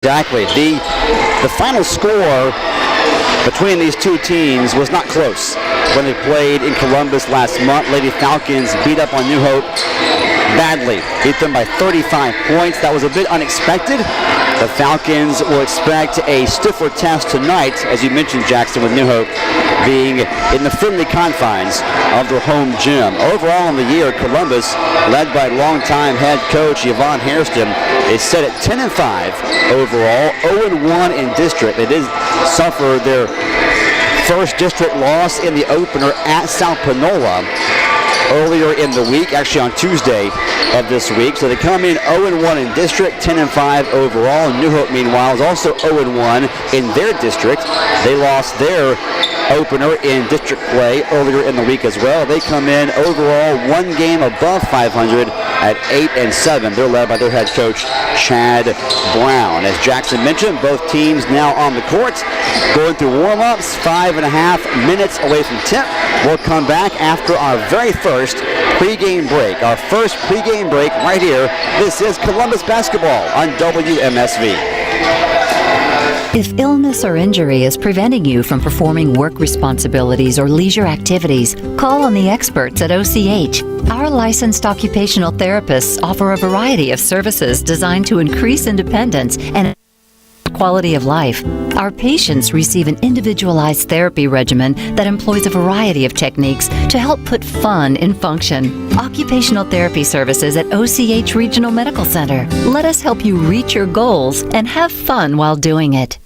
Exactly. The final score between these two teams was not close. When they played in Columbus last month, Lady Falcons beat up on New Hope badly. Beat them by 35 points. That was a bit unexpected. The Falcons will expect a stiffer test tonight, as you mentioned, Jackson, with New Hope being in the friendly confines of their home gym. Overall in the year, Columbus, led by longtime head coach Yvonne Hairston, is set at 10-5 overall, 0-1 in district. They did suffer their first district loss in the opener at South Panola earlier in the week, actually on Tuesday of this week. So they come in 0-1 in district, 10-5 overall. New Hope, meanwhile, is also 0-1 in their district. They lost their opener in district play earlier in the week as well. They come in overall one game above 500 at 8-7. They're led by their head coach, Chad Brown. As Jackson mentioned, both teams now on the court, going through warm-ups, 5.5 minutes away from tip. We'll come back after our very first pregame break. Our first pregame break right here. This is Columbus basketball on WMSV. If illness or injury is preventing you from performing work responsibilities or leisure activities, call on the experts at OCH. Our licensed occupational therapists offer a variety of services designed to increase independence and quality of life. Our patients receive an individualized therapy regimen that employs a variety of techniques to help put fun in function. Occupational therapy services at OCH Regional Medical Center. Let us help you reach your goals and have fun while doing it.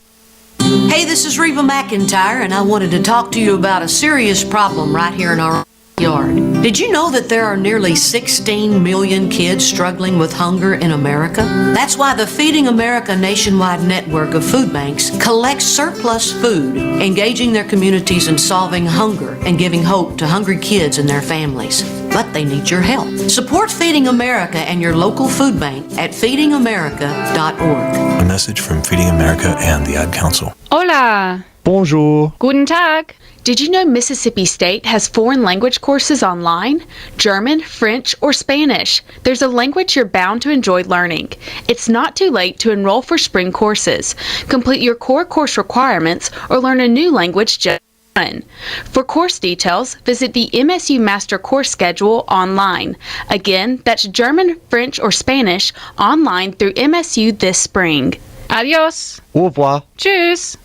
Hey, this is Reba McIntyre, and I wanted to talk to you about a serious problem right here in our yard. Did you know that there are nearly 16 million kids struggling with hunger in America? That's why the Feeding America nationwide network of food banks collects surplus food, engaging their communities in solving hunger and giving hope to hungry kids and their families. But they need your help. Support Feeding America and your local food bank at feedingamerica.org. A message from Feeding America and the Ad Council. Hola. Bonjour. Guten Tag. Did you know Mississippi State has foreign language courses online? German, French, or Spanish. There's a language you're bound to enjoy learning. It's not too late to enroll for spring courses. Complete your core course requirements or learn a new language just for fun. For course details, visit the MSU Master Course Schedule online. Again, that's German, French, or Spanish online through MSU this spring. Adios. Au revoir. Tschüss.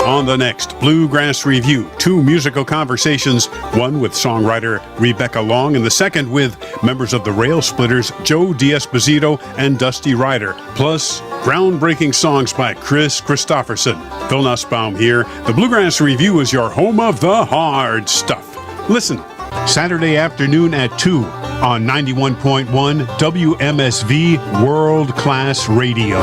On the next Bluegrass Review, two musical conversations, one with songwriter Rebecca Long and the second with members of the Rail Splitters Joe D'Esposito and Dusty Ryder, plus groundbreaking songs by Chris Christopherson. Phil Nussbaum here. The Bluegrass Review is your home of the hard stuff. Listen, Saturday afternoon at 2 on 91.1 WMSV World Class Radio.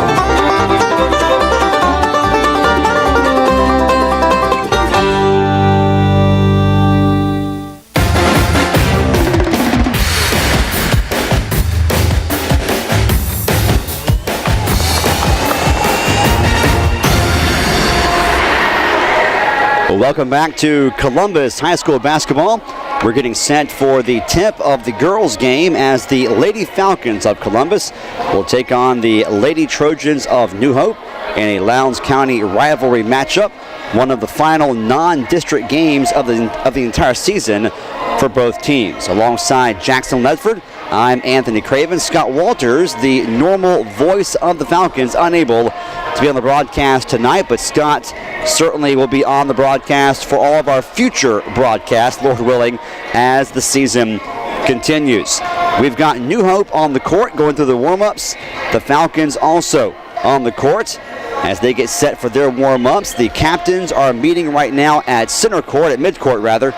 Welcome back to Columbus High School basketball. We're getting set for the tip of the girls' game as the Lady Falcons of Columbus will take on the Lady Trojans of New Hope in a Lowndes County rivalry matchup, one of the final non-district games of the entire season for both teams. Alongside Jackson Ledford, I'm Anthony Craven. Scott Walters, the normal voice of the Falcons, unable to be on the broadcast tonight, but Scott certainly will be on the broadcast for all of our future broadcasts, Lord willing, as the season continues. We've got New Hope on the court going through the warm-ups. The Falcons also on the court as they get set for their warm-ups. The captains are meeting right now at midcourt rather,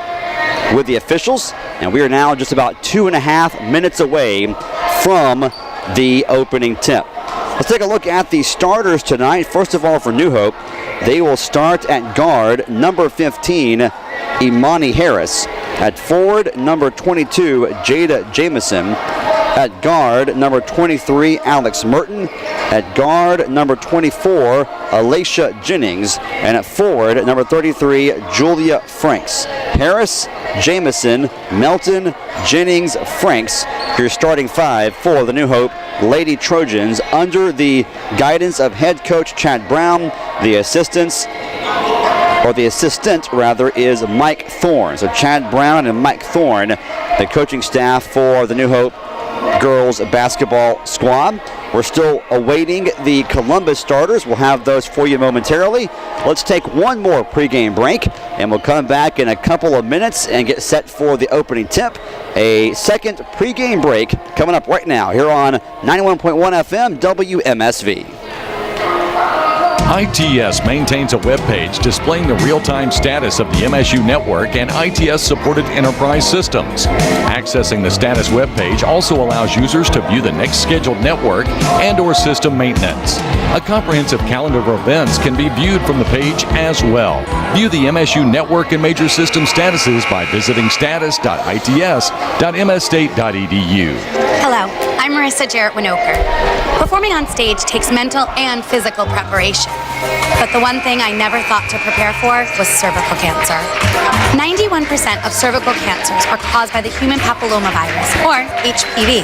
with the officials, and we are now just about 2.5 minutes away from the opening tip. Let's take a look at the starters tonight. First of all, for New Hope, they will start at guard, number 15, Imani Harris. At forward, number 22, Jada Jamison. At guard, number 23, Alex Merton. At guard, number 24, Alicia Jennings. And at forward, number 33, Julia Franks. Harris, Jamison, Melton, Jennings, Franks, your starting five for the New Hope Lady Trojans under the guidance of head coach Chad Brown. The assistant is Mike Thorne. So Chad Brown and Mike Thorne, the coaching staff for the New Hope girls basketball squad. We're still awaiting the Columbus starters. We'll have those for you momentarily. Let's take one more pregame break, and we'll come back in a couple of minutes and get set for the opening tip. A second pregame break coming up right now here on 91.1 FM WMSV. ITS maintains a web page displaying the real-time status of the MSU network and ITS-supported enterprise systems. Accessing the status web page also allows users to view the next scheduled network and/or system maintenance. A comprehensive calendar of events can be viewed from the page as well. View the MSU network and major system statuses by visiting status.its.msstate.edu. Hello, I'm Marissa Jarrett Winoker. Performing on stage takes mental and physical preparation. But the one thing I never thought to prepare for was cervical cancer. 91% of cervical cancers are caused by the human papillomavirus, or HPV.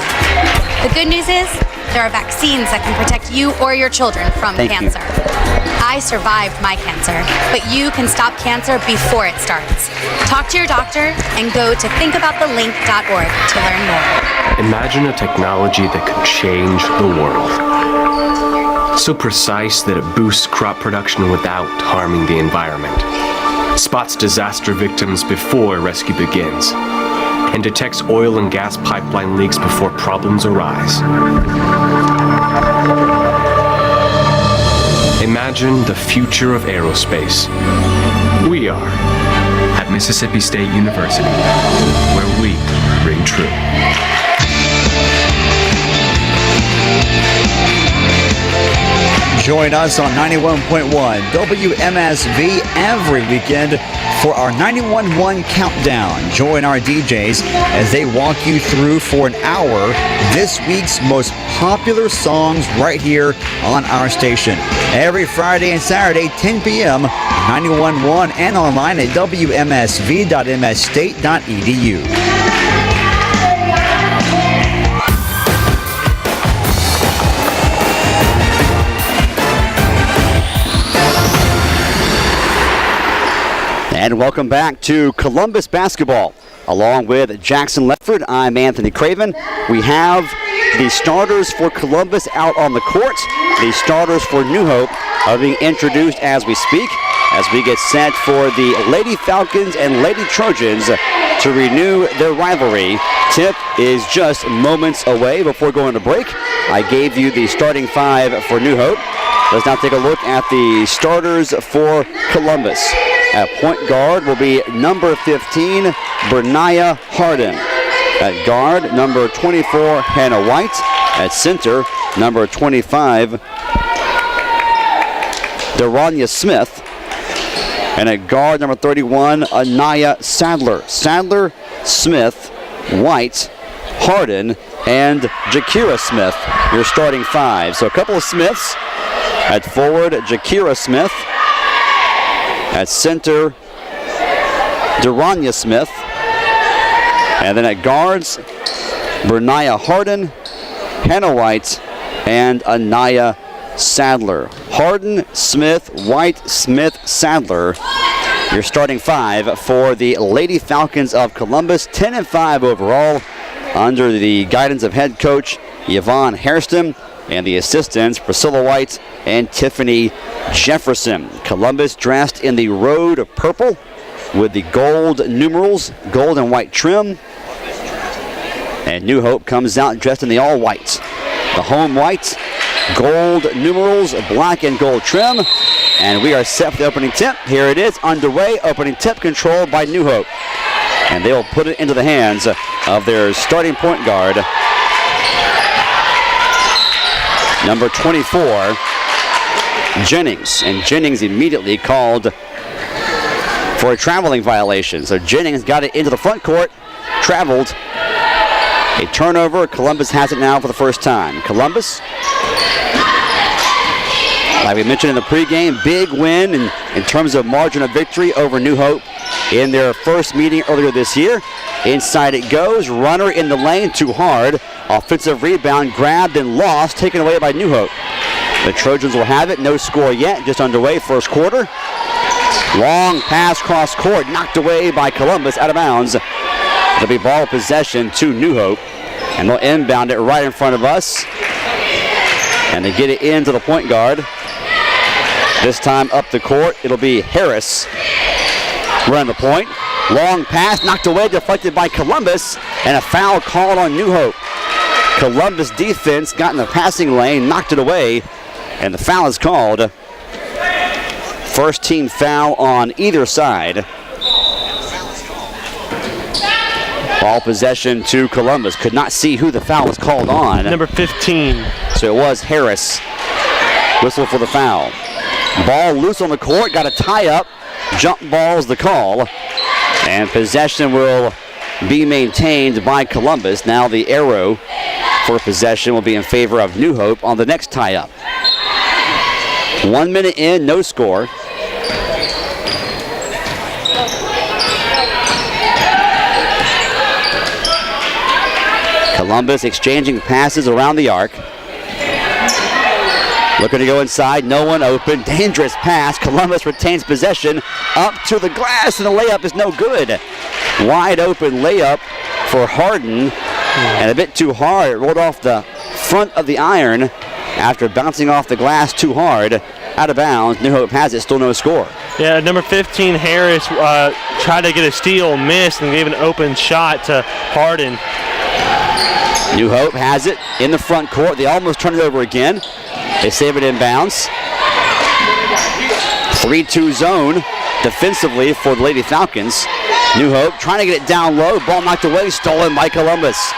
The good news is there are vaccines that can protect you or your children from cancer. I survived my cancer, but you can stop cancer before it starts. Talk to your doctor and go to thinkaboutTheLink.org to learn more. Imagine a technology that could change the world. So precise that it boosts crop production without harming the environment, spots disaster victims before rescue begins, and detects oil and gas pipeline leaks before problems arise. Imagine the future of aerospace. We are at Mississippi State University, where we ring true. Join us on 91.1 WMSV every weekend for our 91.1 Countdown. Join our DJs as they walk you through for an hour this week's most popular songs right here on our station. Every Friday and Saturday, 10 p.m., 91.1 and online at wmsv.msstate.edu. And welcome back to Columbus basketball. Along with Jackson Ledford, I'm Anthony Craven. We have the starters for Columbus out on the court. The starters for New Hope are being introduced as we speak, as we get set for the Lady Falcons and Lady Trojans to renew their rivalry. Tip is just moments away before going to break. I gave you the starting five for New Hope. Let's now take a look at the starters for Columbus. At point guard will be number 15, Berniah Harden. At guard, number 24, Hannah White. At center, number 25, Derania Smith. And at guard, number 31, Anaya Sadler. Sadler, Smith, White, Harden, and Jakira Smith, your starting five. So a couple of Smiths. At forward, Jakira Smith. At center, Derania Smith. And then at guards, Berniah Harden, Hannah White, and Anaya Sadler. Harden, Smith, White, Smith, Sadler. Your starting five for the Lady Falcons of Columbus. 10-5 overall under the guidance of head coach Yvonne Hairston and the assistants Priscilla White and Tiffany Jefferson. Columbus dressed in the road purple with the gold numerals, gold and white trim. And New Hope comes out dressed in the all white. The home white, gold numerals, black and gold trim. And we are set for the opening tip. Here it is, underway. Opening tip controlled by New Hope. And they will put it into the hands of their starting point guard, number 24, Jennings. And Jennings immediately called for a traveling violation. So Jennings got it into the front court, traveled. A turnover. Columbus has it now for the first time. Columbus, like we mentioned in the pregame, big win in terms of margin of victory over New Hope in their first meeting earlier this year. Inside it goes. Runner in the lane, too hard. Offensive rebound, grabbed and lost, taken away by New Hope. The Trojans will have it. No score yet, just underway, first quarter. Long pass cross court, knocked away by Columbus, out of bounds. It'll be ball possession to New Hope, and they'll inbound it right in front of us. And they get it into the point guard. This time up the court, it'll be Harris running the point. Long pass, knocked away, deflected by Columbus, and a foul called on New Hope. Columbus defense got in the passing lane, knocked it away, and the foul is called. First team foul on either side. Ball possession to Columbus. Could not see who the foul was called on. Number 15. So it was Harris. Whistle for the foul. Ball loose on the court, got a tie up. Jump ball's the call. And possession will be maintained by Columbus. Now the arrow for possession will be in favor of New Hope on the next tie up. 1 minute in, no score. Columbus exchanging passes around the arc. Looking to go inside, no one open. Dangerous pass. Columbus retains possession. Up to the glass, and the layup is no good. Wide open layup for Harden, and a bit too hard. It rolled off the front of the iron after bouncing off the glass too hard. Out of bounds. New Hope has it, still no score. Yeah, number 15, Harris, tried to get a steal, missed, and gave an open shot to Harden. New Hope has it in the front court. They almost turn it over again. They save it inbounds. 3-2 zone defensively for the Lady Falcons. New Hope trying to get it down low. Ball knocked away, stolen by Columbus.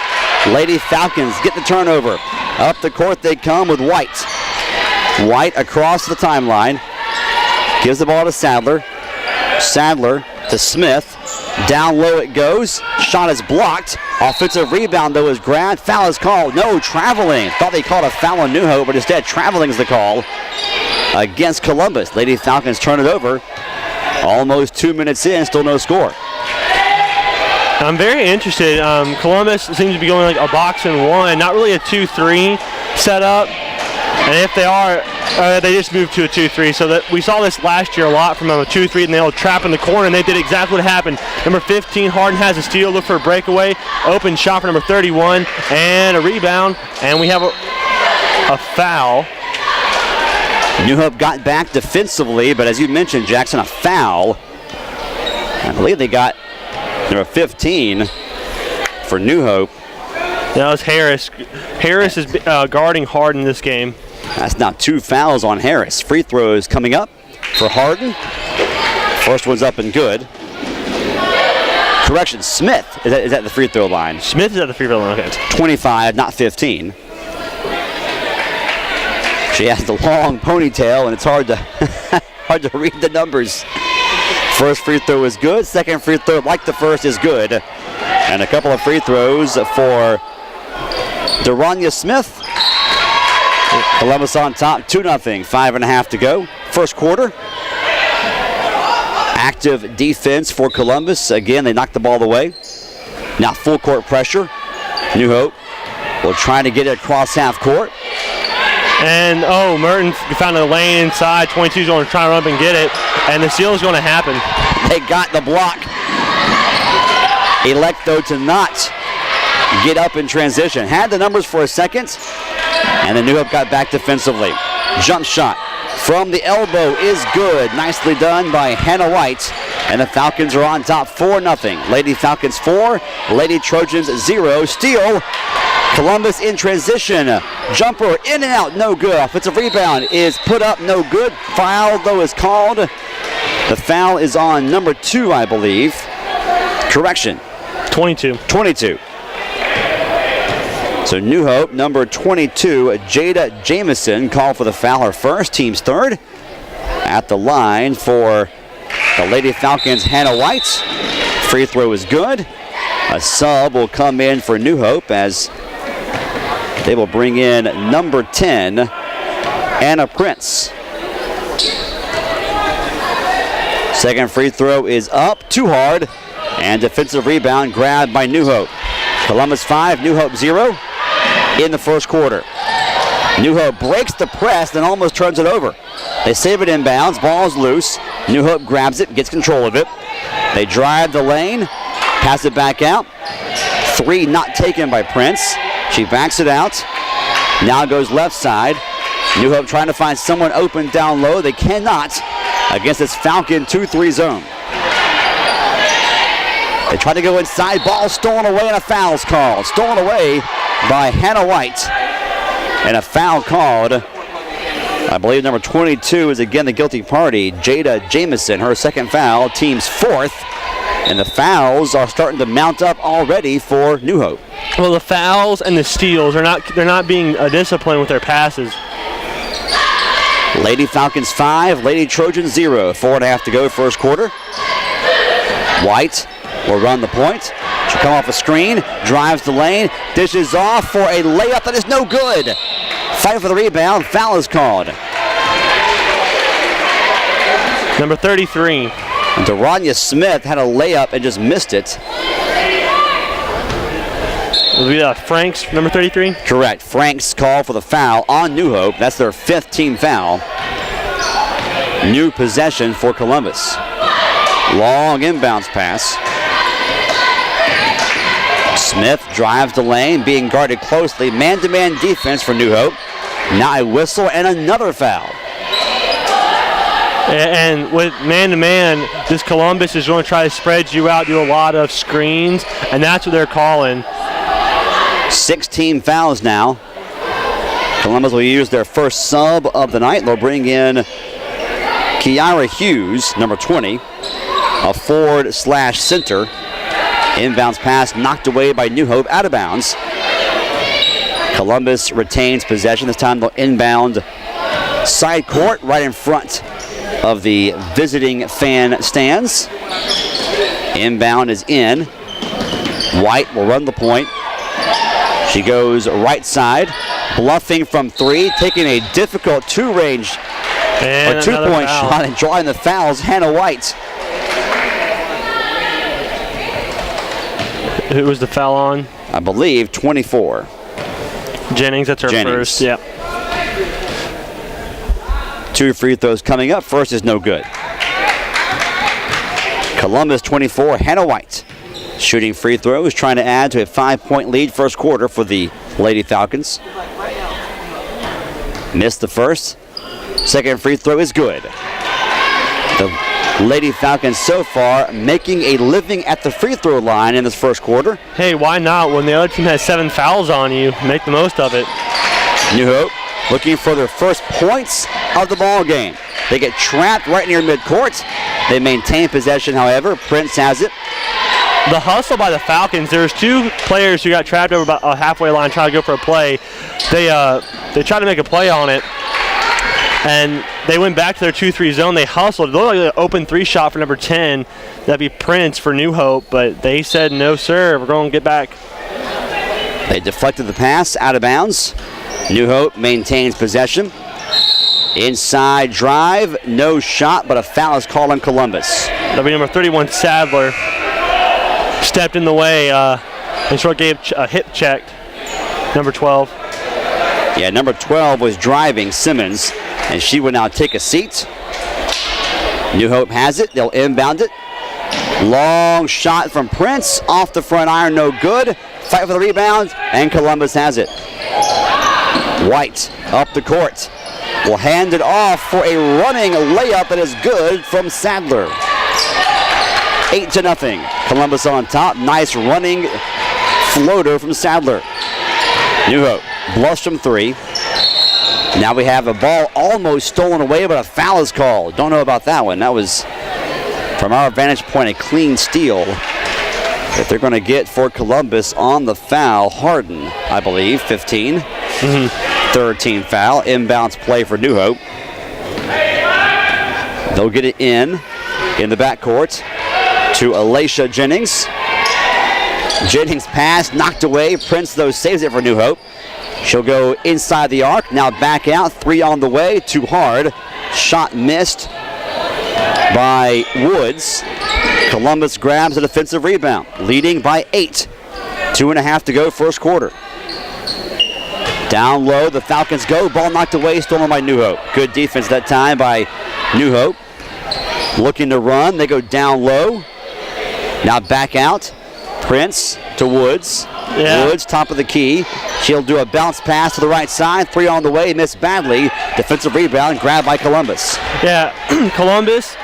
Lady Falcons get the turnover. Up the court they come with White. White across the timeline. Gives the ball to Sadler. Sadler to Smith. Down low it goes. Shot is blocked. Offensive rebound, though, is grabbed. Foul is called. No, traveling. Thought they called a foul on New Hope, but instead traveling is the call against Columbus. Lady Falcons turn it over. Almost 2 minutes in, still no score. I'm very interested. Columbus seems to be going like a box and one, not really a 2-3 setup. And if they are, they just moved to a 2-3. So that we saw this last year a lot from them, a 2-3, and they'll trap in the corner, and they did exactly what happened. Number 15, Harden has a steal, look for a breakaway, open shot for number 31, and a rebound, and we have a foul. New Hope got back defensively, but as you mentioned, Jackson, a foul. I believe they got number 15 for New Hope. That was Harris. Harris is guarding Harden this game. That's now 2 fouls on Harris. Free throws coming up for Harden. First one's up and good. Correction, Smith is at the free throw line. Smith is at the free throw line, okay. 25, not 15. She has the long ponytail, and it's hard to read the numbers. First free throw is good. Second free throw, like the first, is good. And a couple of free throws for Durania Smith. Columbus on top, 2-0, 5.5 to go. First quarter. Active defense for Columbus. Again, they knocked the ball away. Now full court pressure. New Hope will try to get it across half court. And, Merton found a lane inside. 22's going to try to run up and get it. And the steal is going to happen. They got the block. Elect, though, to not get up in transition. Had the numbers for a second. And then New Hope got back defensively. Jump shot from the elbow is good. Nicely done by Hannah White. And the Falcons are on top 4-0. Lady Falcons 4, Lady Trojans 0. Steal. Columbus in transition. Jumper in and out, no good. Offensive rebound is put up, no good. Foul, though, is called. The foul is on number 2, I believe. Correction. 22. So New Hope, number 22, Jada Jamison, called for the foul, her first, team's third. At the line for the Lady Falcons, Hannah White. Free throw is good. A sub will come in for New Hope as they will bring in number 10, Anna Prince. Second free throw is up, too hard, and defensive rebound grabbed by New Hope. Columbus 5, New Hope 0. in the first quarter. New Hope breaks the press, then almost turns it over. They save it inbounds. Ball is loose. New Hope grabs it, gets control of it. They drive the lane, pass it back out. 3 not taken by Prince. She backs it out. Now goes left side. New Hope trying to find someone open down low. They cannot against this Falcon 2-3 zone. They try to go inside. Ball stolen away and a foul's called. Stolen away by Hannah White. And a foul called. I believe number 22 is again the guilty party. Jada Jamison, her second foul, team's 4th. And the fouls are starting to mount up already for New Hope. Well, the fouls and the steals are they're not being disciplined with their passes. Lady Falcons 5, Lady Trojans 0. 4.5 to go first quarter. White will run the point. She'll come off a screen, drives the lane, dishes off for a layup that is no good. Fight for the rebound, foul is called. Number 33. And Daranya Smith had a layup and just missed it. Will be Frank's number 33? Correct. Frank's call for the foul on New Hope. That's their 5th team foul. New possession for Columbus. Long inbounds pass. Smith drives the lane, being guarded closely. Man-to-man defense for New Hope. Now a whistle and another foul. And with man-to-man, this Columbus is going to try to spread you out, do a lot of screens, and that's what they're calling. 16 fouls now. Columbus will use their first sub of the night. They'll bring in Kiara Hughes, number 20, a forward/center. Inbounds pass knocked away by New Hope, out of bounds. Columbus retains possession. This time they'll inbound side court right in front of the visiting fan stands. Inbound is in. White will run the point. She goes right side, bluffing from 3, taking a difficult 2-point shot and drawing the fouls. Hannah White. Who was the foul on? I believe 24. Jennings, that's her first. Yeah. 2 free throws coming up. First is no good. Columbus 24, Hannah White shooting free throws, trying to add to a 5-point lead first quarter for the Lady Falcons. Missed the first. Second free throw is good. The Lady Falcons so far making a living at the free throw line in this first quarter. Hey, why not? When the other team has 7 fouls on you, make the most of it. New Hope looking for their first points of the ball game. They get trapped right near midcourt. They maintain possession, however. Prince has it. The hustle by the Falcons, there's 2 players who got trapped over about a halfway line trying to go for a play. They tried to make a play on it, and they went back to their 2-3 zone. They hustled. It looked like an open 3 shot for number 10. That'd be Prince for New Hope, but they said, no, sir, we're going to get back. They deflected the pass out of bounds. New Hope maintains possession. Inside drive, no shot, but a foul is called on Columbus. That'll be number 31, Sadler. Stepped in the way and sort of gave a hip check. Number 12. Yeah, number 12 was driving Simmons, and she will now take a seat. New Hope has it. They'll inbound it. Long shot from Prince. Off the front iron, no good. Fight for the rebound, and Columbus has it. White up the court. Will hand it off for a running layup that is good from Sadler. 8-0. Columbus on top. Nice running floater from Sadler. New Hope bluffs from 3. Now we have a ball almost stolen away, but a foul is called. Don't know about that one. That was, from our vantage point, a clean steal. If they're going to get for Columbus on the foul, Harden, I believe, 15. Third team foul. Inbounds play for New Hope. They'll get it in the backcourt to Alicia Jennings. Jennings pass knocked away. Prince, though, saves it for New Hope. She'll go inside the arc. Now back out. 3 on the way. Too hard. Shot missed by Woods. Columbus grabs a defensive rebound, leading by 8. 2.5 to go first quarter. Down low, the Falcons go. Ball knocked away, stolen by New Hope. Good defense that time by New Hope. Looking to run, they go down low. Now back out. Prince to Woods. Yeah. Woods, top of the key. She'll do a bounce pass to the right side. 3 on the way, missed badly. Defensive rebound, grabbed by Columbus. Yeah, Columbus,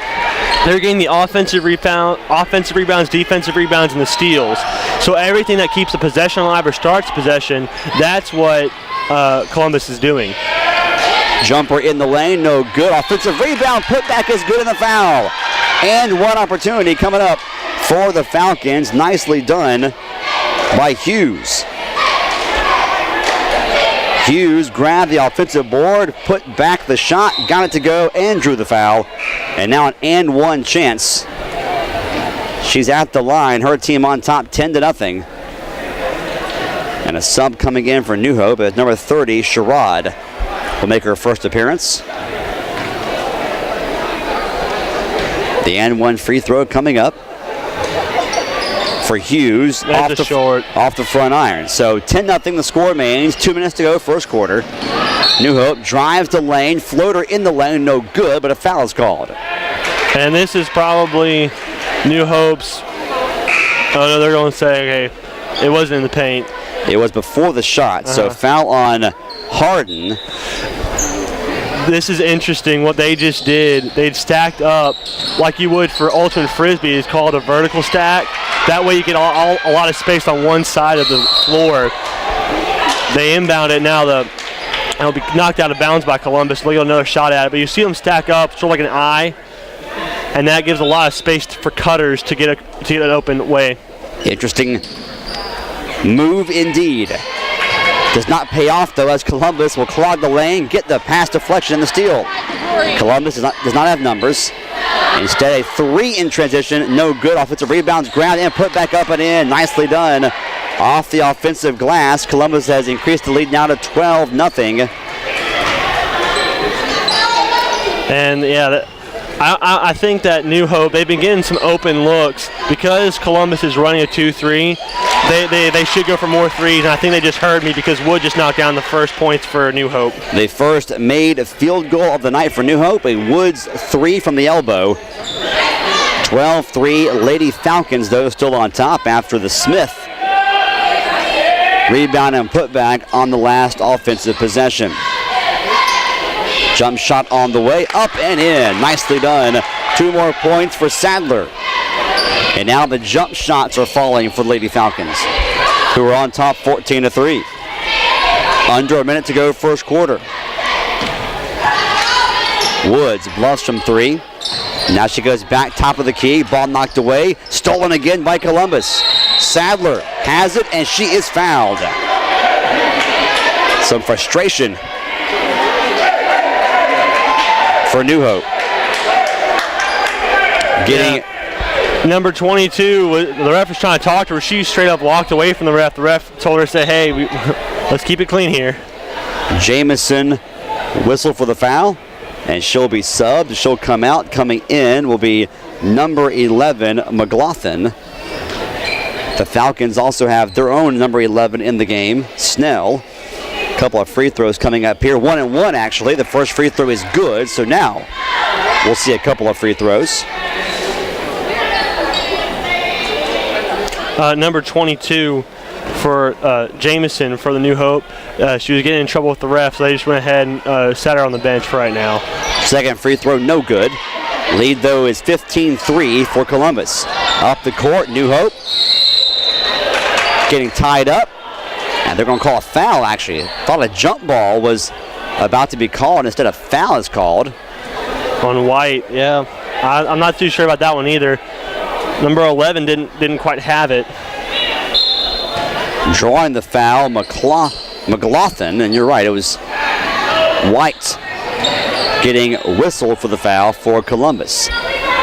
they're getting the offensive rebounds, defensive rebounds, and the steals. So everything that keeps the possession alive or starts possession, that's what Columbus is doing. Jumper in the lane, no good. Offensive rebound, putback is good in the foul. And one opportunity coming up for the Falcons. Nicely done by Hughes. Hughes grabbed the offensive board, put back the shot, got it to go, and drew the foul. And now an and one chance. She's at the line. Her team on top 10-0. And a sub coming in for New Hope at number 30, Sherrod, will make her first appearance. The and one free throw coming up for Hughes off the front iron. So 10-0 the score remains. 2 minutes to go, first quarter. New Hope drives the lane, floater in the lane, no good, but a foul is called. And this is probably New Hope's. Oh no, they're going to say, okay, it wasn't in the paint. It was before the shot, so foul on Harden. This is interesting what they just did. They'd stacked up like you would for ultimate frisbee. It's called a vertical stack. That way you get a lot of space on one side of the floor. They inbound it now. It'll be knocked out of bounds by Columbus. They'll get another shot at it. But you see them stack up sort of like an eye, and that gives a lot of space for cutters to get an open way. Interesting move indeed. Does not pay off though, as Columbus will clog the lane, get the pass deflection and the steal. Columbus does not have numbers. Instead, a 3 in transition, no good. Offensive rebounds, ground and put back up and in. Nicely done off the offensive glass. Columbus has increased the lead now to 12-0. And yeah, I think that New Hope, they've been getting some open looks because Columbus is running a 2-3. They should go for more threes, and I think they just heard me because Wood just knocked down the first points for New Hope. The first made field goal of the night for New Hope, a Woods 3 from the elbow. 12-3, Lady Falcons, though, still on top after the Smith rebound and putback on the last offensive possession. Jump shot on the way, up and in. Nicely done. 2 more points for Sadler. And now the jump shots are falling for the Lady Falcons, who are on top 14-3. Under a minute to go, first quarter. Woods bluffs from 3. Now she goes back top of the key. Ball knocked away. Stolen again by Columbus. Sadler has it, and she is fouled. Some frustration for New Hope. Getting number 22, the ref was trying to talk to her. She straight up walked away from the ref. The ref told her to say, hey, let's keep it clean here. Jamison whistle for the foul, and she'll be subbed. She'll come out. Coming in will be number 11, McLaughlin. The Falcons also have their own number 11 in the game, Snell. A couple of free throws coming up here. 1-1 actually. The first free throw is good, so now we'll see a couple of free throws. Number 22 for Jamison for the New Hope. She was getting in trouble with the ref, so they just went ahead and sat her on the bench for right now. Second free throw, no good. Lead, though, is 15-3 for Columbus. Up the court, New Hope getting tied up. And they're going to call a foul, actually. Thought a jump ball was about to be called. Instead, a foul is called. On White, yeah. I'm not too sure about that one either. Number 11 didn't quite have it. Drawing the foul, McLaughlin, and you're right, it was White getting whistled for the foul for Columbus.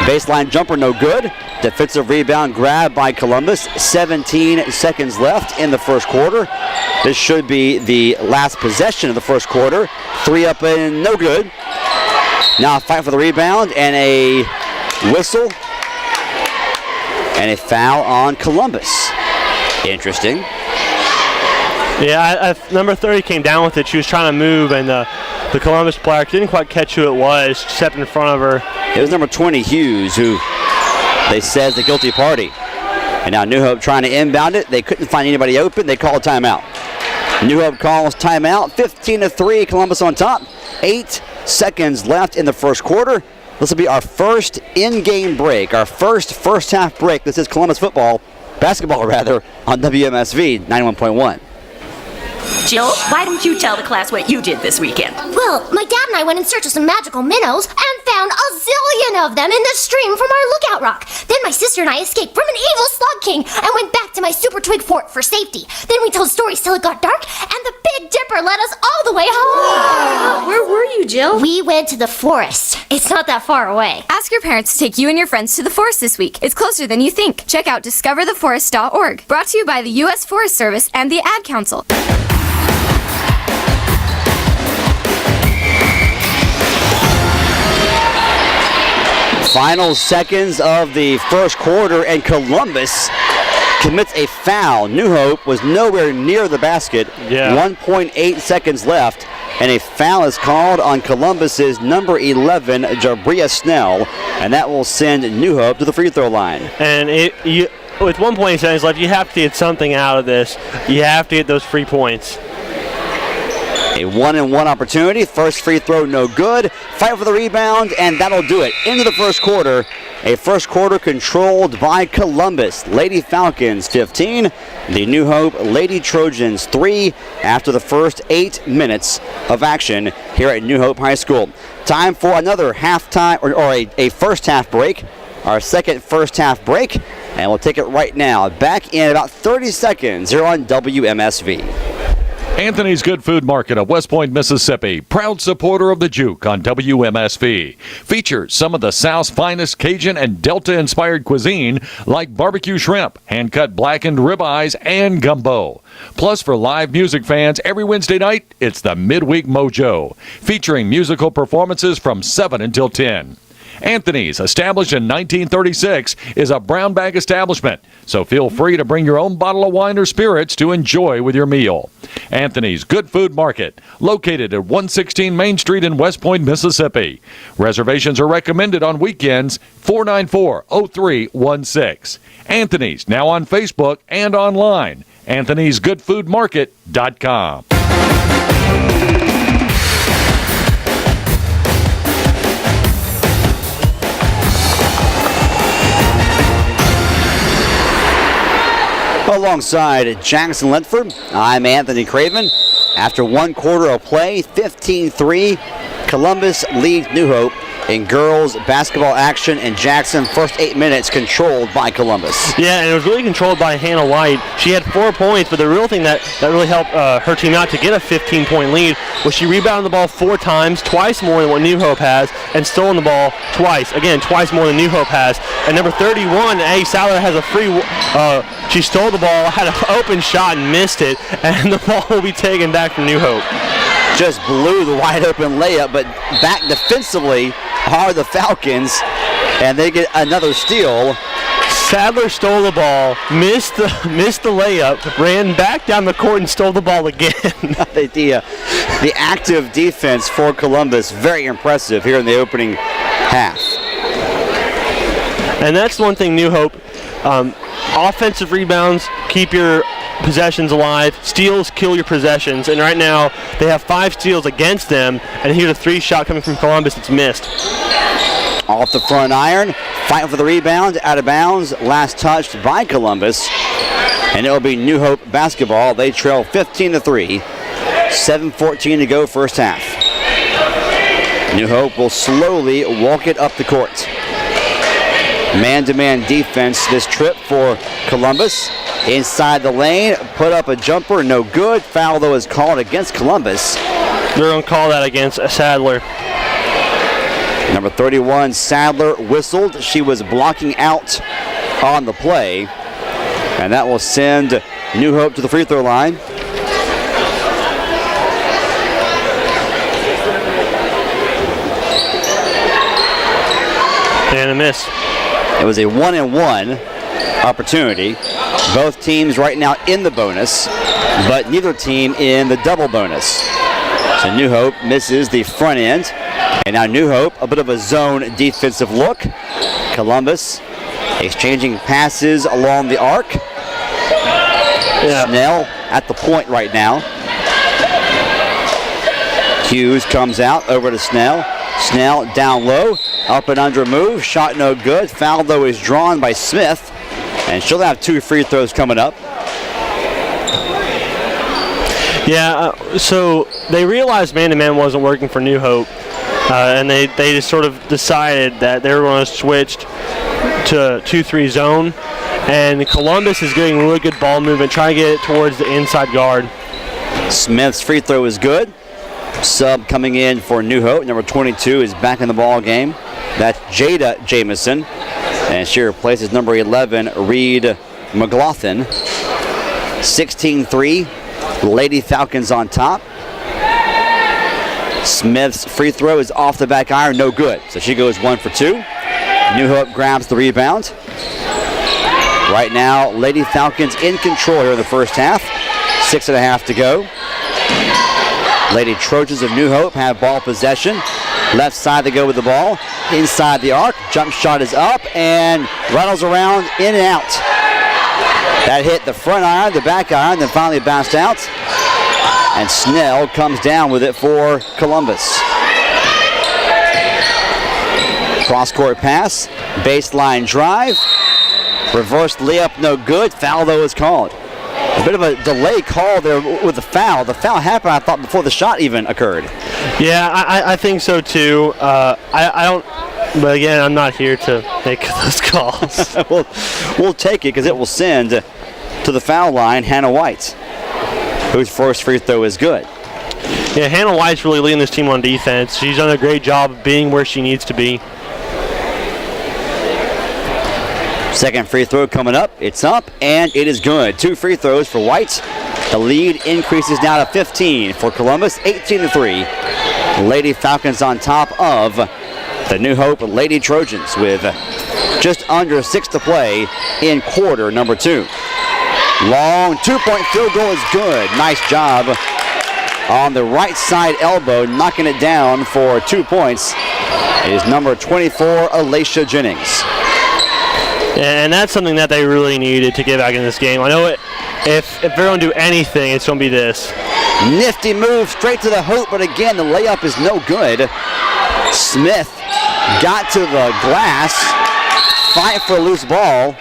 Baseline jumper, no good. Defensive rebound grab by Columbus. 17 seconds left in the first quarter. This should be the last possession of the first quarter. 3 up and no good. Now a fight for the rebound and a whistle and a foul on Columbus. Interesting. Yeah, number 30 came down with it. She was trying to move, and the Columbus player didn't quite catch who it was. She stepped in front of her. It was number 20, Hughes, who they said is the guilty party. And now New Hope trying to inbound it. They couldn't find anybody open. They called timeout. New Hope calls timeout. 15-3, Columbus on top. 8 seconds left in the first quarter. This will be our first in-game break, our first half break. This is Columbus basketball on WMSV 91.1. Jill, why don't you tell the class what you did this weekend? Well, my dad and I went in search of some magical minnows and found a zillion of them in the stream from our lookout rock. Then my sister and I escaped from an evil slug king and went back to my super twig fort for safety. Then we told stories till it got dark, and the Big Dipper led us all the way home. Where were you, Jill? We went to the forest. It's not that far away. Ask your parents to take you and your friends to the forest this week. It's closer than you think. Check out discovertheforest.org. Brought to you by the U.S. Forest Service and the Ad Council. Final seconds of the first quarter, and Columbus commits a foul. New Hope was nowhere near the basket. 1.8 seconds left, and a foul is called on Columbus's number 11, Jabria Snell, and that will send New Hope to the free throw line. And with 1.8 seconds left, you have to get something out of this. You have to get those free points. A 1-and-1 opportunity. First free throw, no good. Fight for the rebound, and that'll do it. Into the first quarter. A first quarter controlled by Columbus. Lady Falcons 15. The New Hope Lady Trojans 3 after the first 8 minutes of action here at New Hope High School. Time for another halftime or a first half break. Our second first half break. And we'll take it right now. Back in about 30 seconds here on WMSV. Anthony's Good Food Market of West Point, Mississippi, proud supporter of the Juke on WMSV, features some of the South's finest Cajun and Delta-inspired cuisine like barbecue shrimp, hand-cut blackened ribeyes, and gumbo. Plus, for live music fans, every Wednesday night, it's the Midweek Mojo, featuring musical performances from 7 until 10. Anthony's, established in 1936, is a brown bag establishment, so feel free to bring your own bottle of wine or spirits to enjoy with your meal. Anthony's Good Food Market, located at 116 Main Street in West Point, Mississippi. Reservations are recommended on weekends, 494-0316. Anthony's, now on Facebook and online, anthonysgoodfoodmarket.com. Alongside Jackson Lentford, I'm Anthony Craven. After one quarter of play, 15-3, Columbus leads New Hope in girls basketball action, and Jackson, first 8 minutes controlled by Columbus. Yeah, and it was really controlled by Hannah White. She had 4 points, but the real thing that really helped her team out to get a 15-point lead was she rebounded the ball 4 times, twice more than what New Hope has, and stolen the ball twice. Again, twice more than New Hope has. And number 31, A. Sadler, has a free. She stole the ball, had an open shot, and missed it, and the ball will be taken back from New Hope. Just blew the wide open layup, but back defensively are the Falcons, and they get another steal. Sadler stole the ball, missed the layup, ran back down the court and stole the ball again. The active defense for Columbus, very impressive here in the opening half. And that's one thing New Hope, offensive rebounds, keep your possessions alive. Steals kill your possessions, and right now they have 5 steals against them, and here's a 3 shot coming from Columbus that's missed. Off the front iron, fight for the rebound, out of bounds, last touched by Columbus, and it'll be New Hope basketball. They trail 15-3, 7:14 to go first half. New Hope will slowly walk it up the court. Man-to-man defense this trip for Columbus. Inside the lane, put up a jumper, no good. Foul, though, is called against Columbus. They're going to call that against Sadler. Number 31, Sadler, whistled. She was blocking out on the play. And that will send New Hope to the free throw line. And a miss. It was a 1-and-1. opportunity. Both teams right now in the bonus, but neither team in the double bonus. So New Hope misses the front end. And now New Hope, a bit of a zone defensive look. Columbus exchanging passes along the arc. Snell at the point right now. Hughes comes out over to Snell. Snell down low, up and under move, shot no good. Foul though is drawn by Smith, and she'll have 2 free throws coming up. So they realized man-to-man wasn't working for New Hope, and they just sort of decided that they were going to switch to 2-3 zone, and Columbus is getting really good ball movement, trying to get it towards the inside guard. Smith's free throw is good. Sub coming in for New Hope, number 22, is back in the ball game. That's Jada Jamison, and she replaces number 11, Reed McLaughlin. 16-3, Lady Falcons on top. Smith's free throw is off the back iron, no good. So she goes 1 for 2. New Hope grabs the rebound. Right now, Lady Falcons in control here in the first half. 6.5 to go. Lady Trojans of New Hope have ball possession. Left side they go with the ball. Inside the arc, jump shot is up and rattles around, in and out. That hit the front iron, the back iron, then finally bounced out. And Snell comes down with it for Columbus. Cross-court pass, baseline drive. Reverse layup, no good. Foul, though, is called. A bit of a delay call there with the foul. The foul happened, I thought, before the shot even occurred. Yeah, I think so, too. I don't... But again, I'm not here to make those calls. We'll take it because it will send to the foul line Hannah White, whose first free throw is good. Yeah, Hannah White's really leading this team on defense. She's done a great job of being where she needs to be. Second free throw coming up. It's up, and it is good. 2 free throws for White. The lead increases now to 15 for Columbus, 18-3. Lady Falcons on top of the New Hope Lady Trojans with just under 6 to play in quarter number 2. Long 2-point field goal is good. Nice job on the right side elbow, knocking it down for 2 points is number 24, Alicia Jennings. And that's something that they really needed to get back in this game. I know if they're going to do anything, it's going to be this. Nifty move straight to the hoop, but again, the layup is no good. Smith got to the glass, fight for a loose ball,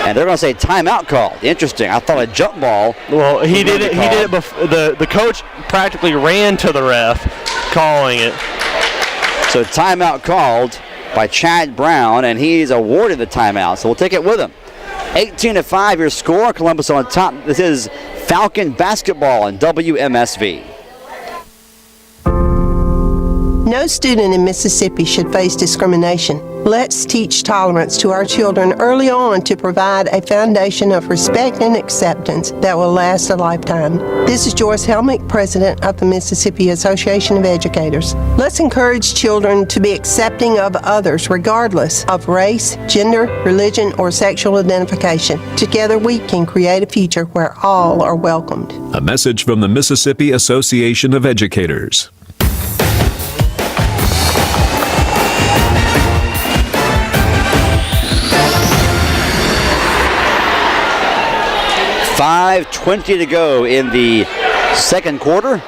and they're going to say timeout call. Interesting. I thought a jump ball. Well, he did it. He did it before. The coach practically ran to the ref, calling it. So timeout called by Chad Brown, and he's awarded the timeout. So we'll take it with him. 18-5 your score. Columbus on top. This is Falcon basketball on WMSV. No student in Mississippi should face discrimination. Let's teach tolerance to our children early on to provide a foundation of respect and acceptance that will last a lifetime. This is Joyce Helmick, President of the Mississippi Association of Educators. Let's encourage children to be accepting of others regardless of race, gender, religion, or sexual identification. Together we can create a future where all are welcomed. A message from the Mississippi Association of Educators. .5:20 to go in the second quarter.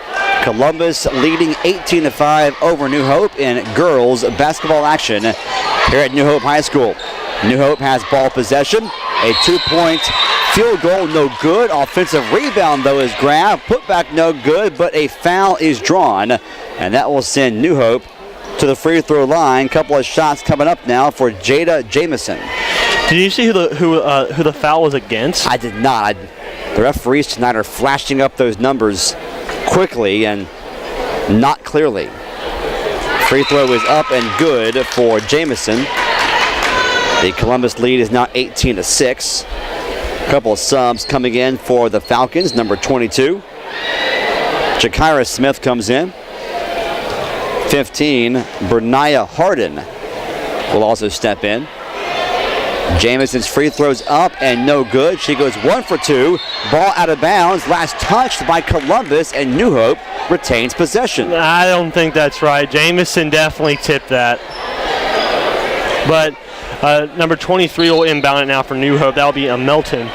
Columbus leading 18-5 over New Hope in girls basketball action here at New Hope High School. New Hope has ball possession. A 2-point field goal, no good. Offensive rebound, though, is grabbed. Put back, no good, but a foul is drawn, and that will send New Hope to the free throw line. Couple of shots coming up now for Jada Jamison. Did you see who the foul was against? I did not. The referees tonight are flashing up those numbers quickly and not clearly. Free throw is up and good for Jamison. The Columbus lead is now 18-6. A couple of subs coming in for the Falcons. Number 22, Jakira Smith comes in. 15, Berniah Harden will also step in. Jamison's free throws up and no good. She goes 1 for 2. Ball out of bounds. Last touched by Columbus, and New Hope retains possession. I don't think that's right. Jamison definitely tipped that. But number 23 will inbound it now for New Hope. That'll be a Melton.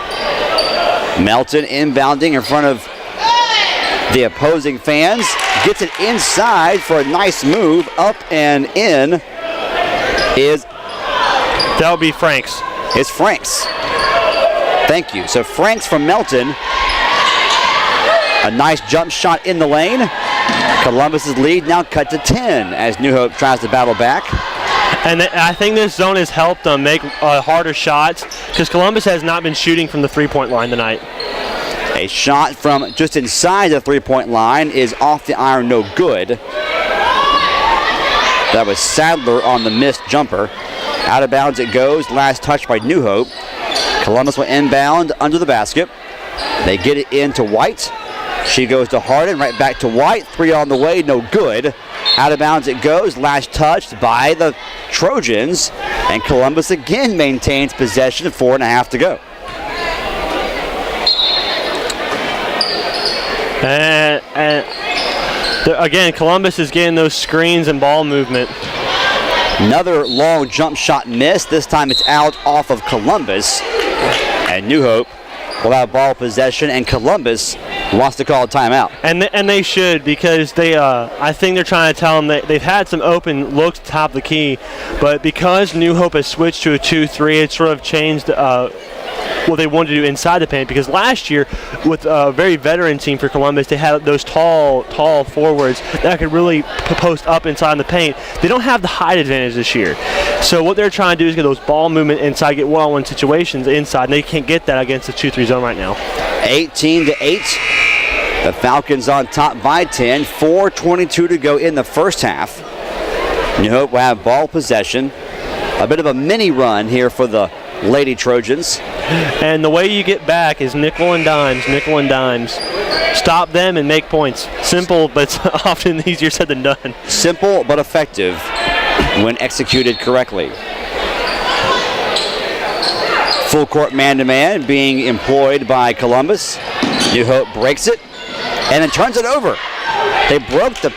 Melton inbounding in front of the opposing fans. Gets it inside for a nice move. Up and in is... That'll be Franks. It's Franks. Thank you. So Franks from Melton. A nice jump shot in the lane. Columbus's lead now cut to 10 as New Hope tries to battle back. And I think this zone has helped them make harder shots because Columbus has not been shooting from the three-point line tonight. A shot from just inside the three-point line is off the iron, no good. That was Sadler on the missed jumper. Out of bounds it goes. Last touch by New Hope. Columbus will inbound under the basket. They get it into White. She goes to Harden, right back to White. 3 on the way, no good. Out of bounds it goes. Last touched by the Trojans. And Columbus again maintains possession. 4.5 to go. Again, Columbus is getting those screens and ball movement. Another long jump shot missed. This time it's out off of Columbus. And New Hope will have ball possession, and Columbus wants to call a timeout. And they should, because I think they're trying to tell them that they've had some open looks top of the key, but because New Hope has switched to a 2-3, it sort of changed what they wanted to do inside the paint, because last year with a very veteran team for Columbus, they had those tall forwards that could really post up inside the paint. They don't have the height advantage this year. So what they're trying to do is get those ball movement inside, get one-on-one situations inside, and they can't get that against the 2-3 zone right now. 18-8. The Falcons on top by 10. 4:22 to go in the first half. New Hope will have ball possession. A bit of a mini run here for the Lady Trojans. And the way you get back is nickel and dimes. Stop them and make points. Simple, but it's often easier said than done. Simple but effective when executed correctly. Full court man-to-man being employed by Columbus. New Hope breaks it and then turns it over. They broke the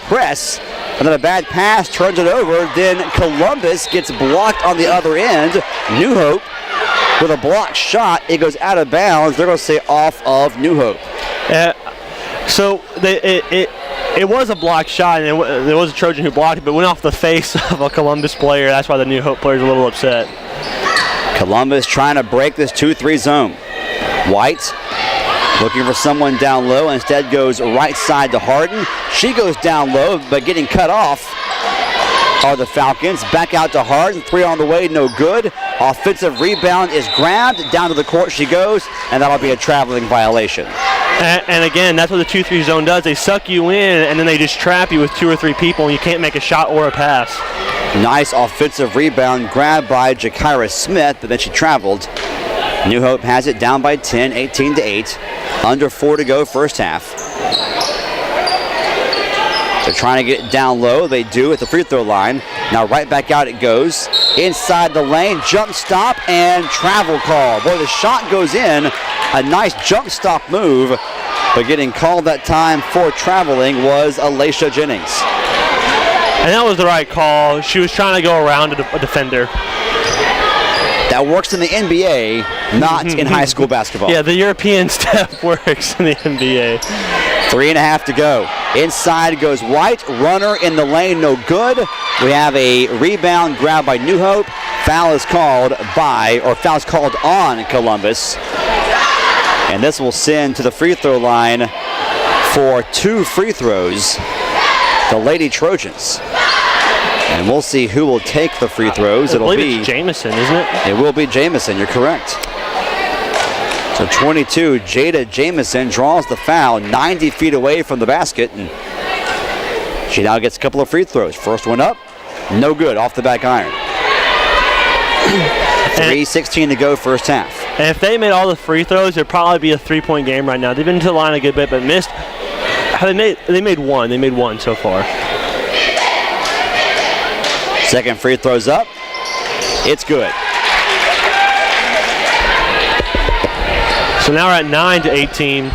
press. And then a bad pass turns it over. Then Columbus gets blocked on the other end. New Hope with a blocked shot. It goes out of bounds. They're going to say off of New Hope. So it was a blocked shot, and there was a Trojan who blocked it, but went off the face of a Columbus player. That's why the New Hope player's a little upset. Columbus trying to break this 2-3 zone. White looking for someone down low, instead goes right side to Harden. She goes down low, but getting cut off are the Falcons. Back out to Harden, 3 on the way, no good. Offensive rebound is grabbed, down to the court she goes, and that'll be a traveling violation. And again, that's what the 2-3 zone does. They suck you in, and then they just trap you with 2 or 3 people, and you can't make a shot or a pass. Nice offensive rebound grabbed by Jakira Smith, but then she traveled. New Hope has it down by 10, 18-8. Under 4 to go first half. They're trying to get it down low. They do at the free throw line. Now right back out it goes. Inside the lane, jump stop and travel call. Boy, the shot goes in. A nice jump stop move. But getting called that time for traveling was Alacia Jennings. And that was the right call. She was trying to go around a defender. That works in the NBA, not in high school basketball. Yeah, the European step works in the NBA. 3.5 to go. Inside goes White. Runner in the lane, no good. We have a rebound grab by New Hope. Foul's called on Columbus. And this will send to the free throw line for 2 free throws the Lady Trojans. And we'll see who will take the free throws. It'll be Jamison, isn't it? It will be Jamison, you're correct. So 22, Jada Jamison draws the foul 90 feet away from the basket. And she now gets a couple of free throws. First one up, no good, off the back iron. 3:16 to go first half. And if they made all the free throws, it'd probably be a 3-point game right now. They've been to the line a good bit, but missed. They made one. They made one so far. Second free throw's up. It's good. So now we're at 9-18.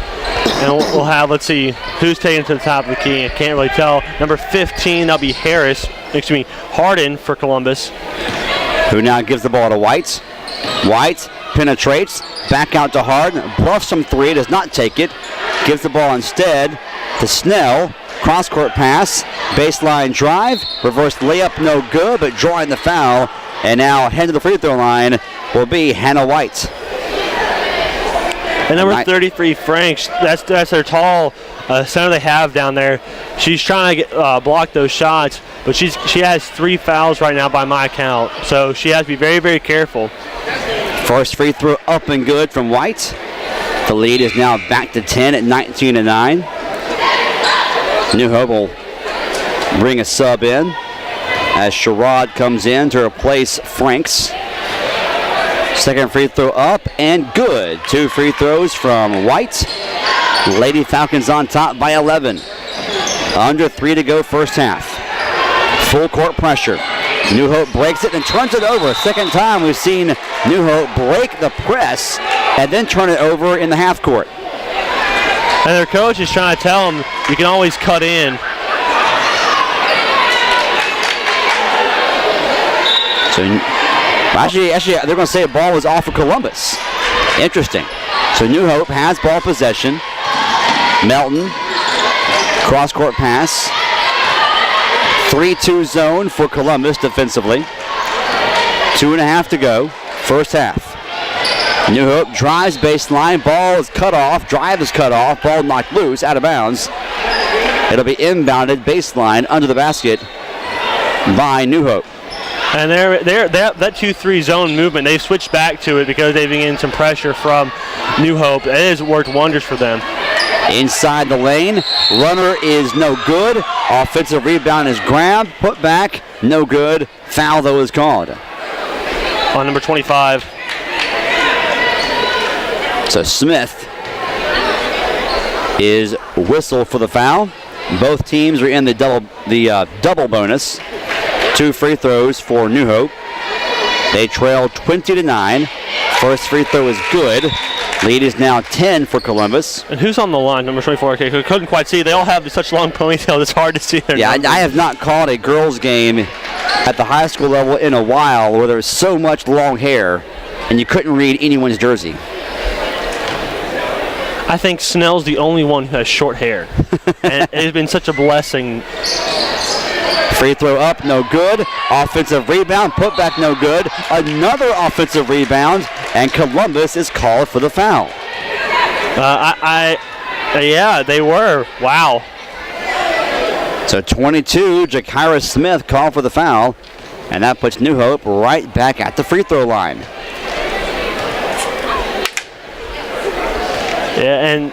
And we'll have, let's see, who's taking to the top of the key. I can't really tell. Number 15, that'll be Harden for Columbus. Who now gives the ball to White. White penetrates, back out to Harden, bluffs some three, does not take it. Gives the ball instead to Snell. Cross-court pass, baseline drive, reverse layup, no good, but drawing the foul. And now heading to the free throw line will be Hannah White. And number 33, Franks, that's their tall center they have down there. She's trying to block those shots, but she has 3 fouls right now by my count. So she has to be very, very careful. First free throw up and good from White. The lead is now back to 10 at 19-9. New Hope will bring a sub in as Sherrod comes in to replace Franks. Second free throw up and good. 2 free throws from White. Lady Falcons on top by 11. Under 3 to go first half. Full court pressure. New Hope breaks it and turns it over. Second time we've seen New Hope break the press and then turn it over in the half court. And their coach is trying to tell them you can always cut in. So actually, they're going to say a ball was off of Columbus. Interesting. So New Hope has ball possession. Melton, cross-court pass. 3-2 zone for Columbus defensively. 2.5 to go, first half. New Hope drives baseline, ball is cut off, drive is cut off, ball knocked loose, out of bounds. It'll be inbounded baseline under the basket by New Hope. And that 2-3 zone movement, they've switched back to it because they've been getting some pressure from New Hope. It has worked wonders for them. Inside the lane, runner is no good. Offensive rebound is grabbed, put back, no good. Foul, though, is called. On number 25. So Smith is whistled for the foul. Both teams are in the double bonus. 2 free throws for New Hope. They trail 20-9. First free throw is good. Lead is now 10 for Columbus. And who's on the line? Number 24. Okay, couldn't quite see. They all have such long ponytails. It's hard to see their numbers. I have not called a girls' game at the high school level in a while where there was so much long hair and you couldn't read anyone's jersey. I think Snell's the only one who has short hair. And it has been such a blessing. Free throw up, no good. Offensive rebound, put back, no good. Another offensive rebound, and Columbus is called for the foul. Yeah, they were. Wow. So 22, Jakira Smith called for the foul, and that puts New Hope right back at the free throw line. Yeah, and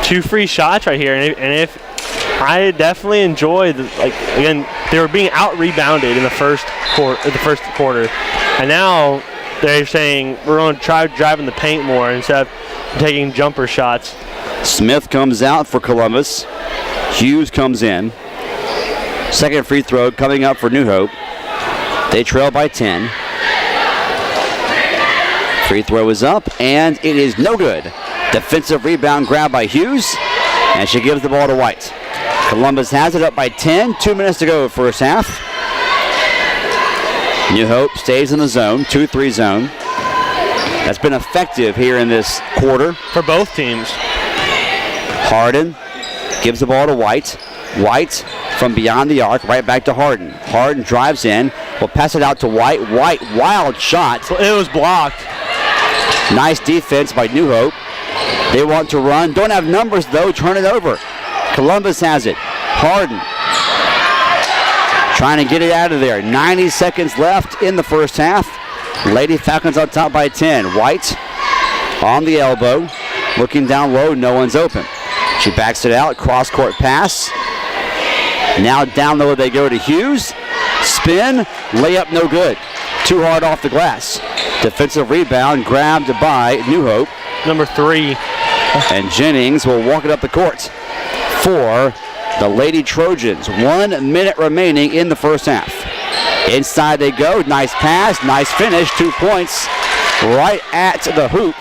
2 free shots right here, and if I definitely enjoyed, again, they were being out-rebounded in the first quarter, and now they're saying we're going to try driving the paint more instead of taking jumper shots. Smith comes out for Columbus. Hughes comes in. Second free throw coming up for New Hope. They trail by 10. Free throw is up, and it is no good. Defensive rebound grab by Hughes, and she gives the ball to White. Columbus has it up by 10. 2 minutes to go first half. New Hope stays in the zone, 2-3 zone. That's been effective here in this quarter. For both teams. Harden gives the ball to White. White from beyond the arc, right back to Harden. Harden drives in, will pass it out to White. White, wild shot. It was blocked. Nice defense by New Hope. They want to run. Don't have numbers, though. Turn it over. Columbus has it. Harden trying to get it out of there. 90 seconds left in the first half. Lady Falcons on top by 10. White on the elbow. Looking down low. No one's open. She backs it out. Cross-court pass. Now down low they go to Hughes. Spin. Layup no good. Too hard off the glass. Defensive rebound grabbed by New Hope. Number 3. And Jennings will walk it up the court for the Lady Trojans. 1 minute remaining in the first half. Inside they go. Nice pass. Nice finish. 2 points right at the hoop.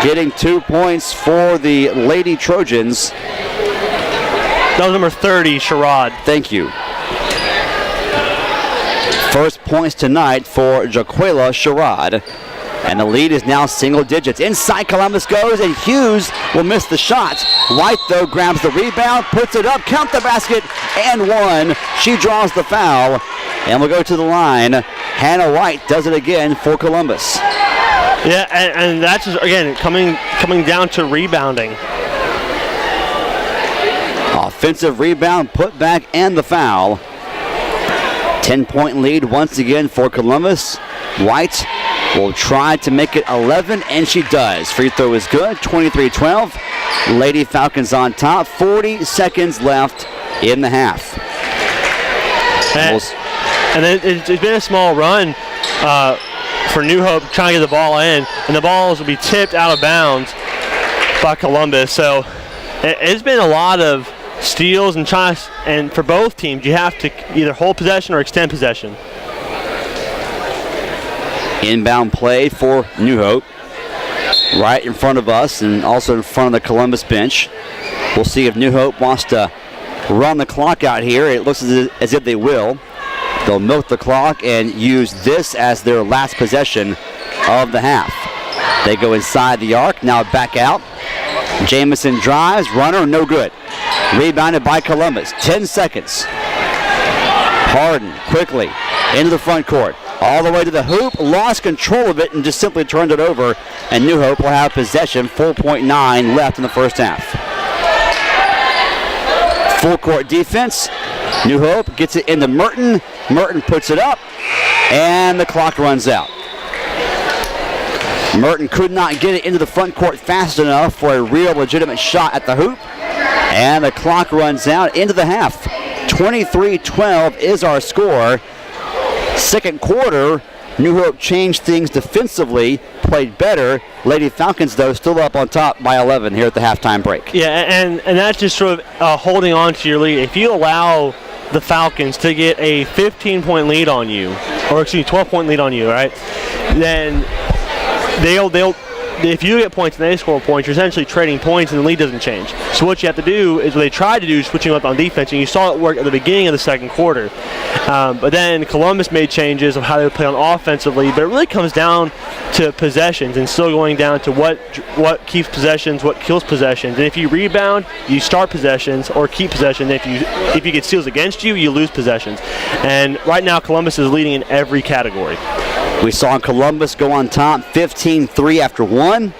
Getting 2 points for the Lady Trojans. That was number 30, Sherrod. Thank you. First points tonight for Jaquela Sherrod. And the lead is now single digits. Inside Columbus goes, and Hughes will miss the shot. White, though, grabs the rebound, puts it up, count the basket, and one. She draws the foul, and we'll go to the line. Hannah White does it again for Columbus. Yeah, and that's, again, coming down to rebounding. Offensive rebound, put back, and the foul. 10-point lead once again for Columbus. White will try to make it 11, and she does. Free throw is good, 23-12. Lady Falcons on top, 40 seconds left in the half. And it's been a small run for New Hope trying to get the ball in, and the balls will be tipped out of bounds by Columbus. So it's been a lot of steals and for both teams, you have to either hold possession or extend possession. Inbound play for New Hope, right in front of us and also in front of the Columbus bench. We'll see if New Hope wants to run the clock out here. It looks as if they will. They'll milk the clock and use this as their last possession of the half. They go inside the arc, now back out. Jamison drives, runner, no good. Rebounded by Columbus, 10 seconds. Harden quickly into the front court. All the way to the hoop, lost control of it and just simply turned it over. And New Hope will have possession, 4.9 left in the first half. Full court defense. New Hope gets it into Merton. Merton puts it up, and the clock runs out. Merton could not get it into the front court fast enough for a real legitimate shot at the hoop. And the clock runs out into the half. 23-12 is our score. Second quarter, New Hope changed things defensively, played better. Lady Falcons, though, still up on top by 11 here at the halftime break. Yeah, and that's just sort of holding on to your lead. If you allow the Falcons to get a 15-point lead on you, or excuse me, 12-point lead on you, right? Then they'll if you get points and they score points, you're essentially trading points and the lead doesn't change. So what you have to do is what they tried to do is switching up on defense, and you saw it work at the beginning of the second quarter. But then Columbus made changes of how they would play on offensively, but it really comes down to possessions and still going down to what keeps possessions, what kills possessions. And if you rebound, you start possessions or keep possession. If you get steals against you, you lose possessions. And right now Columbus is leading in every category. We saw Columbus go on top 15-3 after one.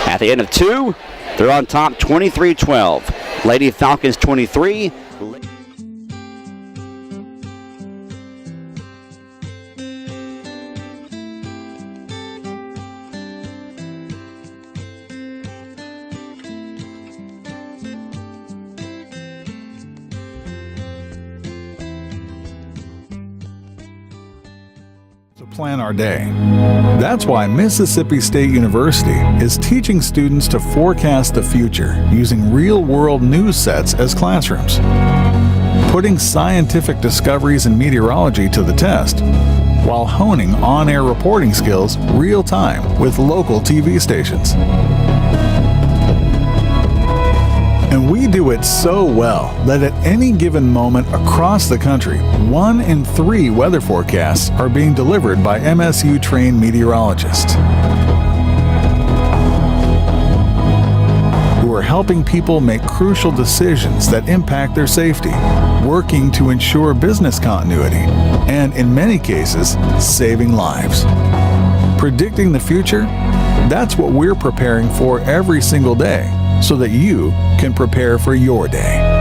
At the end of two, they're on top 23-12. Lady Falcons 23. Plan our day. That's why Mississippi State University is teaching students to forecast the future using real-world news sets as classrooms, putting scientific discoveries in meteorology to the test, while honing on-air reporting skills real-time with local TV stations. And we do it so well that at any given moment across the country, 1 in 3 weather forecasts are being delivered by MSU-trained meteorologists who are helping people make crucial decisions that impact their safety, working to ensure business continuity, and in many cases, saving lives. Predicting the future? That's what we're preparing for every single day, so that you can prepare for your day.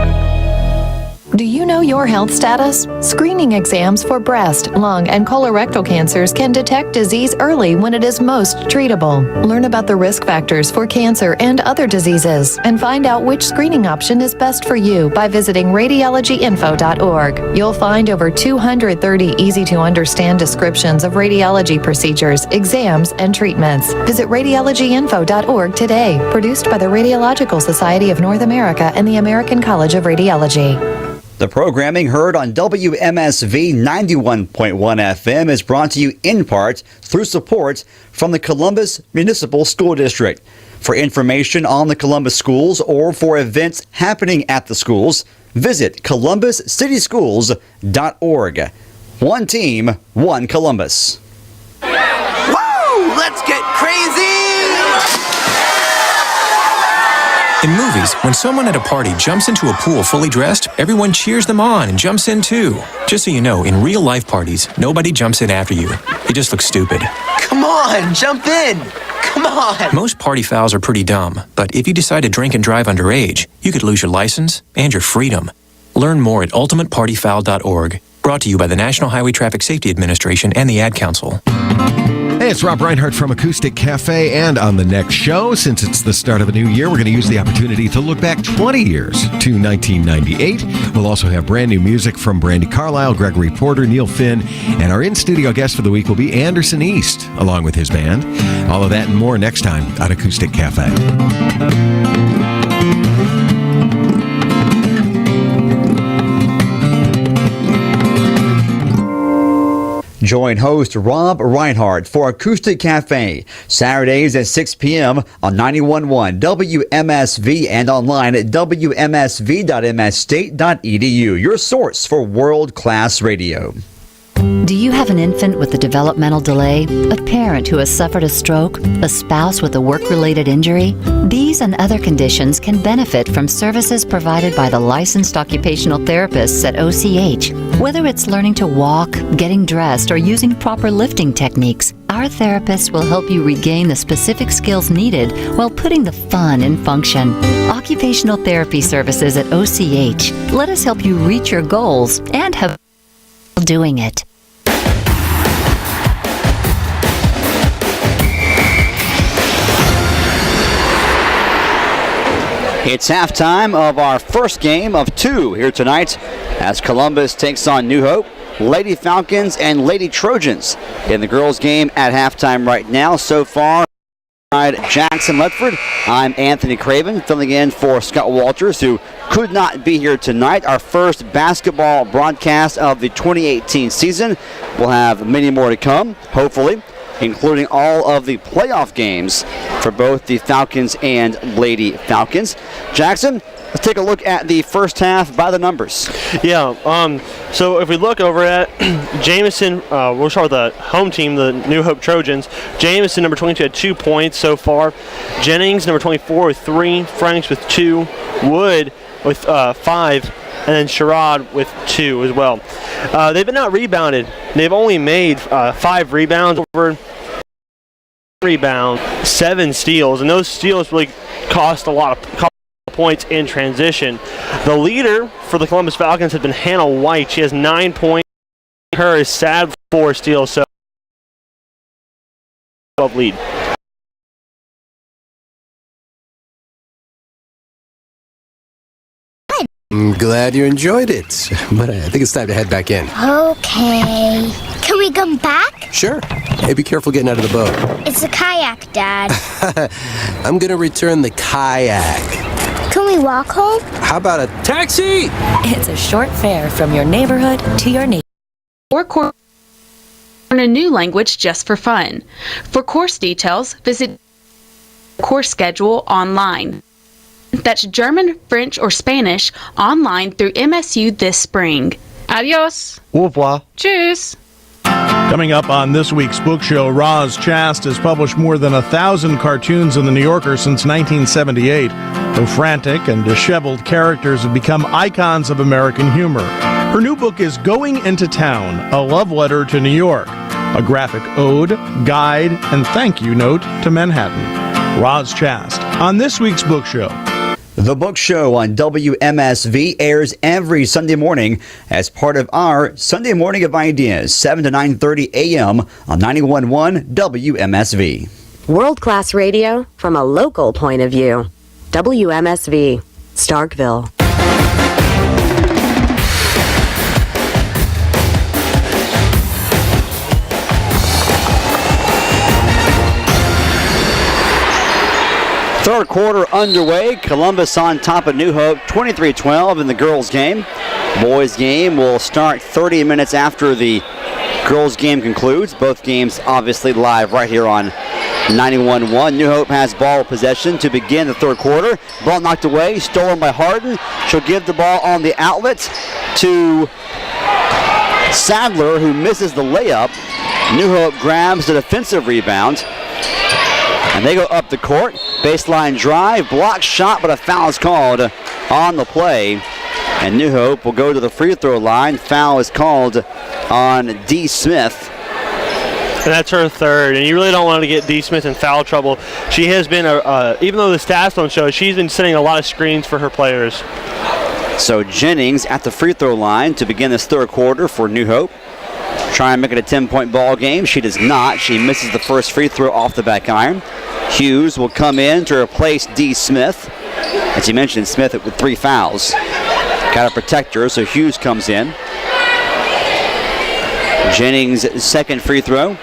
Do you know your health status? Screening exams for breast, lung, and colorectal cancers can detect disease early when it is most treatable. Learn about the risk factors for cancer and other diseases, and find out which screening option is best for you by visiting radiologyinfo.org. You'll find over 230 easy-to-understand descriptions of radiology procedures, exams, and treatments. Visit radiologyinfo.org today. Produced by the Radiological Society of North America and the American College of Radiology. The programming heard on WMSV 91.1 FM is brought to you in part through support from the Columbus Municipal School District. For information on the Columbus schools or for events happening at the schools, visit columbuscityschools.org. One team, one Columbus. Woo! Let's get crazy! In movies, when someone at a party jumps into a pool fully dressed, everyone cheers them on and jumps in too. Just so you know, in real life parties, nobody jumps in after you. You just look stupid. Come on, jump in! Come on! Most party fouls are pretty dumb, but if you decide to drink and drive underage, you could lose your license and your freedom. Learn more at ultimatepartyfoul.org. Brought to you by the National Highway Traffic Safety Administration and the Ad Council. Hey, it's Rob Reinhardt from Acoustic Cafe, and on the next show, since it's the start of a new year, we're going to use the opportunity to look back 20 years to 1998. We'll also have brand new music from Brandi Carlile, Gregory Porter, Neil Finn, and our in-studio guest for the week will be Anderson East, along with his band. All of that and more next time on Acoustic Cafe. Join host Rob Reinhardt for Acoustic Cafe, Saturdays at 6 p.m. on 91.1 WMSV and online at wmsv.msstate.edu, your source for world-class radio. Do you have an infant with a developmental delay, a parent who has suffered a stroke, a spouse with a work-related injury? These and other conditions can benefit from services provided by the licensed occupational therapists at OCH. Whether it's learning to walk, getting dressed, or using proper lifting techniques, our therapists will help you regain the specific skills needed while putting the fun in function. Occupational therapy services at OCH. Let us help you reach your goals and have doing it. It's halftime of our first game of two here tonight as Columbus takes on New Hope, Lady Falcons, and Lady Trojans in the girls' game at halftime right now. So far, Jackson Ledford, I'm Anthony Craven, filling in for Scott Walters, who could not be here tonight. Our first basketball broadcast of the 2018 season. We'll have many more to come, hopefully, including all of the playoff games for both the Falcons and Lady Falcons. Jackson, let's take a look at the first half by the numbers. Yeah, so if we look over at Jameson, we'll start with the home team, the New Hope Trojans. Jameson, number 22, had 2 points so far. Jennings, number 24, with 3. Franks with 2. Wood with 5. And then Sherrod with 2 as well. They've been out-rebounded. They've only made 5 rebounds over 7 steals. And those steals really cost a lot of points in transition. The leader for the Columbus Falcons has been Hannah White. She has 9 points. Her is sad 4 steals, so 12 lead. I'm glad you enjoyed it, but I think it's time to head back in. Okay. Can we come back? Sure. Hey, be careful getting out of the boat. It's a kayak, Dad. I'm gonna return the kayak. Can we walk home? How about a taxi? It's a short fare from your neighborhood to your neighborhood. Or learn a new language just for fun. For course details, visit course schedule online. That's German, French, or Spanish online through MSU this spring. Adios. Au revoir. Tschüss. Coming up on this week's book show, Roz Chast has published more than 1,000 cartoons in The New Yorker since 1978. Though frantic and disheveled characters have become icons of American humor. Her new book is Going Into Town, a love letter to New York, a graphic ode, guide, and thank you note to Manhattan. Roz Chast on this week's book show. The Book Show on WMSV airs every Sunday morning as part of our Sunday Morning of Ideas, 7 to 9:30 a.m. on 91.1 WMSV. World-class radio from a local point of view. WMSV, Starkville. Third quarter underway. Columbus on top of New Hope, 23-12 in the girls' game. Boys' game will start 30 minutes after the girls' game concludes. Both games obviously live right here on 91-1. New Hope has ball possession to begin the third quarter. Ball knocked away, stolen by Harden. She'll give the ball on the outlet to Sadler, who misses the layup. New Hope grabs the defensive rebound. And they go up the court. Baseline drive, block shot, but a foul is called on the play. And New Hope will go to the free throw line. Foul is called on D. Smith. And that's her third, and you really don't want to get D. Smith in foul trouble. She has been, even though the stats don't show, she's been setting a lot of screens for her players. So Jennings at the free throw line to begin this third quarter for New Hope. Try and make it a 10-point ball game. She does not. She misses the first free throw off the back iron. Hughes will come in to replace D. Smith. As you mentioned, Smith with 3 fouls. Got to protect her, so Hughes comes in. Jennings' second free throw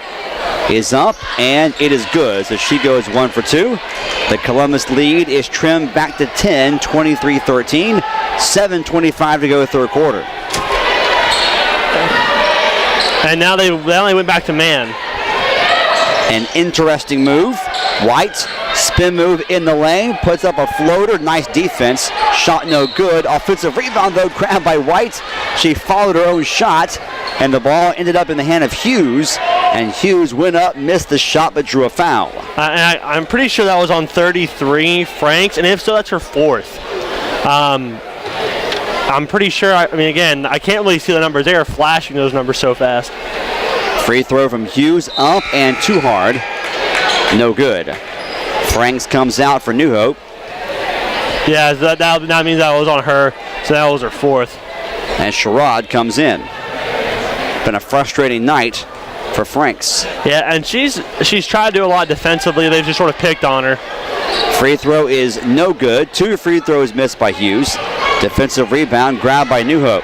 is up, and it is good. So she goes 1 for 2. The Columbus lead is trimmed back to 10, 23-13. 7:25 to go third quarter. And now they only went back to man. An interesting move. White, spin move in the lane, puts up a floater. Nice defense. Shot no good. Offensive rebound, though, grabbed by White. She followed her own shot, and the ball ended up in the hand of Hughes. And Hughes went up, missed the shot, but drew a foul. I'm pretty sure that was on 33, Franks, and if so, that's her fourth. I'm pretty sure, I mean, again, I can't really see the numbers. They are flashing those numbers so fast. Free throw from Hughes, up and too hard. No good. Franks comes out for New Hope. Yeah, that means that was on her, so that was her fourth. And Sherrod comes in. Been a frustrating night for Franks. Yeah, and she's tried to do a lot defensively. They've just sort of picked on her. Free throw is no good. 2 free throws missed by Hughes. Defensive rebound grabbed by New Hope.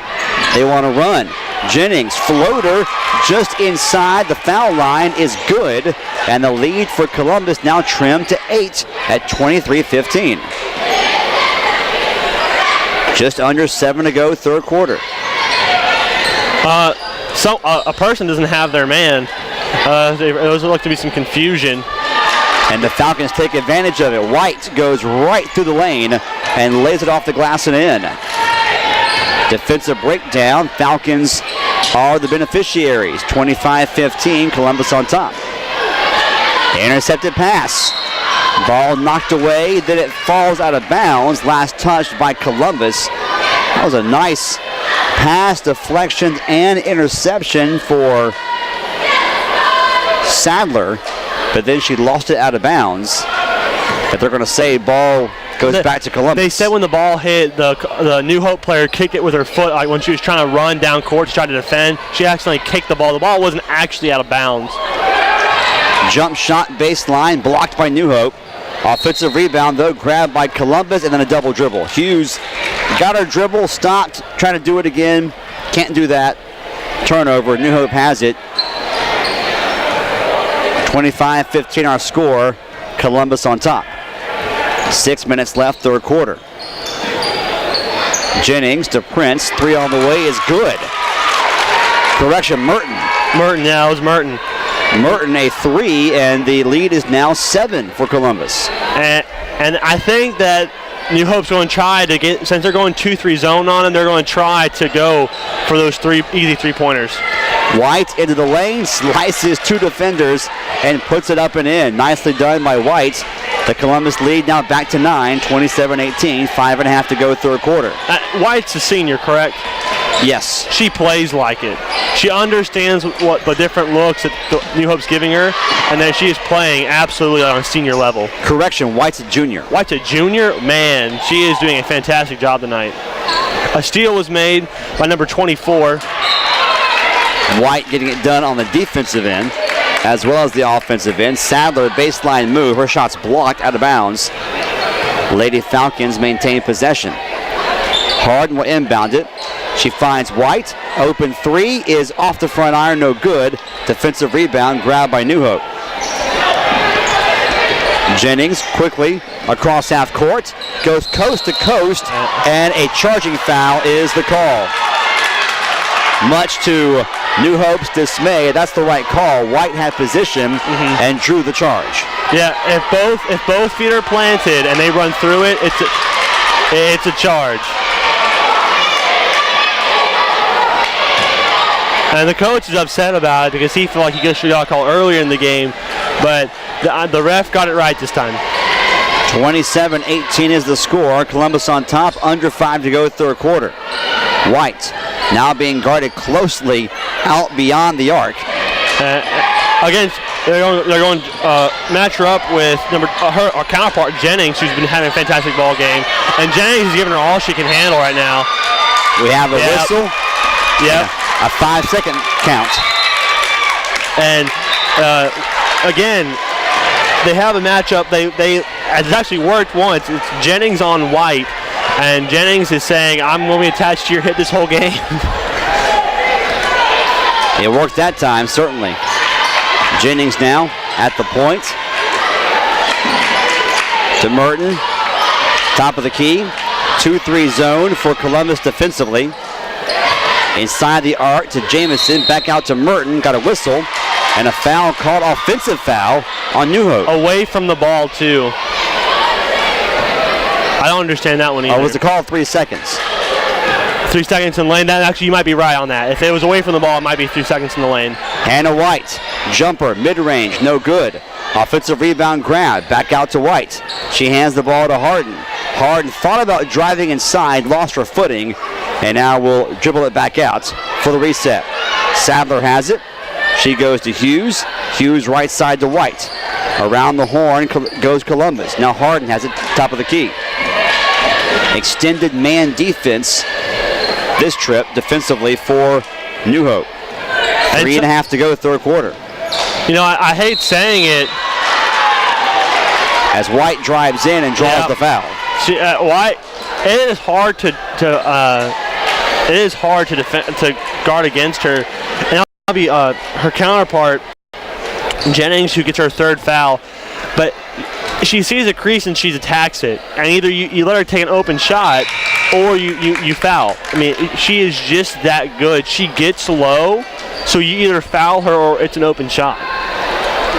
They want to run. Jennings, floater, just inside the foul line is good. And the lead for Columbus now trimmed to 8 at 23-15. Just under 7 to go, third quarter. So a person doesn't have their man. There does look to be some confusion. And the Falcons take advantage of it. White goes right through the lane and lays it off the glass and in. Defensive breakdown. Falcons are the beneficiaries. 25-15, Columbus on top. Intercepted pass. Ball knocked away, then it falls out of bounds. Last touched by Columbus. That was a nice pass, deflection, and interception for Sadler. But then she lost it out of bounds. But they're going to say ball goes back to Columbus. They said when the ball hit, the New Hope player kicked it with her foot. Like when she was trying to run down court to try to defend, she accidentally kicked the ball. The ball wasn't actually out of bounds. Jump shot baseline, blocked by New Hope. Offensive rebound, though, grabbed by Columbus, and then a double dribble. Hughes got her dribble, stopped, trying to do it again. Can't do that. Turnover. New Hope has it. 25-15 our score. Columbus on top. 6 minutes left, third quarter. Jennings to Prince. 3 on the way is good. Correction, Merton. Yeah, it was Merton. Merton a 3, and the lead is now 7 for Columbus. And I think that New Hope's going to try to get, since they're going 2-3 zone on them, they're going to try to go for those easy three-pointers. White into the lane, slices 2 defenders, and puts it up and in. Nicely done by White. The Columbus lead now back to 9, 27-18, 5.5 to go third quarter. White's a senior, correct? Yes. She plays like it. She understands what the different looks that New Hope's giving her, and then she is playing absolutely on a senior level. Correction, White's a junior. White's a junior? Man, she is doing a fantastic job tonight. A steal was made by number 24. White getting it done on the defensive end as well as the offensive end. Sadler, baseline move. Her shot's blocked out of bounds. Lady Falcons maintain possession. Harden will inbound it. She finds White. Open 3 is off the front iron, no good. Defensive rebound grabbed by New Hope. Jennings quickly across half court, goes coast to coast, and a charging foul is the call. Much to New Hope's dismay, that's the right call. White had position and drew the charge. Yeah, if both feet are planted and they run through it, it's a charge. And the coach is upset about it because he felt like he should have got a call earlier in the game, but the ref got it right this time. 27-18 is the score. Columbus on top, under 5 to go third quarter. White now being guarded closely out beyond the arc. They're going to match her up with her counterpart Jennings, who's been having a fantastic ball game, and Jennings is giving her all she can handle right now. We have a whistle. Yep. A 5-second count. And again, they have a matchup. It's actually worked once. It's Jennings on White, and Jennings is saying, "I'm going to be attached to your hit this whole game." It worked that time, certainly. Jennings now at the point to Merton, top of the key, 2-3 zone for Columbus defensively. Inside the arc to Jamison, back out to Merton, got a whistle, and a foul called, offensive foul on New Hope. Away from the ball, too. I don't understand that one either. Or was it called 3 seconds? 3 seconds in the lane. That actually, you might be right on that. If it was away from the ball, it might be 3 seconds in the lane. Hannah White, jumper, mid-range, no good. Offensive rebound grab, back out to White. She hands the ball to Harden. Harden thought about driving inside, lost her footing, and now will dribble it back out for the reset. Sadler has it. She goes to Hughes. Hughes right side to White. Around the horn goes Columbus. Now Harden has it, top of the key. Extended man defense this trip defensively for New Hope. 3.5 to go third quarter. You know, I hate saying it. As White drives in and draws the foul. White, it is hard to defend, to guard against her. And I'll be her counterpart, Jennings, who gets her third foul, but she sees a crease and she attacks it. And either you let her take an open shot or you foul. I mean, she is just that good. She gets low, so you either foul her or it's an open shot.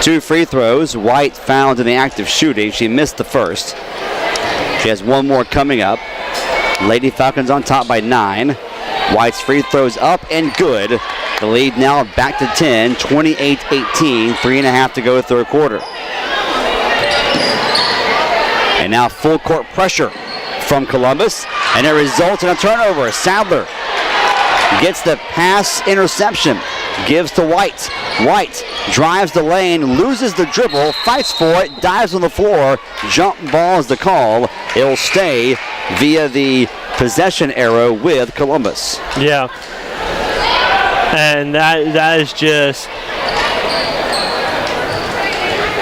2 free throws. White fouled in the act of shooting. She missed the first. She has one more coming up. Lady Falcons on top by 9. White's free throws up and good. The lead now back to 10, 28-18, 3.5 to go third quarter. And now full court pressure from Columbus, and it results in a turnover. Sadler gets the pass interception, gives to White. White drives the lane, loses the dribble, fights for it, dives on the floor. Jump ball is the call. It'll stay via the possession arrow with Columbus. Yeah. And that is just,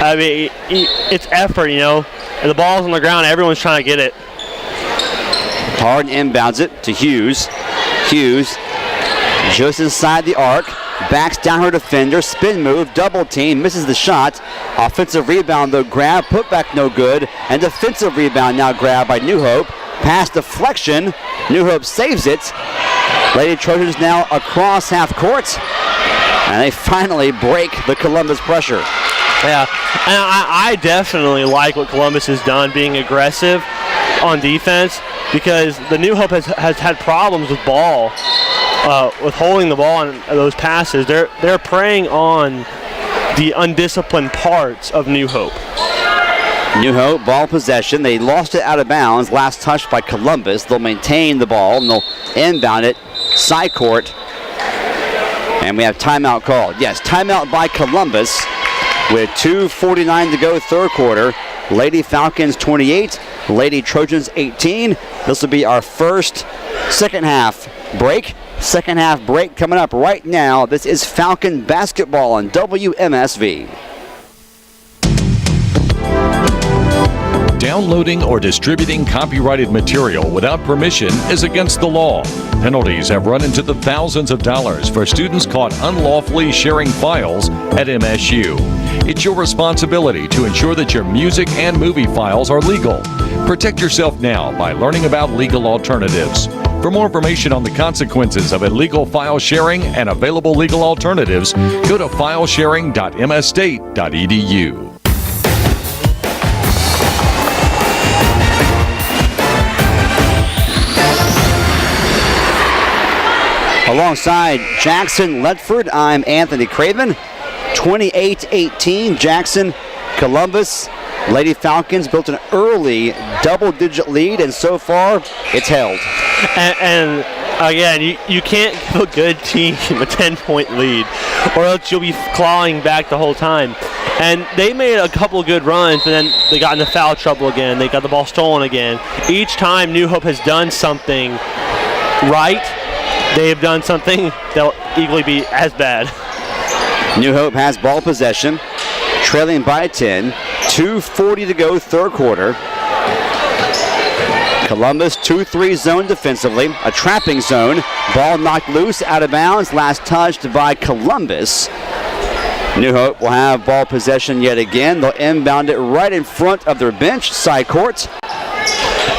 I mean, it's effort, you know. And the ball's on the ground, everyone's trying to get it. Harden inbounds it to Hughes. Hughes just inside the arc, backs down her defender, spin move, double team, misses the shot. Offensive rebound though, grab, put back no good, and defensive rebound now grabbed by New Hope. Pass deflection, New Hope saves it. Lady Trojans now across half court, and they finally break the Columbus pressure. Yeah, and I definitely like what Columbus has done, being aggressive on defense, because the New Hope has had problems with ball, with holding the ball on those passes. They're preying on the undisciplined parts of New Hope. New Hope, ball possession. They lost it out of bounds. Last touch by Columbus. They'll maintain the ball, and they'll inbound it side court. And we have timeout called. Yes, timeout by Columbus with 2:49 to go third quarter. Lady Falcons 28, Lady Trojans 18. This will be our first second half break. Second half break coming up right now. This is Falcon basketball on WMSV. Downloading or distributing copyrighted material without permission is against the law. Penalties have run into the thousands of dollars for students caught unlawfully sharing files at MSU. It's your responsibility to ensure that your music and movie files are legal. Protect yourself now by learning about legal alternatives. For more information on the consequences of illegal file sharing and available legal alternatives, go to filesharing.msstate.edu. Alongside Jackson Ledford, I'm Anthony Craven. 28-18, Jackson, Columbus. Lady Falcons built an early double-digit lead, and so far, it's held. And again, you can't give a good team a 10-point lead, or else you'll be clawing back the whole time. And they made a couple of good runs, and then they got into foul trouble again. They got the ball stolen again. Each time New Hope has done something right, they have done something that will equally be as bad. New Hope has ball possession, trailing by 10. 2:40 to go, third quarter. Columbus 2-3 zone defensively, a trapping zone. Ball knocked loose, out of bounds, last touched by Columbus. New Hope will have ball possession yet again. They'll inbound it right in front of their bench, side court.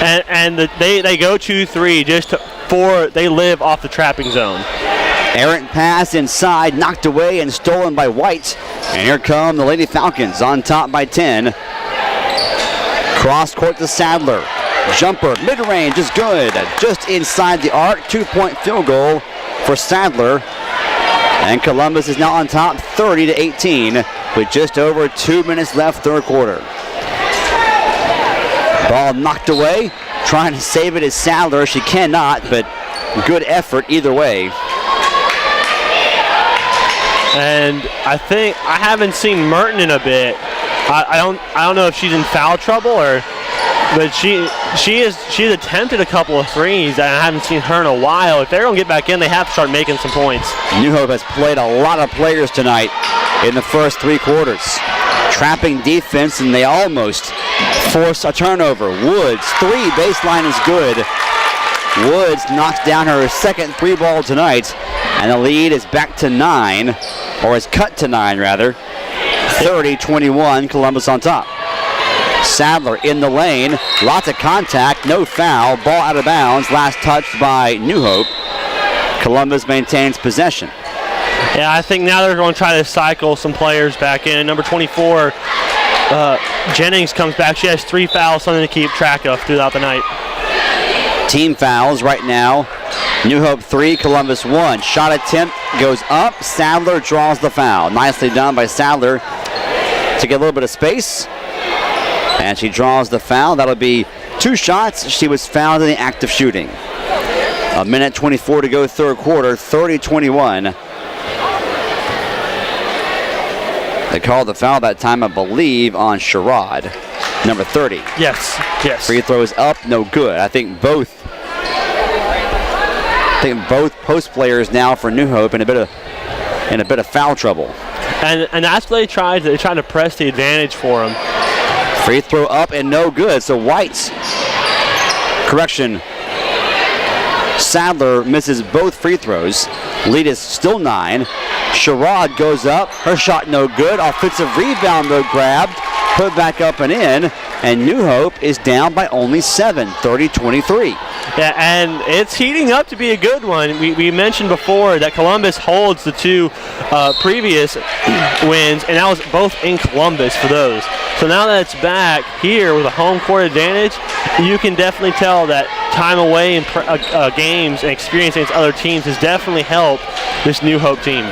And they go 2-3 just they live off the trapping zone. Errant pass inside, knocked away and stolen by White. And here come the Lady Falcons on top by 10. Cross court to Sadler. Jumper, mid-range is good. Just inside the arc, 2-point field goal for Sadler. And Columbus is now on top 30-18 with just over 2 minutes left, third quarter. Ball knocked away. Trying to save it is Sadler. She cannot, but good effort either way. And I haven't seen Merton in a bit. I don't know if she's in foul trouble but she has attempted a couple of threes, and I haven't seen her in a while. If they're gonna get back in, they have to start making some points. New Hope has played a lot of players tonight in the first three quarters. Trapping defense, and they almost force a turnover. Woods, three, baseline is good. Woods knocks down her second three ball tonight, and the lead is back to 9, or is cut to 9 rather. 30-21, Columbus on top. Sadler in the lane, lots of contact, no foul, ball out of bounds, last touched by New Hope. Columbus maintains possession. Yeah, I think now they're going to try to cycle some players back in. Number 24, Jennings comes back. She has 3 fouls, something to keep track of throughout the night. Team fouls right now. New Hope 3, Columbus 1. Shot attempt goes up. Sadler draws the foul. Nicely done by Sadler to get a little bit of space. And she draws the foul. That'll be 2 shots. She was fouled in the act of shooting. A minute 24 to go, third quarter, 30-21. They called the foul that time, I believe, on Sherrod, number 30. Yes. Free throws up, no good. I think both post players now for New Hope in a bit of foul trouble. And that's what they tried to press the advantage for them. Free throw up and no good. So Sadler misses both free throws. Lead is still 9. Sherrod goes up. Her shot no good. Offensive rebound though grabbed. Put back up and in. And New Hope is down by only 7, 30-23. Yeah, and it's heating up to be a good one. We mentioned before that Columbus holds the 2 previous wins, and that was both in Columbus for those. So now that it's back here with a home court advantage, you can definitely tell that time away in games and experience against other teams has definitely helped this New Hope team.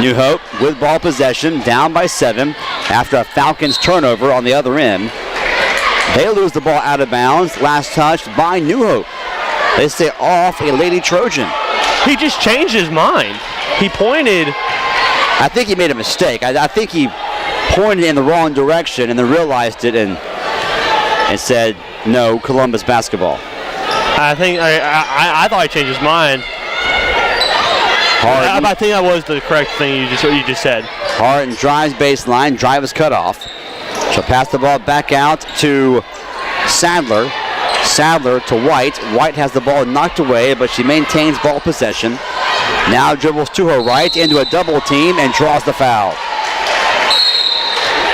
New Hope with ball possession, down by 7 after a Falcons turnover on the other end. They lose the ball out of bounds, last touched by New Hope. They stay off a Lady Trojan. He just changed his mind. He pointed. I think he made a mistake. I think he pointed in the wrong direction and then realized it and said, no, Columbus basketball. I thought he changed his mind. Harden. I think that was the correct thing what you just said. Harden drives baseline, drive is cut off. She'll pass the ball back out to Sadler. Sadler to White. White has the ball knocked away, but she maintains ball possession. Now dribbles to her right into a double team and draws the foul.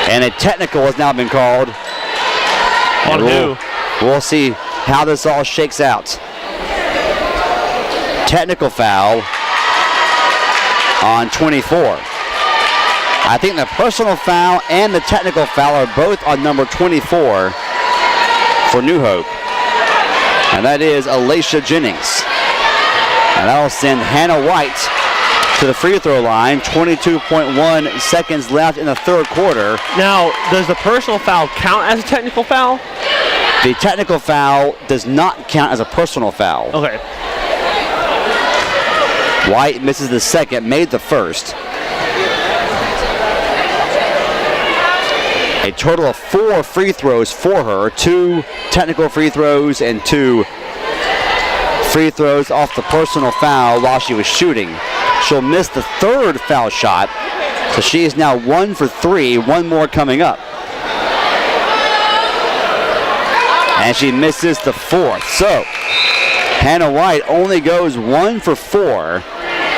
And a technical has now been called. On who? We'll see how this all shakes out. Technical foul on 24. I think the personal foul and the technical foul are both on number 24 for New Hope. And that is Alicia Jennings. And that'll send Hannah White to the free throw line. 22.1 seconds left in the third quarter. Now, does the personal foul count as a technical foul? The technical foul does not count as a personal foul. Okay. White misses the second, made the first. A total of 4 free throws for her. 2 technical free throws and 2 free throws off the personal foul while she was shooting. She'll miss the third foul shot, so she is now 1 for 3, 1 more coming up. And she misses the fourth. So Hannah White only goes 1 for 4.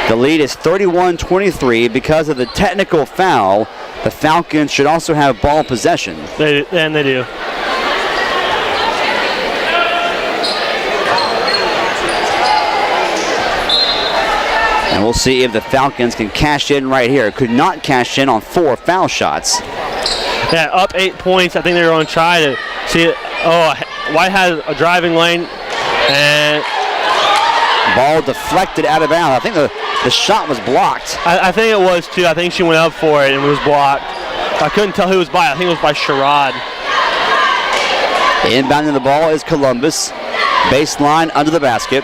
The lead is 31-23 because of the technical foul. The Falcons should also have ball possession. They do. And we'll see if the Falcons can cash in right here. Could not cash in on 4 foul shots. Yeah, up 8 points. I think they're going to try to see it. Oh, White has a driving lane. And ball deflected out of bounds. I think the shot was blocked. I think it was too. I think she went up for it and it was blocked. I couldn't tell who it was by. I think it was by Sherrod. Inbounding the ball is Columbus. Baseline under the basket.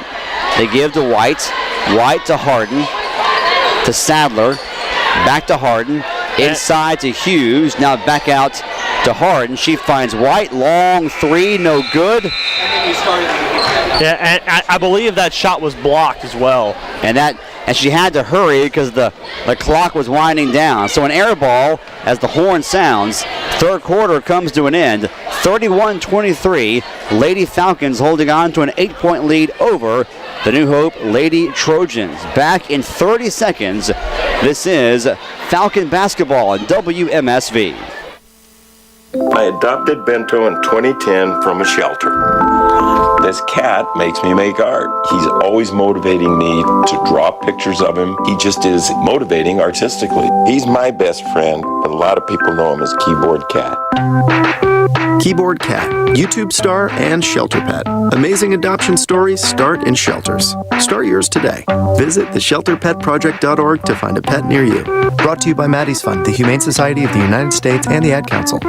They give to White. White to Harden. To Sadler. Back to Harden. Inside to Hughes. Now back out to Harden. She finds White. Long 3. No good. Yeah, and I believe that shot was blocked as well. And she had to hurry because the clock was winding down. So an air ball as the horn sounds. Third quarter comes to an end. 31-23. Lady Falcons holding on to an 8-point lead over the New Hope Lady Trojans. Back in 30 seconds. This is Falcon basketball on WMSV. I adopted Bento in 2010 from a shelter. This cat makes me make art. He's always motivating me to draw pictures of him. He just is motivating artistically. He's my best friend, but a lot of people know him as Keyboard Cat. Keyboard Cat, YouTube star and shelter pet. Amazing adoption stories start in shelters. Start yours today. Visit theshelterpetproject.org to find a pet near you. Brought to you by Maddie's Fund, the Humane Society of the United States, and the Ad Council.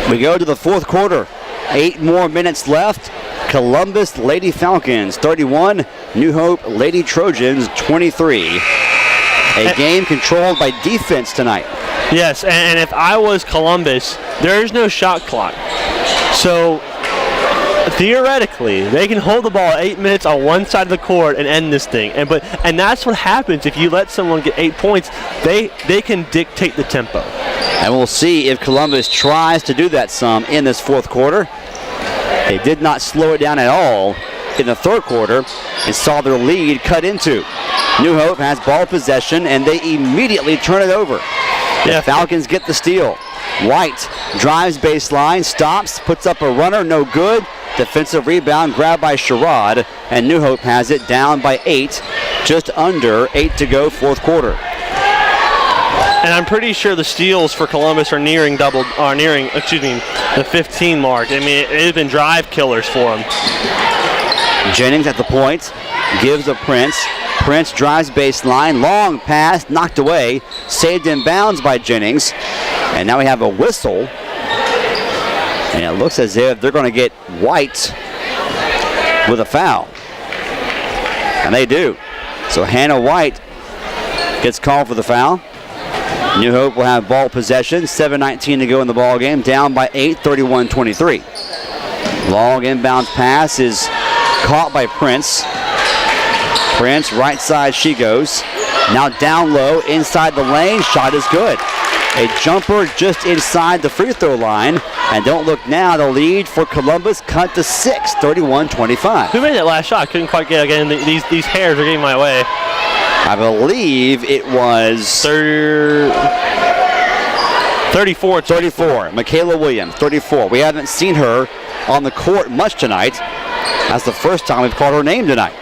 We go to the fourth quarter. 8 more minutes left. Columbus Lady Falcons 31, New Hope Lady Trojans 23. A game controlled by defense tonight. Yes, and if I was Columbus, there is no shot clock. So theoretically, they can hold the ball 8 minutes on one side of the court and end this thing. And that's what happens if you let someone get 8 points. They can dictate the tempo. And we'll see if Columbus tries to do that some in this fourth quarter. They did not slow it down at all in the third quarter and saw their lead cut into. New Hope has ball possession and they immediately turn it over. The Falcons get the steal. White drives baseline, stops, puts up a runner, no good. Defensive rebound grabbed by Sherrod, and New Hope has it down by 8, just under 8 to go fourth quarter. And I'm pretty sure the steals for Columbus are nearing the 15 mark. I mean, it has been drive killers for them. Jennings at the point, gives to Prince. Prince drives baseline, long pass, knocked away, saved in bounds by Jennings. And now we have a whistle. And it looks as if they're going to get White with a foul. And they do. So Hannah White gets called for the foul. New Hope will have ball possession. 7:19 to go in the ball game. Down by 8, 31-23. Long inbound pass is caught by Prince. Prince, right side she goes. Now down low, inside the lane. Shot is good. A jumper just inside the free throw line. And don't look now, the lead for Columbus cut to 6, 31-25. Who made that last shot? I couldn't quite get again. These hairs are getting my way. I believe it was 34. 34. Michaela Williams, 34. We haven't seen her on the court much tonight. That's the first time we've called her name tonight.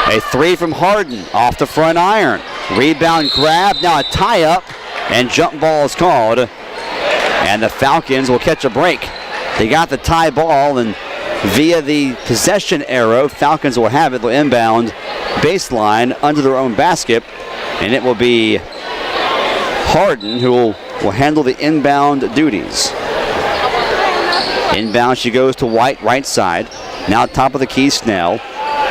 A three from Harden off the front iron. Rebound grab, now a tie-up, and jump ball is called. And the Falcons will catch a break. They got the tie ball, and via the possession arrow, Falcons will have it. They'll inbound baseline under their own basket, and it will be Harden who will handle the inbound duties. Inbound she goes to White, right side. Now top of the key, Snell.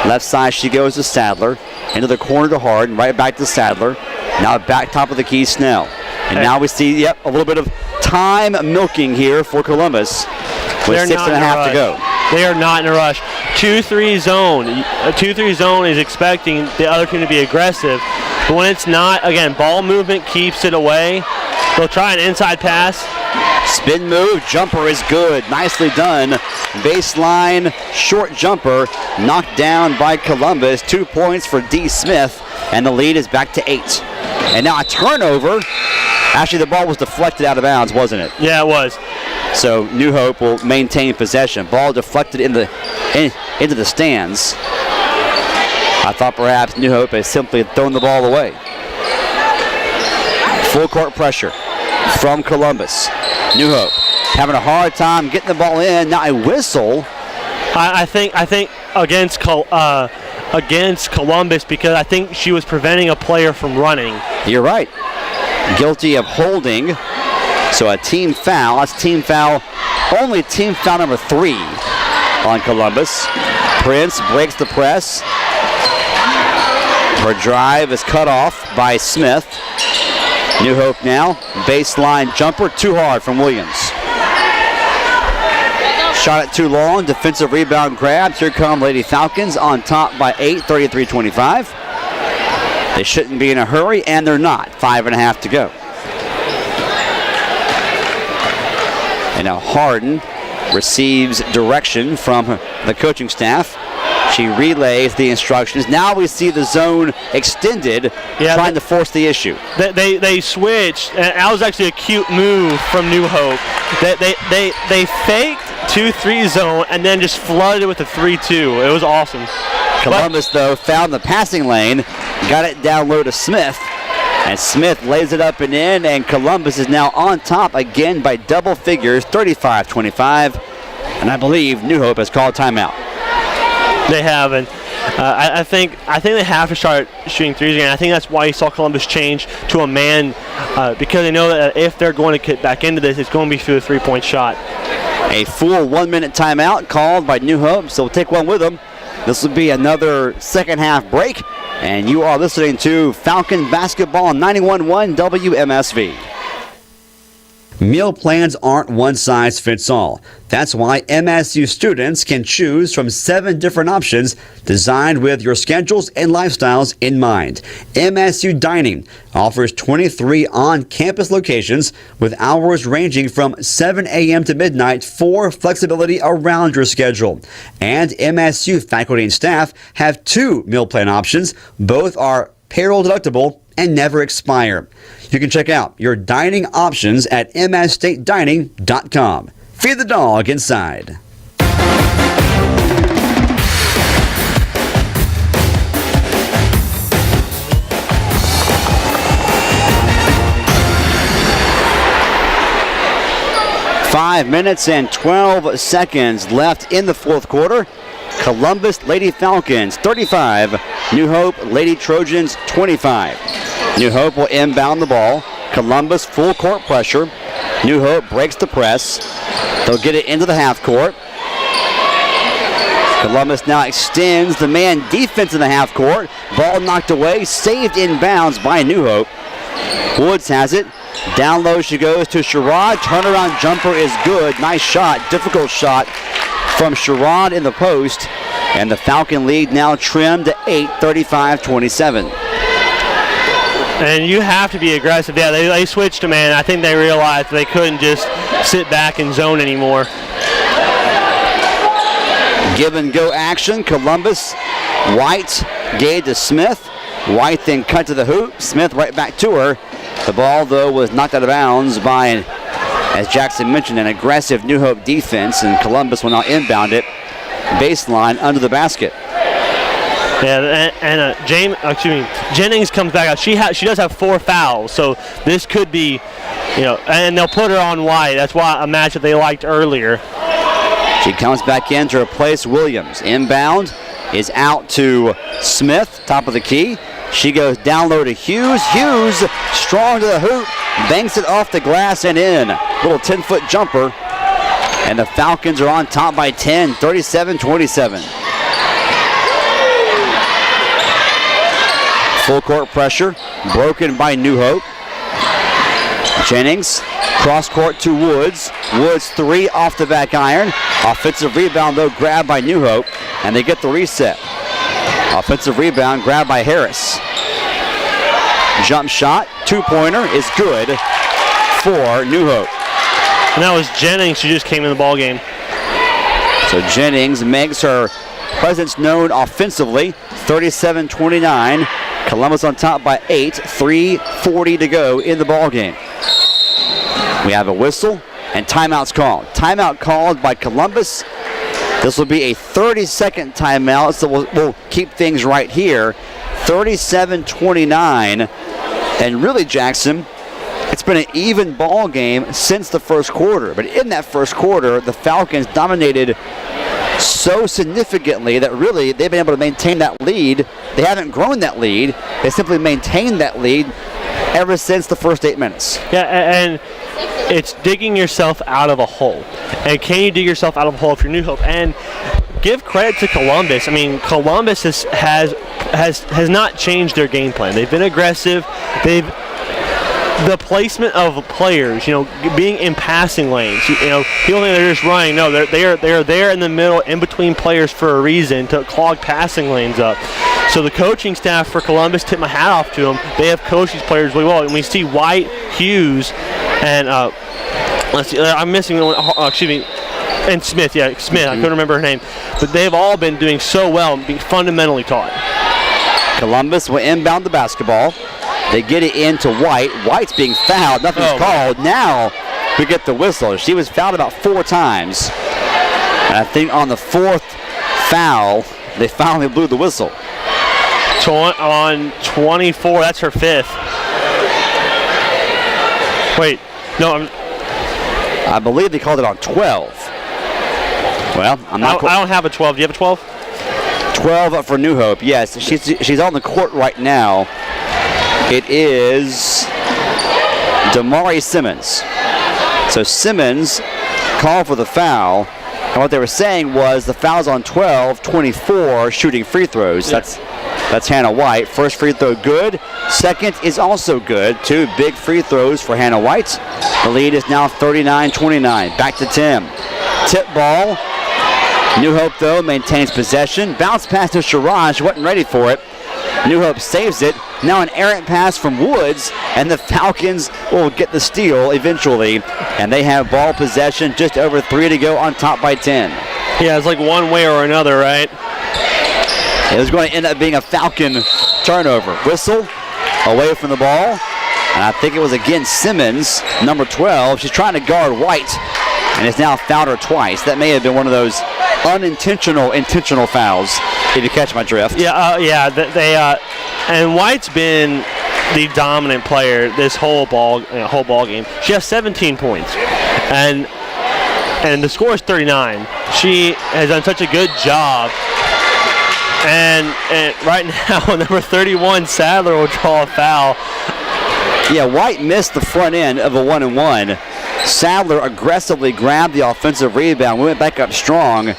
Left side she goes to Sadler. Into the corner to Harden, right back to Sadler. Now back top of the key, Snell. And now we see, a little bit of time milking here for Columbus with 6.5 to go. They are not in a rush. 2-3 zone. A 2-3 zone is expecting the other team to be aggressive. But when it's not, again, ball movement keeps it away. They'll try an inside pass. Spin move, jumper is good. Nicely done. Baseline, short jumper, knocked down by Columbus. 2 points for D. Smith, and the lead is back to 8. And now a turnover. Actually, the ball was deflected out of bounds, wasn't it? Yeah, it was. So New Hope will maintain possession. Ball deflected into the stands. I thought perhaps New Hope has simply thrown the ball away. Full court pressure from Columbus. New Hope having a hard time getting the ball in. Now a whistle. I think against Columbus, because I think she was preventing a player from running. You're right. Guilty of holding. So a team foul. That's team foul. Only team foul number 3 on Columbus. Prince breaks the press. Her drive is cut off by Smith. New Hope now. Baseline jumper. Too hard from Williams. Shot it too long. Defensive rebound grabs. Here come Lady Falcons on top by 8, 33-25. They shouldn't be in a hurry, and they're not. 5.5 to go. And now Harden receives direction from the coaching staff. She relays the instructions. Now we see the zone extended, trying to force the issue. They switched, and that was actually a cute move from New Hope. They faked 2-3 zone and then just flooded it with a 3-2. It was awesome. Columbus, though, found the passing lane, got it down low to Smith, and Smith lays it up and in, and Columbus is now on top again by double figures, 35-25, and I believe New Hope has called timeout. They haven't. I think they have to start shooting threes again. I think that's why you saw Columbus change to a man, because they know that if they're going to get back into this, it's going to be through a three-point shot. A full 1-minute timeout called by New Hope, so we'll take one with them. This will be another second half break, and you are listening to Falcon Basketball on 91.1 WMSV. Meal plans aren't one size fits all. That's why MSU students can choose from 7 different options designed with your schedules and lifestyles in mind. MSU Dining offers 23 on-campus locations with hours ranging from 7 a.m. to midnight for flexibility around your schedule. And MSU faculty and staff have 2 meal plan options. Both are payroll deductible and never expire. You can check out your dining options at msstatedining.com. Feed the dog inside. Five minutes and 12 seconds left in the fourth quarter. Columbus Lady Falcons 35, New Hope Lady Trojans 25. New Hope will inbound the ball. Columbus full court pressure. New Hope breaks the press. They'll get it into the half court. Columbus now extends the man defense in the half court. Ball knocked away, saved inbounds by New Hope. Woods has it. Down low she goes to Sherrod. Turnaround jumper is good. Nice shot, difficult shot from Sherrod in the post. And the Falcon lead now trimmed to 8, 35-27. And you have to be aggressive. Yeah, they switched to man. I think they realized they couldn't just sit back and zone anymore. Give and go action. Columbus. White gave to Smith. White then cut to the hoop. Smith right back to her. The ball, though, was knocked out of bounds by, as Jackson mentioned, an aggressive New Hope defense, and Columbus will now inbound it baseline under the basket. Yeah, and Jennings comes back out. She does have 4 fouls, so this could be, and they'll put her on White. That's why a match that they liked earlier. She comes back in to replace Williams. Inbound is out to Smith, top of the key. She goes down low to Hughes. Hughes, strong to the hoop, banks it off the glass and in. Little 10-foot jumper. And the Falcons are on top by 10, 37-27. Full court pressure, broken by New Hope. Jennings, cross court to Woods. Woods 3 off the back iron. Offensive rebound, though, grabbed by New Hope, and they get the reset. Offensive rebound grabbed by Harris. Jump shot, 2-pointer is good for New Hope. And that was Jennings who just came in the ball game. So Jennings makes her presence known offensively. 37-29. Columbus on top by 8. 3:40 to go in the ball game. We have a whistle and timeouts called. Timeout called by Columbus. This will be a 30-second timeout, so we'll keep things right here. 37-29. And really, Jackson, it's been an even ball game since the first quarter. But in that first quarter, the Falcons dominated so significantly that really they've been able to maintain that lead. They haven't grown that lead. They simply maintained that lead ever since the first 8 minutes. Yeah, and it's digging yourself out of a hole. And can you dig yourself out of a hole if you're New Hope? And give credit to Columbus. I mean, Columbus has not changed their game plan. They've been aggressive. The placement of players, being in passing lanes. People think they're just running. No, they are there in the middle, in between players for a reason, to clog passing lanes up. So the coaching staff for Columbus, tip my hat off to them. They have coached these players really well. And we see White, Hughes, and let's see, I'm missing one. And Smith. Yeah, Smith. I couldn't remember her name, but they've all been doing so well, being fundamentally taught. Columbus will inbound the basketball. They get it into White. White's being fouled. Nothing's called. Now we get the whistle. She was fouled about 4 times. And I think on the 4th foul, they finally blew the whistle. On 24, that's her 5th. Wait, no. I believe they called it on 12. Well, I'm not. I don't have a 12. Do you have a 12? 12 up for New Hope. Yes, she's on the court right now. It is Damari Simmons. So Simmons called for the foul, and what they were saying was the foul's on 12, 24 shooting free throws. Yeah. That's Hannah White. First free throw good. Second is also good. 2 big free throws for Hannah White. The lead is now 39-29. Back to Tim. Tip ball. New Hope, though, maintains possession. Bounce pass to Sharaj. Wasn't ready for it. New Hope saves it. Now an errant pass from Woods, and the Falcons will get the steal eventually. And they have ball possession, just over 3 to go, on top by 10. Yeah, it's like one way or another, right? It was going to end up being a Falcon turnover. Whistle away from the ball. And I think it was again Simmons, number 12. She's trying to guard White, and has now fouled her twice. That may have been one of those intentional fouls, if you catch my drift. Yeah. And White's been the dominant player this whole ball game. She has 17 points, and the score is 39. She has done such a good job. And right now, number 31, Sadler, will draw a foul. Yeah, White missed the front end of a 1-and-1. Sadler aggressively grabbed the offensive rebound, went back up strong,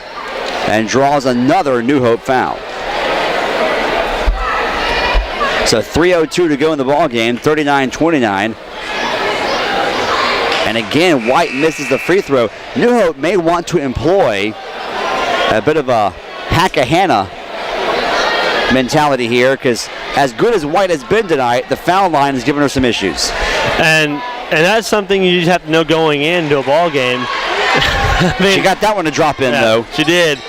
and draws another New Hope foul. So 3:02 to go in the ball game, 39-29. And again, White misses the free throw. New Hope may want to employ a bit of a hack-a-Hannah mentality here, because as good as White has been tonight, the foul line has given her some issues. And that's something you just have to know going into a ball game. I mean, she got that one to drop in, though. She did.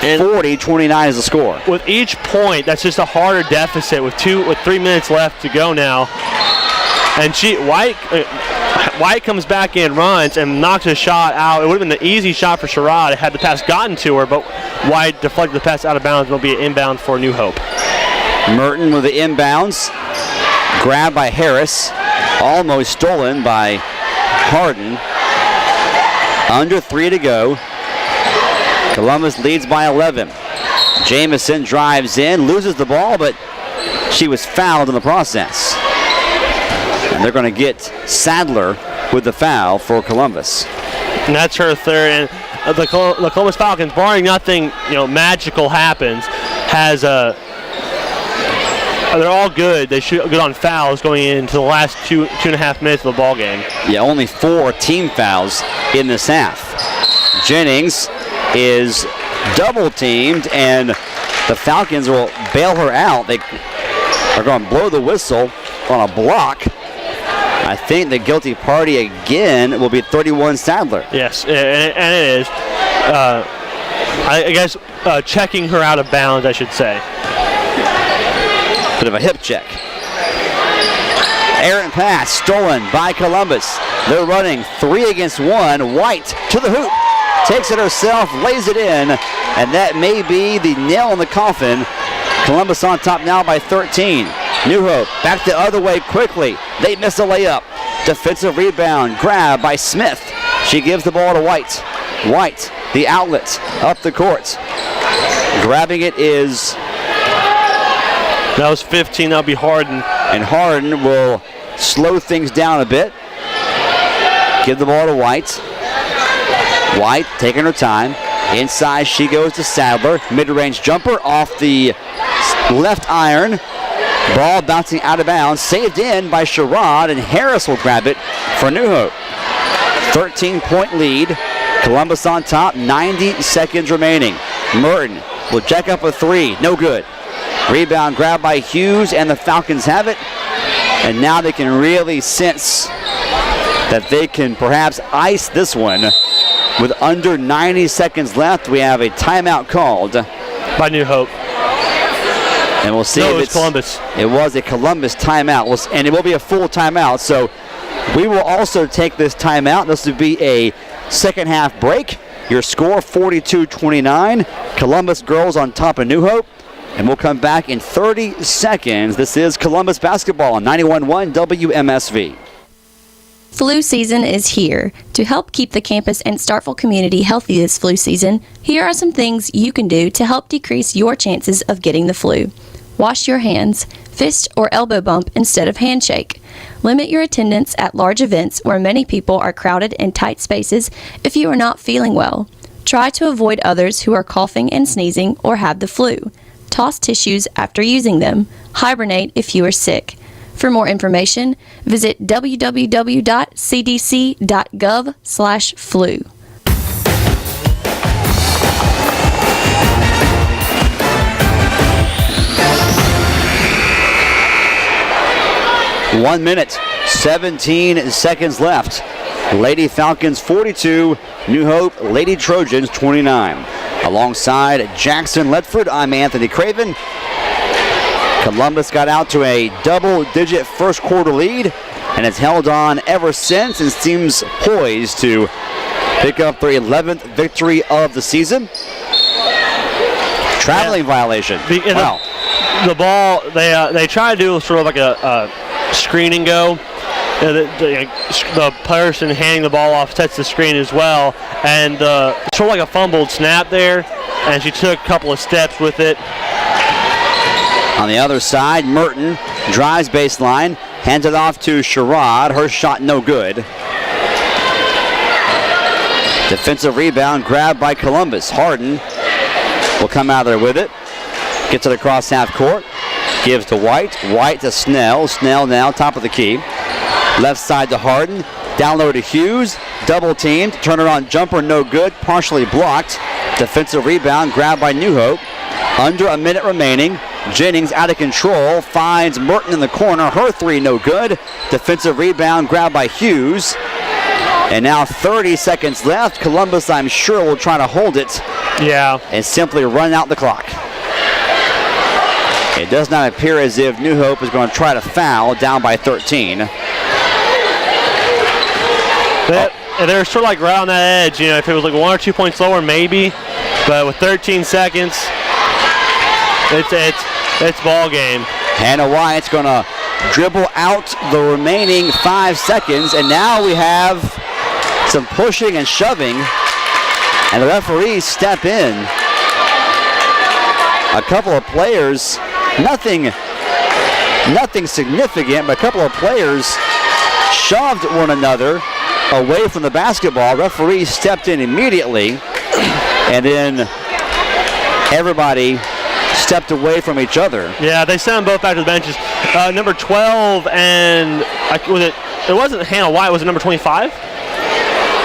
And 40-29 is the score. With each point, that's just a harder deficit with 3 minutes left to go now. And White comes back in, runs, and knocks a shot out. It would have been the easy shot for Sherrod had the pass gotten to her, but White deflected the pass out of bounds and will be an inbound for New Hope. Merton with the inbounds. Grabbed by Harris. Almost stolen by Harden. Under 3 to go. Columbus leads by 11. Jamison drives in, loses the ball, but she was fouled in the process. And they're going to get Sadler with the foul for Columbus. And that's her third. And the Columbus Falcons, barring nothing magical happens, they're all good. They shoot good on fouls going into the last two and a half minutes of the ball game. Yeah, only 4 team fouls in this half. Jennings is double teamed, and the Falcons will bail her out. They are going to blow the whistle on a block. I think the guilty party again will be 31 Sadler. Yes, and it is. I guess checking her out of bounds, I should say. Bit of a hip check. Errant pass stolen by Columbus. They're running 3 against 1. White to the hoop. Takes it herself, lays it in, and that may be the nail in the coffin. Columbus on top now by 13. New Hope back the other way quickly. They miss a layup. Defensive rebound, grab by Smith. She gives the ball to White. White, the outlet, up the court. Grabbing it is... That was 15, that'll be Harden. And Harden will slow things down a bit. Give the ball to White. White taking her time. Inside she goes to Sadler. Mid-range jumper off the left iron. Ball bouncing out of bounds. Saved in by Sherrod, and Harris will grab it for New Hope. 13-point lead. Columbus on top. 90 seconds remaining. Merton will jack up a 3. No good. Rebound grab by Hughes, and the Falcons have it. And now they can really sense that they can perhaps ice this one. With under 90 seconds left, we have a timeout called by New Hope. And we'll see if it was Columbus. It was a Columbus timeout, and it will be a full timeout. So we will also take this timeout. This will be a second half break. Your score 42-29. Columbus girls on top of New Hope. And we'll come back in 30 seconds. This is Columbus basketball on 91.1 WMSV. Flu season is here. To help keep the campus and Starkville community healthy this flu season, here are some things you can do to help decrease your chances of getting the flu. Wash your hands, fist or elbow bump instead of handshake. Limit your attendance at large events where many people are crowded in tight spaces if you are not feeling well. Try to avoid others who are coughing and sneezing or have the flu. Toss tissues after using them. Hibernate if you are sick. For more information, visit www.cdc.gov/flu. One minute, 17 seconds left. Lady Falcons 42, New Hope Lady Trojans 29. Alongside Jackson Ledford, I'm Anthony Craven. Columbus got out to a double-digit first quarter lead and has held on ever since and seems poised to pick up their 11th victory of the season. Traveling violation. Wow. The ball, they try to do sort of like a screen and go. The person handing the ball off sets the screen as well, and sort of like a fumbled snap there, and she took a couple of steps with it. On the other side, Merton drives baseline, hands it off to Sherrod. Her shot no good. Defensive rebound grabbed by Columbus. Harden will come out there with it. Gets it across half court. Gives to White. White to Snell. Snell now top of the key. Left side to Harden. Down low to Hughes. Double teamed. Turnaround jumper no good. Partially blocked. Defensive rebound grabbed by New Hope. Under a minute remaining. Jennings out of control, finds Merton in the corner. Her three no good. Defensive rebound grabbed by Hughes. And now 30 seconds left. Columbus, I'm sure, will try to hold it. Yeah. And simply run out the clock. It does not appear as if New Hope is going to try to foul down by 13. They're sort of like right on that edge. You know, if it was like 1 or 2 points lower, maybe. But with 13 seconds, it's ball game. Hannah Wyatt's going to dribble out the remaining 5 seconds, and now we have some pushing and shoving, and the referees step in. A couple of players, nothing significant, but a couple of players shoved one another away from the basketball. Referees stepped in immediately, and then everybody stepped away from each other. Yeah, they sent them both back to the benches. Number 12 and it wasn't Hannah White, was it number 25?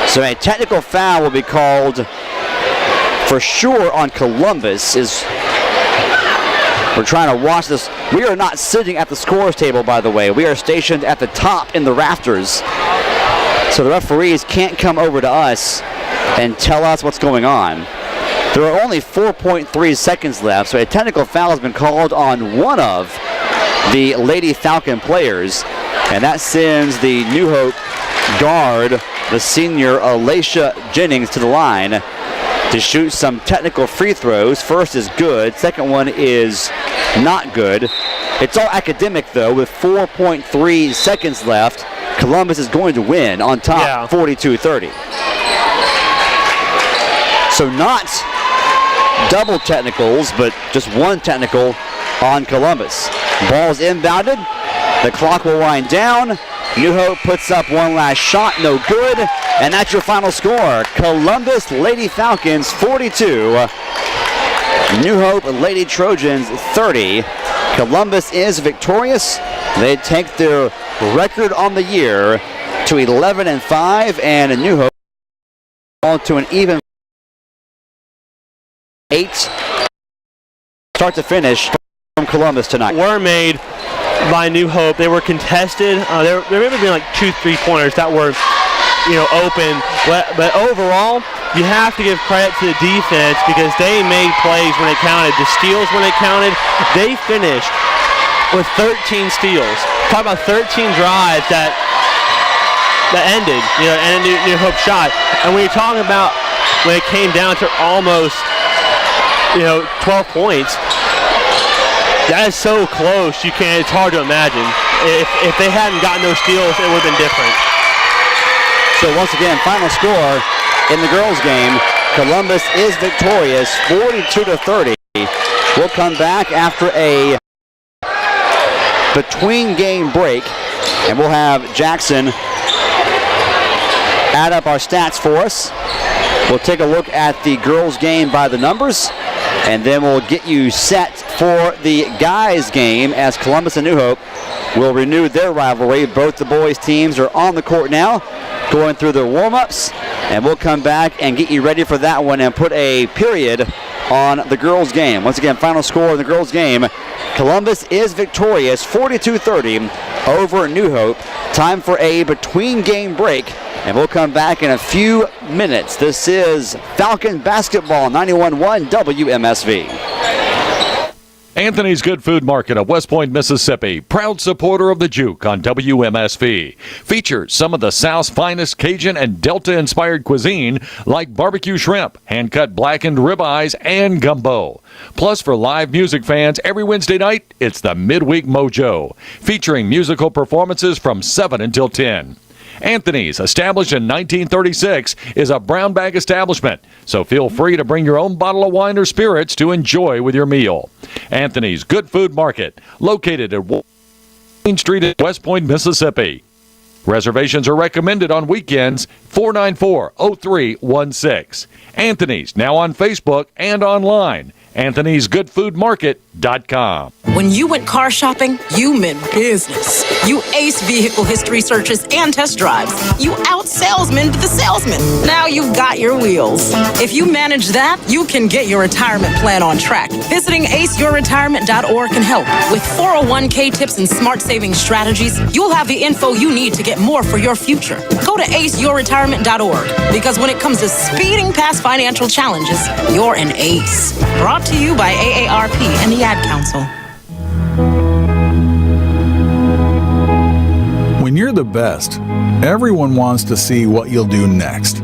So a technical foul will be called for sure on Columbus. We're trying to watch this. We are not sitting at the scores table, by the way. We are stationed at the top in the rafters. So the referees can't come over to us and tell us what's going on. There are only 4.3 seconds left, so a technical foul has been called on one of the Lady Falcon players, and that sends the New Hope guard, the senior Alacia Jennings, to the line to shoot some technical free throws. First is good, second one is not good. It's all academic, though, with 4.3 seconds left. Columbus is going to win on top, 42-30. So not double technicals, but just one technical on Columbus. Ball's inbounded. The clock will wind down. New Hope puts up one last shot, no good. And that's your final score. Columbus Lady Falcons 42. New Hope Lady Trojans 30. Columbus is victorious. They take their record on the year to 11-5, and New Hope to an even 8 start to finish from Columbus tonight. Were made by New Hope. They were contested. There may have been like 2 3-pointers that were, open. But overall, you have to give credit to the defense because they made plays when it counted. The steals when it counted. They finished with 13 steals. Talk about 13 drives that ended, and a New Hope shot. And when you're talking about when it came down to almost 12 points, that is so close. It's hard to imagine. If they hadn't gotten those steals, it would have been different. So once again, final score in the girls' game: Columbus is victorious, 42-30. We'll come back after a between-game break, and we'll have Jackson add up our stats for us. We'll take a look at the girls' game by the numbers, and then we'll get you set for the guys' game as Columbus and New Hope will renew their rivalry. Both the boys' teams are on the court now, going through their warm-ups, and we'll come back and get you ready for that one and put a period on the girls' game. Once again, final score in the girls' game: Columbus is victorious, 42-30 over New Hope. Time for a between-game break, and we'll come back in a few minutes. This is Falcon Basketball, 91.1 WMSV. Anthony's Good Food Market of West Point, Mississippi, proud supporter of the Juke on WMSV, features some of the South's finest Cajun and Delta-inspired cuisine like barbecue shrimp, hand-cut blackened ribeyes, and gumbo. Plus, for live music fans, every Wednesday night, it's the Midweek Mojo, featuring musical performances from 7 until 10. Anthony's, established in 1936, is a brown bag establishment, so feel free to bring your own bottle of wine or spirits to enjoy with your meal. Anthony's Good Food Market, located at Main Street in West Point, Mississippi. Reservations are recommended on weekends, 494-0316. Anthony's, now on Facebook and online, Anthony'sGoodFoodMarket.com. ace-yourretirement.org.com. When you went car shopping, you meant business. You aced vehicle history searches and test drives. You out-salesmaned the salesman. Now you've got your wheels. If you manage that, you can get your retirement plan on track. Visiting aceyourretirement.org can help. With 401k tips and smart saving strategies, you'll have the info you need to get more for your future. Go to aceyourretirement.org, because when it comes to speeding past financial challenges, you're an ace. Brought to you by AARP and the Ad Council. When you're the best, everyone wants to see what you'll do next.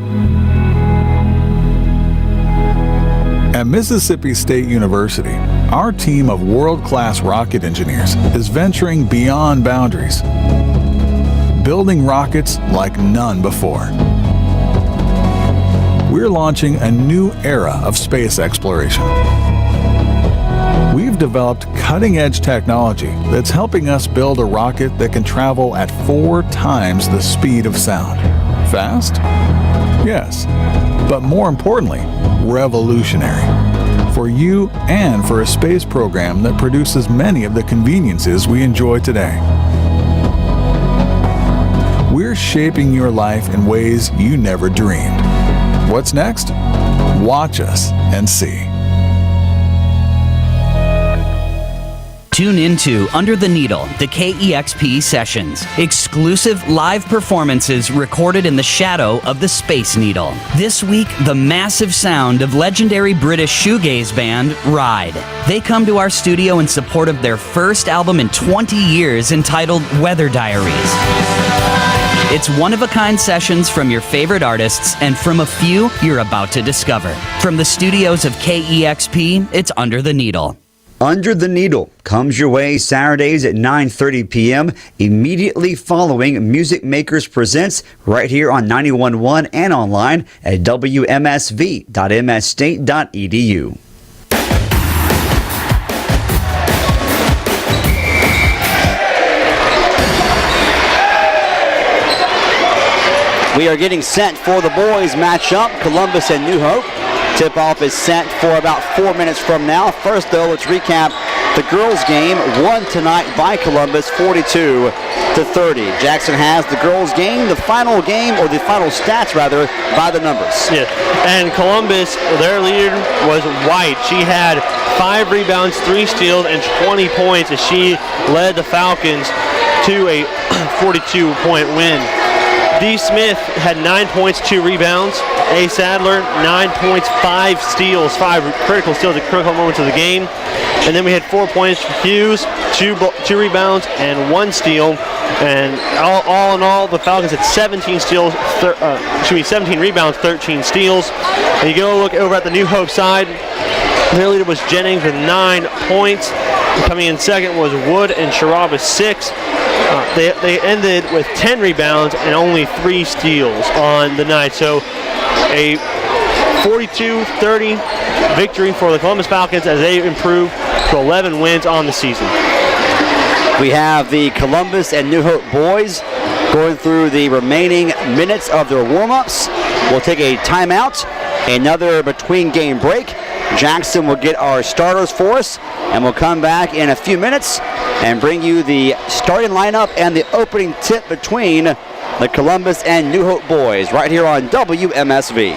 At Mississippi State University, our team of world-class rocket engineers is venturing beyond boundaries, building rockets like none before. We're launching a new era of space exploration. We've developed cutting-edge technology that's helping us build a rocket that can travel at 4 times the speed of sound. Fast? Yes. But more importantly, revolutionary. For you and for a space program that produces many of the conveniences we enjoy today. We're shaping your life in ways you never dreamed. What's next? Watch us and see. Tune into Under the Needle, the KEXP sessions. Exclusive live performances recorded in the shadow of the Space Needle. This week, the massive sound of legendary British shoegaze band Ride. They come to our studio in support of their first album in 20 years entitled Weather Diaries. It's one-of-a-kind sessions from your favorite artists and from a few you're about to discover. From the studios of KEXP, it's Under the Needle. Under the Needle comes your way Saturdays at 9:30 p.m. immediately following Music Makers Presents right here on 91.1 and online at wmsv.msstate.edu. We are getting set for the boys matchup, Columbus and New Hope. Tip-off is set for about 4 minutes from now. First, though, let's recap the girls' game, won tonight by Columbus, 42-30. Jackson has the girls' game, the final stats, rather, by the numbers. Yeah, and Columbus, their leader was White. She had 5 rebounds, 3 steals, and 20 points as she led the Falcons to a 42-point win. D. Smith had 9 points, 2 rebounds. A. Sadler, 9 points, 5 steals, 5 critical steals at critical moments of the game. And then we had 4 points for Hughes, 2 rebounds, and 1 steal. And all in all, the Falcons had 17 rebounds, 13 steals. And you go look over at the New Hope side. Their leader was Jennings with 9 points. Coming in second was Wood and Sharab with 6. They ended with 10 rebounds and only 3 steals on the night. So a 42-30 victory for the Columbus Falcons as they improve to 11 wins on the season. We have the Columbus and New Hope boys going through the remaining minutes of their warm-ups. We'll take a timeout, another between-game break. Jackson will get our starters for us, and we'll come back in a few minutes and bring you the starting lineup and the opening tip between the Columbus and New Hope boys right here on WMSV.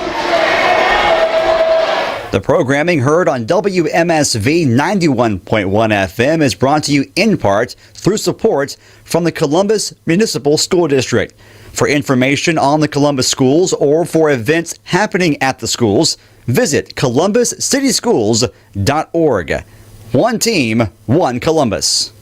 The programming heard on WMSV 91.1 FM is brought to you in part through support from the Columbus Municipal School District. For information on the Columbus schools or for events happening at the schools, visit columbuscityschools.org. One team, one Columbus.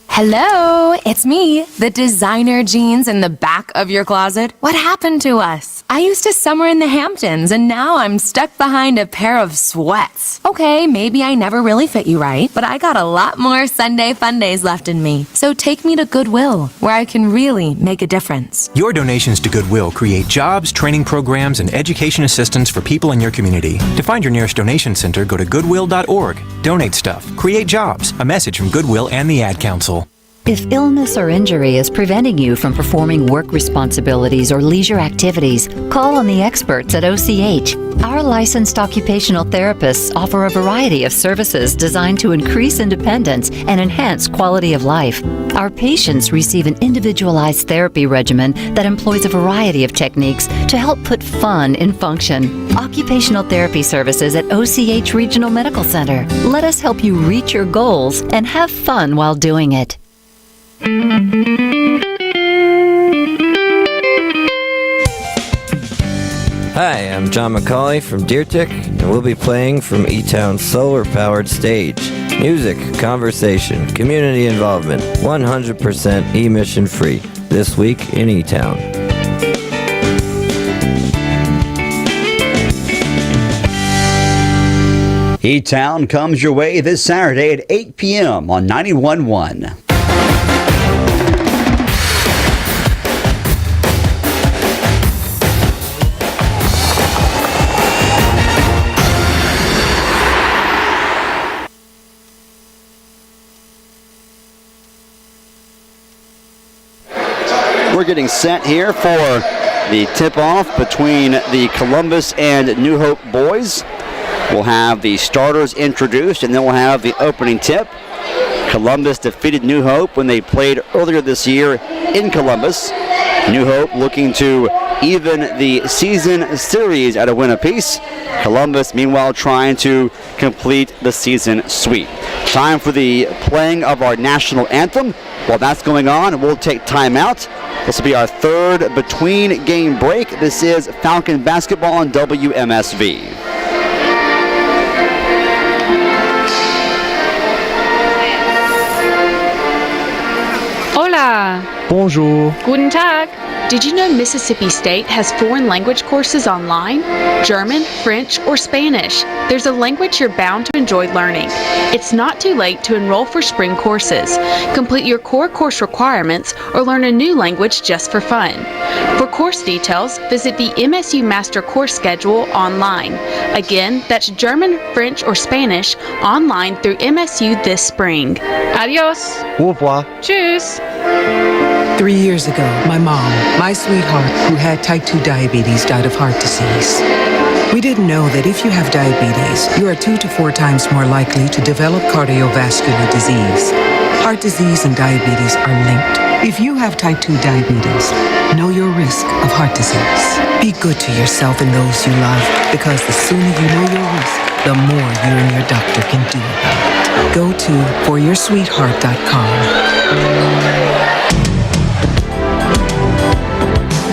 Hello, it's me, the designer jeans in the back of your closet. What happened to us? I used to summer in the Hamptons, and now I'm stuck behind a pair of sweats. Okay, maybe I never really fit you right, but I got a lot more Sunday fun days left in me. So take me to Goodwill, where I can really make a difference. Your donations to Goodwill create jobs, training programs, and education assistance for people in your community. To find your nearest donation center, go to goodwill.org. Donate stuff. Create jobs. A message from Goodwill and the Ad Council. If illness or injury is preventing you from performing work responsibilities or leisure activities, call on the experts at OCH. Our licensed occupational therapists offer a variety of services designed to increase independence and enhance quality of life. Our patients receive an individualized therapy regimen that employs a variety of techniques to help put fun in function. Occupational therapy services at OCH Regional Medical Center. Let us help you reach your goals and have fun while doing it. Hi, I'm John McCauley from Deertick, and we'll be playing from E-Town's solar-powered stage. Music, conversation, community involvement, 100% emission free. This week in E-Town. E-Town comes your way this Saturday at 8 p.m. on 91.1. We're getting set here for the tip-off between the Columbus and New Hope boys. We'll have the starters introduced, and then we'll have the opening tip. Columbus defeated New Hope when they played earlier this year in Columbus. New Hope looking to even the season series at a win apiece. Columbus, meanwhile, trying to complete the season sweep. Time for the playing of our national anthem. While that's going on, we'll take time out. This will be our third between game break. This is Falcon Basketball on WMSV. Hola. Bonjour. Guten Tag. Did you know Mississippi State has foreign language courses online? German, French, or Spanish. There's a language you're bound to enjoy learning. It's not too late to enroll for spring courses. Complete your core course requirements or learn a new language just for fun. For course details, visit the MSU Master Course Schedule online. Again, that's German, French, or Spanish online through MSU this spring. Adios. Au revoir. Tschüss. 3 years ago, my mom, my sweetheart, who had type 2 diabetes, died of heart disease. We didn't know that if you have diabetes, you are 2 to 4 times more likely to develop cardiovascular disease. Heart disease and diabetes are linked. If you have type 2 diabetes, know your risk of heart disease. Be good to yourself and those you love, because the sooner you know your risk, the more you and your doctor can do about it. Go to foryoursweetheart.com.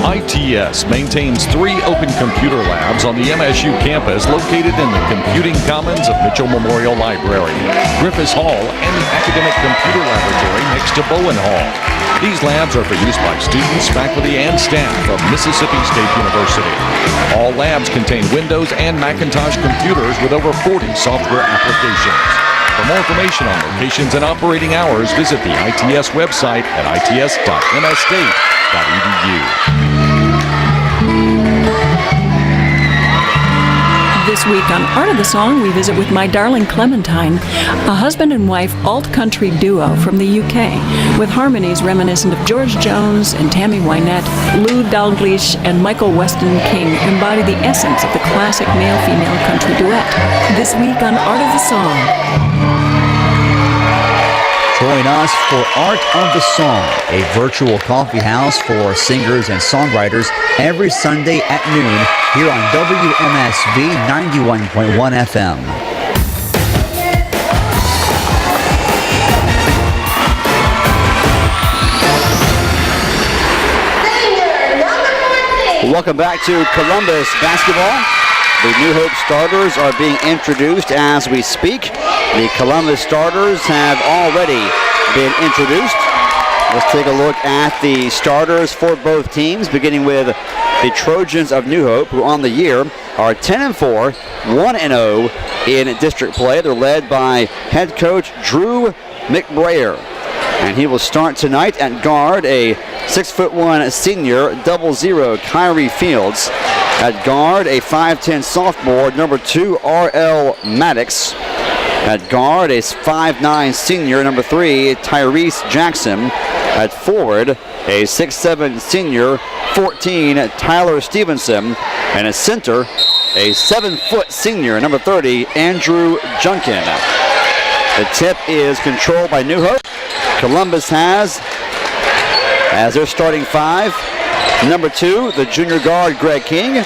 ITS maintains 3 open computer labs on the MSU campus located in the Computing Commons of Mitchell Memorial Library, Griffiths Hall, and the Academic Computer Laboratory next to Bowen Hall. These labs are for use by students, faculty, and staff of Mississippi State University. All labs contain Windows and Macintosh computers with over 40 software applications. For more information on locations and operating hours, visit the ITS website at its.msstate.edu. This week on Art of the Song, we visit with My Darling Clementine, a husband and wife alt-country duo from the UK, with harmonies reminiscent of George Jones and Tammy Wynette. Lou Dalglish and Michael Weston King embody the essence of the classic male-female country duet. This week on Art of the Song. Join us for Art of the Song, a virtual coffee house for singers and songwriters every Sunday at noon here on WMSV 91.1 FM. Welcome back to Columbus basketball. The New Hope starters are being introduced as we speak. The Columbus starters have already been introduced. Let's take a look at the starters for both teams, beginning with the Trojans of New Hope, who on the year are 10-4, 1-0 in district play. They're led by head coach Drew McBrayer. And he will start tonight at guard, a 6'1" senior, 00 Kyrie Fields. At guard, a 5'10" sophomore, number 2 R.L. Maddox. At guard, a 5'9 senior, number 3, Tyrese Jackson. At forward, a 6'7 senior, 14, Tyler Stevenson. And at center, a 7-foot senior, number 30, Andrew Junkin. The tip is controlled by New Hope. Columbus has, as their starting 5, number 2, the junior guard, Greg King.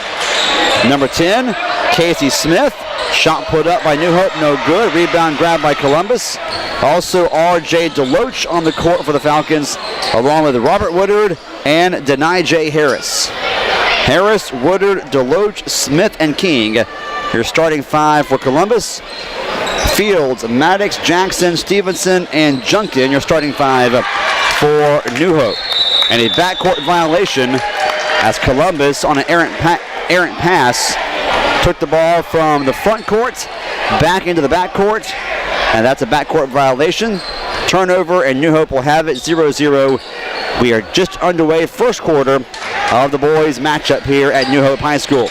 Number 10, Casey Smith. Shot put up by New Hope, no good. Rebound grab by Columbus. Also, R.J. Deloach on the court for the Falcons, along with Robert Woodard and Denai J. Harris. Harris, Woodard, Deloach, Smith, and King. Your starting 5 for Columbus. Fields, Maddox, Jackson, Stevenson, and Junkin. Your starting 5 for New Hope. And a backcourt violation as Columbus on an errant pass took the ball from the front court back into the backcourt, and that's a backcourt violation. Turnover, and New Hope will have it 0-0. We are just underway, first quarter of the boys' matchup here at New Hope High School.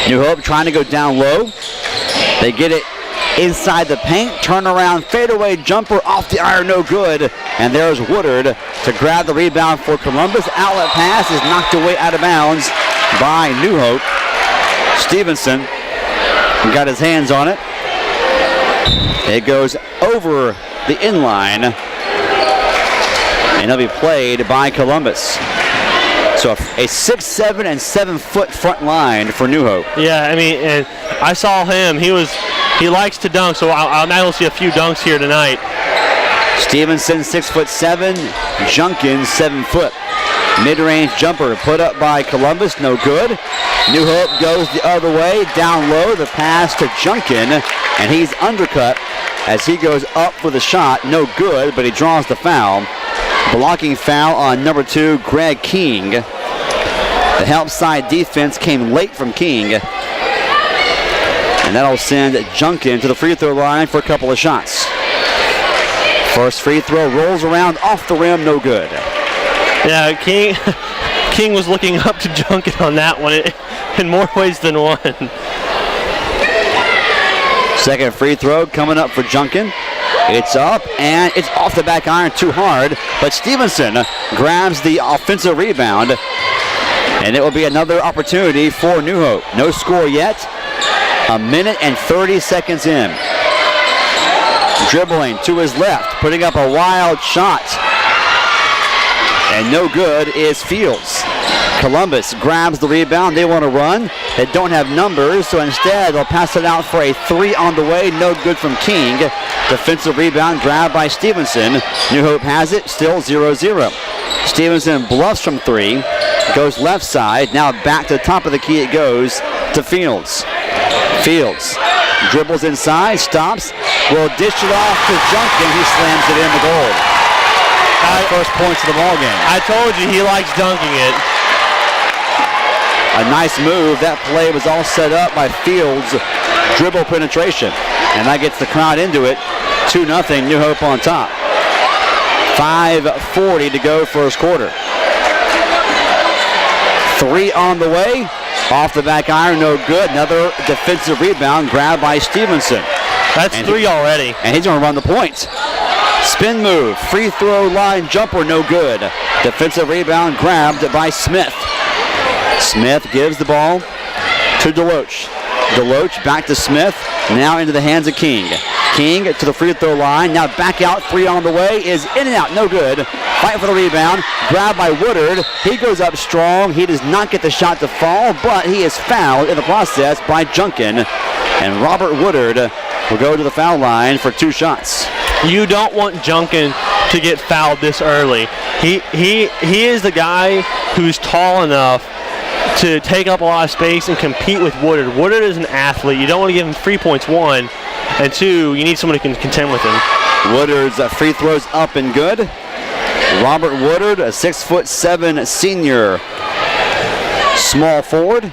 New Hope trying to go down low. They get it inside the paint, turnaround, fadeaway jumper off the iron, no good. And there's Woodard to grab the rebound for Columbus. Outlet pass is knocked away out of bounds by New Hope. Stevenson got his hands on it. It goes over the inline, and it'll be played by Columbus. So a 6'7" and 7-foot front line for New Hope. Yeah, I mean, and I saw him. He likes to dunk, so I'll now see a few dunks here tonight. Stevenson 6'7", Junkin 7 foot. Mid-range jumper put up by Columbus, no good. New Hope goes the other way, down low, the pass to Junkin, and he's undercut as he goes up for the shot, no good, but he draws the foul. Blocking foul on number 2, Greg King. The help side defense came late from King, and that'll send Junkin to the free throw line for a couple of shots. First free throw rolls around off the rim, no good. Yeah, King was looking up to Junkin on that one in more ways than one. Second free throw coming up for Junkin. It's up, and it's off the back iron too hard, but Stevenson grabs the offensive rebound, and it will be another opportunity for New Hope. No score yet. A minute and 30 seconds in. Dribbling to his left, putting up a wild shot. And no good is Fields. Columbus grabs the rebound. They want to run. They don't have numbers, so instead they'll pass it out for a 3 on the way. No good from King. Defensive rebound grabbed by Stevenson. New Hope has it, still 0-0. Stevenson bluffs from 3. Goes left side. Now back to the top of the key it goes to Fields. Fields dribbles inside, stops, will dish it off to Junkin. He slams it in the goal. First points of the ball game. I told you he likes dunking it. A nice move. That play was all set up by Fields' dribble penetration, and that gets the crowd into it. 2-0, New Hope on top. 5:40 to go first quarter. 3 on the way. Off the back iron, no good. Another defensive rebound grabbed by Stevenson. That's 3 already. And he's going to run the point. Spin move, free throw line jumper, no good. Defensive rebound grabbed by Smith. Smith gives the ball to Deloach. Deloach back to Smith, now into the hands of King. King to the free throw line, now back out, 3 on the way, is in and out, no good. Fight for the rebound, grabbed by Woodard. He goes up strong, he does not get the shot to fall, but he is fouled in the process by Junkin. And Robert Woodard will go to the foul line for 2 shots. You don't want Junkin to get fouled this early. He is the guy who's tall enough to take up a lot of space and compete with Woodard. Woodard is an athlete. You don't want to give him 3 points, 1, and 2, you need someone who can contend with him. Woodard's free throws up and good. Robert Woodard, a 6'7" senior small forward.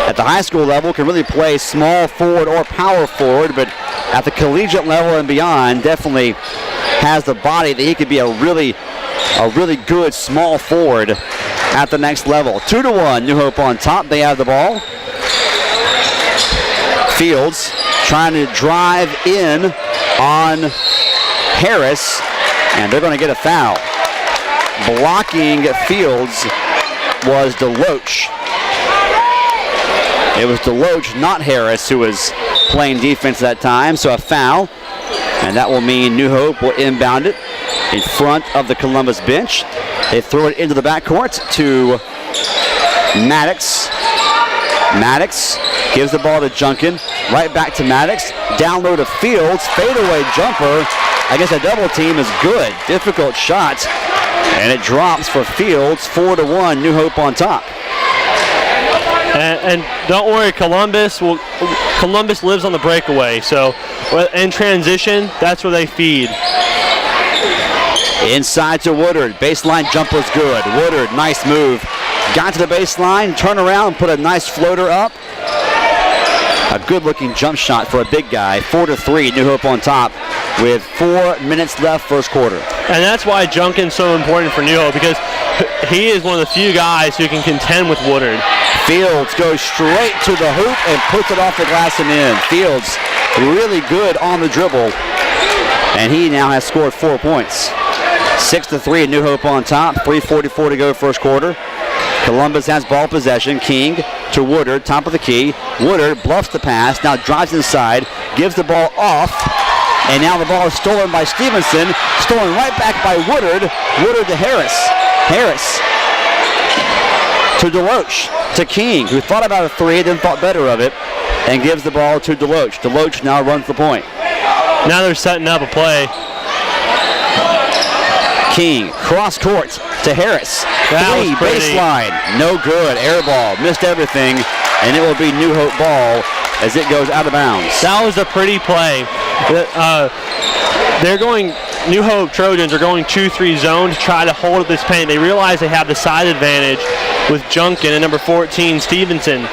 At the high school level, can really play small forward or power forward, but at the collegiate level and beyond, definitely has the body that he could be a really good small forward at the next level. 2-1, New Hope on top. They have the ball. Fields trying to drive in on Harris, and they're going to get a foul. Blocking Fields was DeLoach. It was DeLoach, not Harris, who was playing defense at that time, so a foul. And that will mean New Hope will inbound it in front of the Columbus bench. They throw it into the backcourt to Maddox. Maddox gives the ball to Junkin. Right back to Maddox. Down low to Fields. Fadeaway jumper against a double team is good. Difficult shot. And it drops for Fields. 4-1. New Hope on top. And don't worry, Columbus lives on the breakaway. So in transition, that's where they feed. Inside to Woodard. Baseline jumper's good. Woodard, nice move. Got to the baseline, turn around, put a nice floater up. A good-looking jump shot for a big guy. 4-3, New Hope on top with 4 minutes left first quarter. And that's why Junkin's so important for New Hope, because he is one of the few guys who can contend with Woodard. Fields goes straight to the hoop and puts it off the glass and in. Fields really good on the dribble, and he now has scored 4 points. 6-3, New Hope on top. 3:44 to go first quarter. Columbus has ball possession. King to Woodard, top of the key. Woodard bluffs the pass, now drives inside, gives the ball off, and now the ball is stolen by Stevenson. Stolen right back by Woodard. Woodard to Harris. Harris to DeLoach, to King, who thought about a three, then thought better of it, and gives the ball to DeLoach. DeLoach now runs the point. Now they're setting up a play. King, cross court to Harris. Three, baseline, no good. Air ball, missed everything, and it will be New Hope ball as it goes out of bounds. That was a pretty play. New Hope Trojans are going 2-3 zone to try to hold up this paint. They realize they have the side advantage with Junkin and number 14, Stevenson.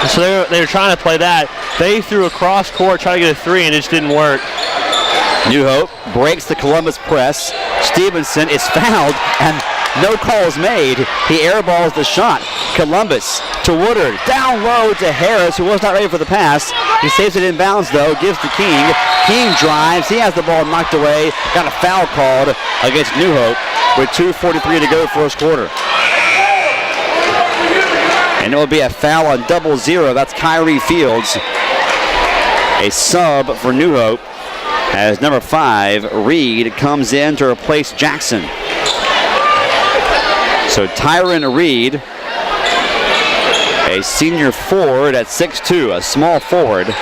So they're trying to play that. They threw a cross court, try to get a three, and it just didn't work. New Hope breaks the Columbus press. Stevenson is fouled, and no calls made. He airballs the shot. Columbus to Woodard. Down low to Harris, who was not ready for the pass. He saves it in bounds, though. Gives to King. King drives. He has the ball knocked away. Got a foul called against New Hope with 2:43 to go first quarter. And it will be a foul on 0-0. That's Kyrie Fields. A sub for New Hope, as number 5, Reed, comes in to replace Jackson. So Tyron Reed, a senior forward at 6'2", a small forward.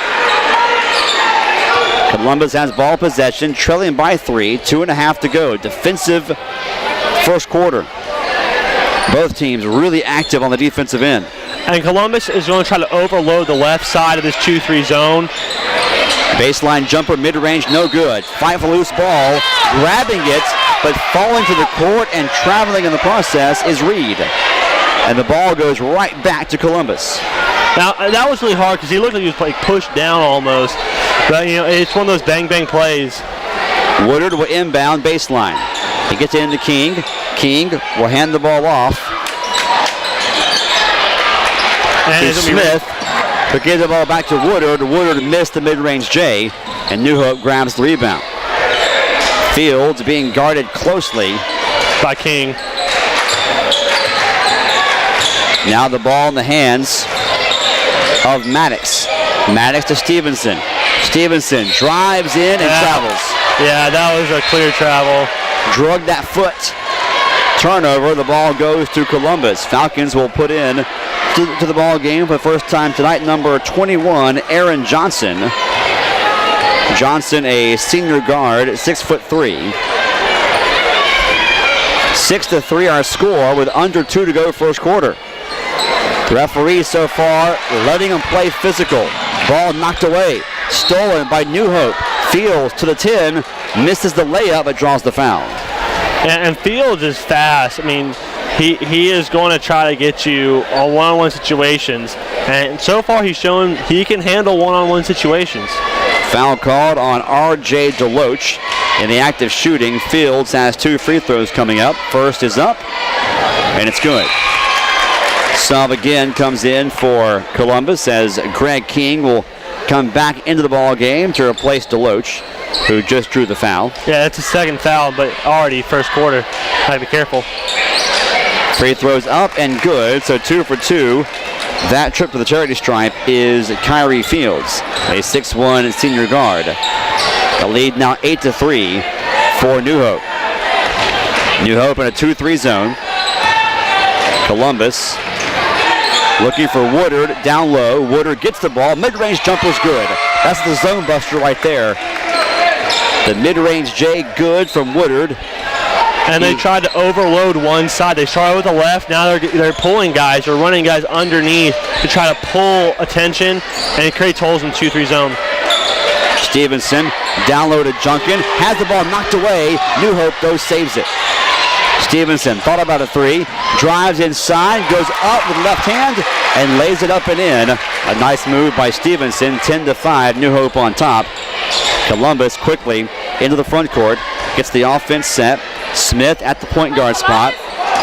Columbus has ball possession, trailing by 3, 2.5 to go. Defensive first quarter. Both teams really active on the defensive end. And Columbus is going to try to overload the left side of this 2-3 zone. Baseline jumper, mid-range, no good. Fight for loose ball, grabbing it, but falling to the court and traveling in the process is Reed. And the ball goes right back to Columbus. Now, that was really hard because he looked like he was like pushed down almost. But, it's one of those bang-bang plays. Woodard will inbound baseline. He gets it into King. King will hand the ball off to Smith, but gives the ball back to Woodard. Woodard missed the mid-range J, and New Hope grabs the rebound. Fields being guarded closely by King. Now the ball in the hands of Maddox. Maddox to Stevenson. Stevenson drives in and travels. Yeah, that was a clear travel. Drug that foot. Turnover, the ball goes to Columbus. Falcons will put in to the ball game for the first time tonight, number 21, Aaron Johnson. Johnson, a senior guard, 6'3". 6-3 our score with under 2 to go first quarter. Referees so far letting them play physical. Ball knocked away. Stolen by New Hope. Fields to the 10. Misses the layup but draws the foul. And Fields is fast. I mean, he is going to try to get you on one-on-one situations. And so far he's shown he can handle one-on-one situations. Foul called on R.J. DeLoach in the act of shooting. Fields has 2 free throws coming up. First is up, and it's good. Sub again comes in for Columbus as Greg King will come back into the ball game to replace Deloach, who just drew the foul. Yeah, that's a second foul, but already first quarter. Gotta be careful. Free throws up and good, so 2 for 2. That trip to the charity stripe is Kyrie Fields, a 6'1" senior guard. The lead now 8-3 for New Hope. New Hope in a 2-3 zone. Columbus looking for Woodard down low. Woodard gets the ball. Mid-range jumper's good. That's the zone buster right there. The mid-range J good from Woodard. And they tried to overload one side. They started with the left. Now they're pulling guys or running guys underneath to try to pull attention, and it creates holes in 2-3 zone. Stevenson down low to Junkin. Has the ball knocked away. New Hope, though, saves it. Stevenson thought about a three, drives inside, goes up with left hand, and lays it up and in. A nice move by Stevenson, 10-5, New Hope on top. Columbus quickly into the front court, gets the offense set. Smith at the point guard spot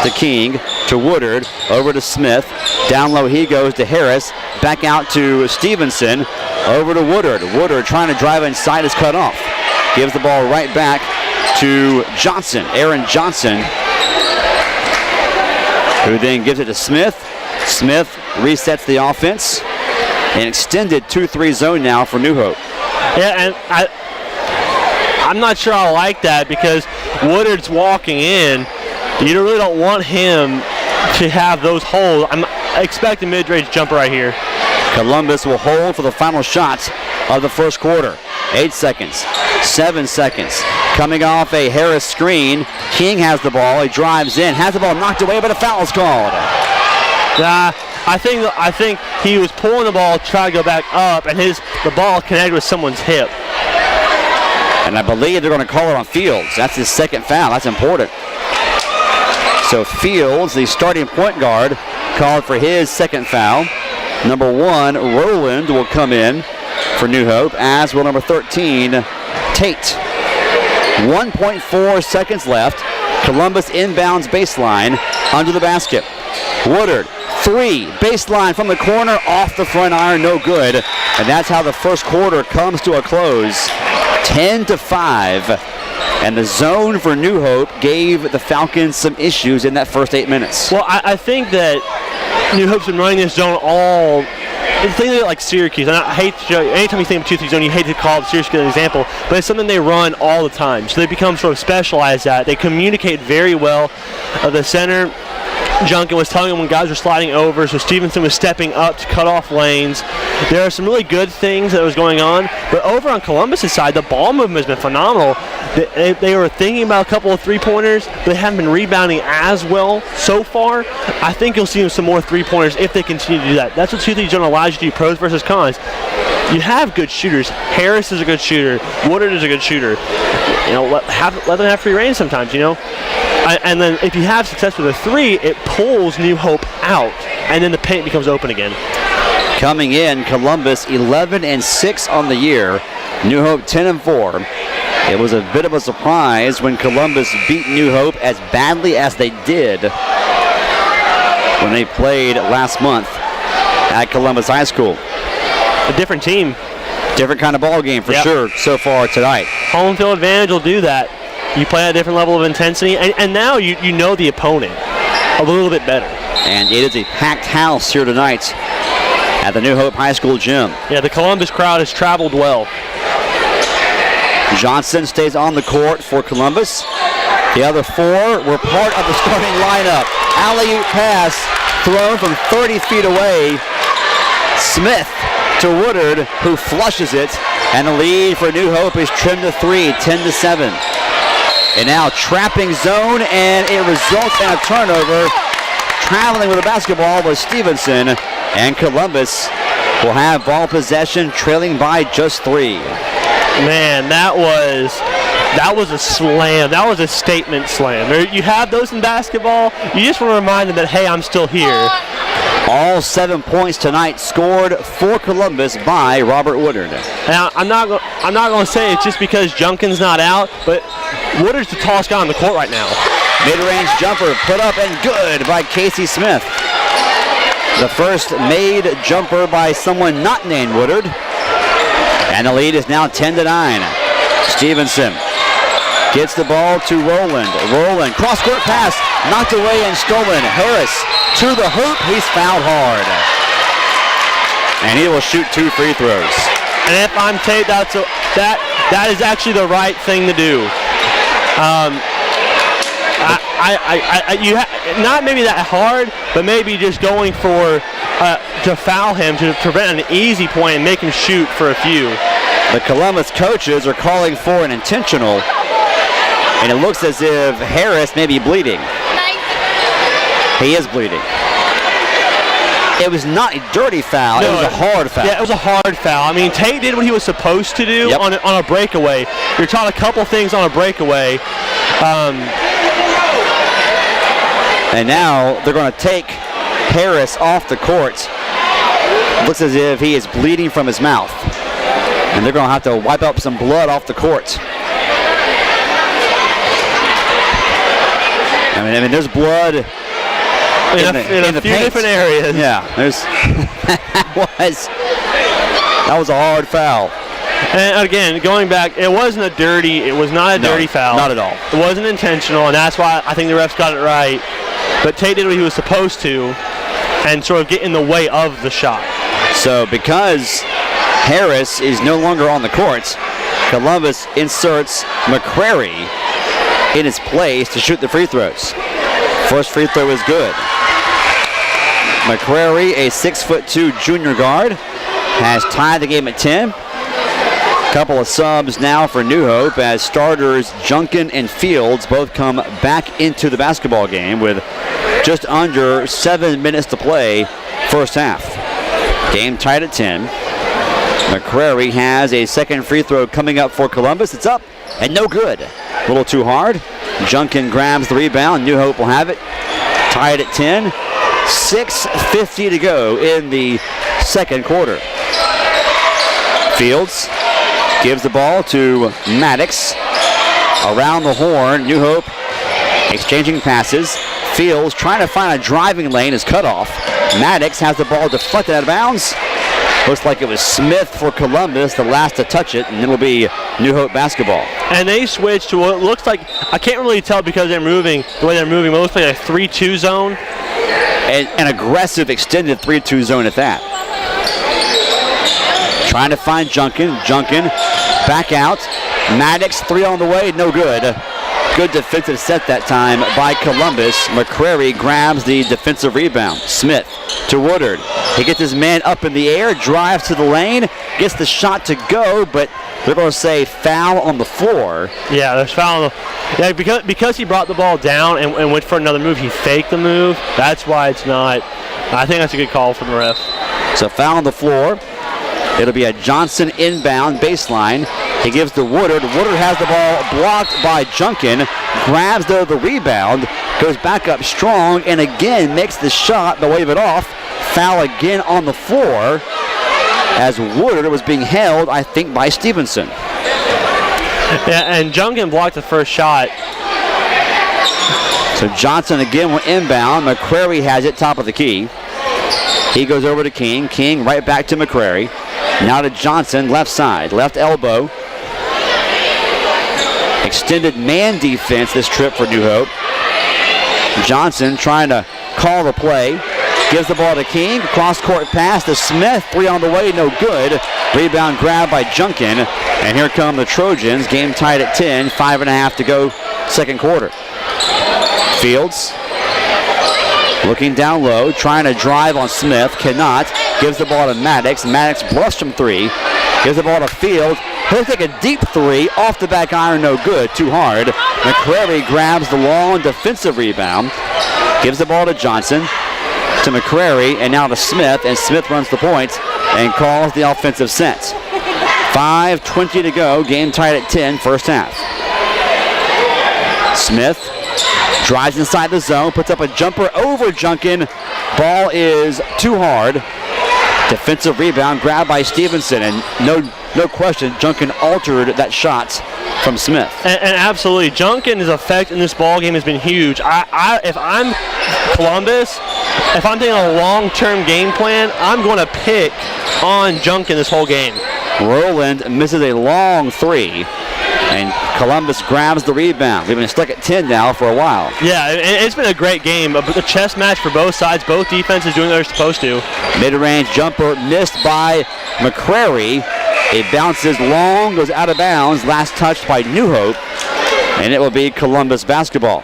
to King, to Woodard, over to Smith. Down low he goes to Harris, back out to Stevenson, over to Woodard. Woodard trying to drive inside is cut off. Gives the ball right back to Johnson, Aaron Johnson, who then gives it to Smith. Smith resets the offense. An extended 2-3 zone now for New Hope. Yeah, and I'm not sure I like that because Woodard's walking in. You really don't want him to have those holes. I'm expecting mid-range jumper right here. Columbus will hold for the final shots of the first quarter. 8 seconds, 7 seconds. Coming off a Harris screen, King has the ball. He drives in, has the ball knocked away, but a foul is called. I think he was pulling the ball, trying to go back up, and the ball connected with someone's hip. And I believe they're going to call it on Fields. That's his second foul. That's important. So Fields, the starting point guard, called for his second foul. Number 1, Rowland, will come in for New Hope, as will number 13, Tate. 1.4 seconds left. Columbus inbounds baseline under the basket. Woodard, 3, baseline from the corner, off the front iron, no good. And that's how the first quarter comes to a close. 10-5. And the zone for New Hope gave the Falcons some issues in that first 8 minutes. Well, I think that New Hope's been running this zone all. Think of it like Syracuse. And I hate to, anytime you think of 2-3 zone, you hate to call Syracuse an example, but it's something they run all the time. So they become sort of specialized at it. They communicate very well. The center, Junkin, was telling them when guys were sliding over, so Stevenson was stepping up to cut off lanes. There are some really good things that was going on, but over on Columbus' side, the ball movement has been phenomenal. They were thinking about a couple of three-pointers, but they haven't been rebounding as well so far. I think you'll see some more three-pointers if they continue to do that. That's what 2-3 zone allows you to do, pros versus cons. You have good shooters. Harris is a good shooter. Woodard is a good shooter. You know, let them have free reign sometimes, you know. And then if you have success with a three, it pulls New Hope out, and then the paint becomes open again. Coming in, Columbus 11-6 on the year. New Hope 10-4. It was a bit of a surprise when Columbus beat New Hope as badly as they did when they played last month at Columbus High School. A different team. Different kind of ball game for sure so far tonight. Home field advantage will do that. You play at a different level of intensity, and now you know the opponent a little bit better. And it is a packed house here tonight at the New Hope High School gym. Yeah, the Columbus crowd has traveled well. Johnson stays on the court for Columbus. The other 4 were part of the starting lineup. Alley-oop pass thrown from 30 feet away. Smith to Woodard, who flushes it, and the lead for New Hope is trimmed to 3, 10-7. And now trapping zone, and it results in a turnover. Traveling with the basketball was Stevenson, and Columbus will have ball possession, trailing by just 3. Man, that was a slam. That was a statement slam. You have those in basketball. You just want to remind them that, hey, I'm still here. All 7 points tonight scored for Columbus by Robert Woodard. Now, I'm not going to say it's just because Junkin's not out, but Woodard's the tallest guy on the court right now. Mid-range jumper put up and good by Casey Smith. The first made jumper by someone not named Woodard. And the lead is now 10-9. Stevenson gets the ball to Rowland. Rowland, cross-court pass, knocked away and stolen. Harris to the hoop. He's fouled hard. And he will shoot 2 free throws. And if I'm Tate, that is actually the right thing to do. Not maybe that hard, but maybe just going for to foul him to prevent an easy point and make him shoot for a few. The Columbus coaches are calling for an intentional, and it looks as if Harris may be bleeding. He is bleeding. It was not a dirty foul. No, it was a hard foul. Yeah, it was a hard foul. I mean, Tate did what he was supposed to do on a breakaway. You're taught a couple things on a breakaway. And now they're going to take Harris off the court. Looks as if he is bleeding from his mouth. And they're going to have to wipe up some blood off the court. I mean there's blood in a few different areas. Yeah, that was a hard foul. And again, going back, it was not a dirty foul. Not at all. It wasn't intentional, and that's why I think the refs got it right. But Tate did what he was supposed to and sort of get in the way of the shot. So because Harris is no longer on the court, Columbus inserts McCrary in his place to shoot the free throws. First free throw is good. McCrary, a 6'2" junior guard, has tied the game at 10. Couple of subs now for New Hope as starters Junkin and Fields both come back into the basketball game with just under 7 minutes to play first half. Game tied at 10. McCrary has a second free throw coming up for Columbus. It's up and no good. A little too hard. Junkin grabs the rebound. New Hope will have it. Tied at 10. 6:50 to go in the second quarter. Fields gives the ball to Maddox. Around the horn, New Hope exchanging passes. Fields trying to find a driving lane is cut off. Maddox has the ball deflected out of bounds. Looks like it was Smith for Columbus, the last to touch it, and it'll be New Hope basketball. And they switched to what looks like, I can't really tell because they're moving, the way they're moving, but it looks like a 3-2 zone. An aggressive extended 3-2 zone at that. Trying to find Junkin. Junkin back out. Maddox, 3 on the way, no good. Good defensive set that time by Columbus. McCrary grabs the defensive rebound. Smith to Woodard. He gets his man up in the air, drives to the lane, gets the shot to go, but they're going to say foul on the floor. Yeah, there's foul. Yeah, because he brought the ball down and went for another move, he faked the move. That's why it's not. I think that's a good call from the ref. So foul on the floor. It'll be a Johnson inbound baseline. He gives to Woodard. Woodard has the ball blocked by Junkin. Grabs the rebound. Goes back up strong and again makes the shot but wave it off. Foul again on the floor as Woodard was being held, I think, by Stevenson. Yeah, and Junkin blocked the first shot. So Johnson again will inbound. McCrary has it top of the key. He goes over to King. King right back to McCrary. Now to Johnson, left side, left elbow. Extended man defense this trip for New Hope. Johnson trying to call the play. Gives the ball to King. Cross-court pass to Smith. 3 on the way, no good. Rebound grab by Junkin. And here come the Trojans. Game tied at 10. 5.5 to go second quarter. Fields looking down low, trying to drive on Smith, cannot. Gives the ball to Maddox. Maddox bluffs from 3. Gives the ball to Fields. He'll take a deep 3 off the back iron, no good, too hard. McCrary grabs the long defensive rebound. Gives the ball to Johnson, to McCrary, and now to Smith, and Smith runs the point and calls the offensive set. 5:20 to go, game tied at 10, first half. Smith drives inside the zone, puts up a jumper over Junkin. Ball is too hard. Defensive rebound grabbed by Stevenson, and no question, Junkin altered that shot from Smith. And absolutely, Junkin's effect in this ball game has been huge. If I'm Columbus, if I'm taking a long-term game plan, I'm going to pick on Junkin this whole game. Roland misses a long three, and Columbus grabs the rebound. We've been stuck at 10 now for a while. Yeah, it's been a great game. A chess match for both sides. Both defenses doing what they're supposed to. Mid-range jumper missed by McCrary. It bounces long, goes out of bounds. Last touched by New Hope, and it will be Columbus basketball.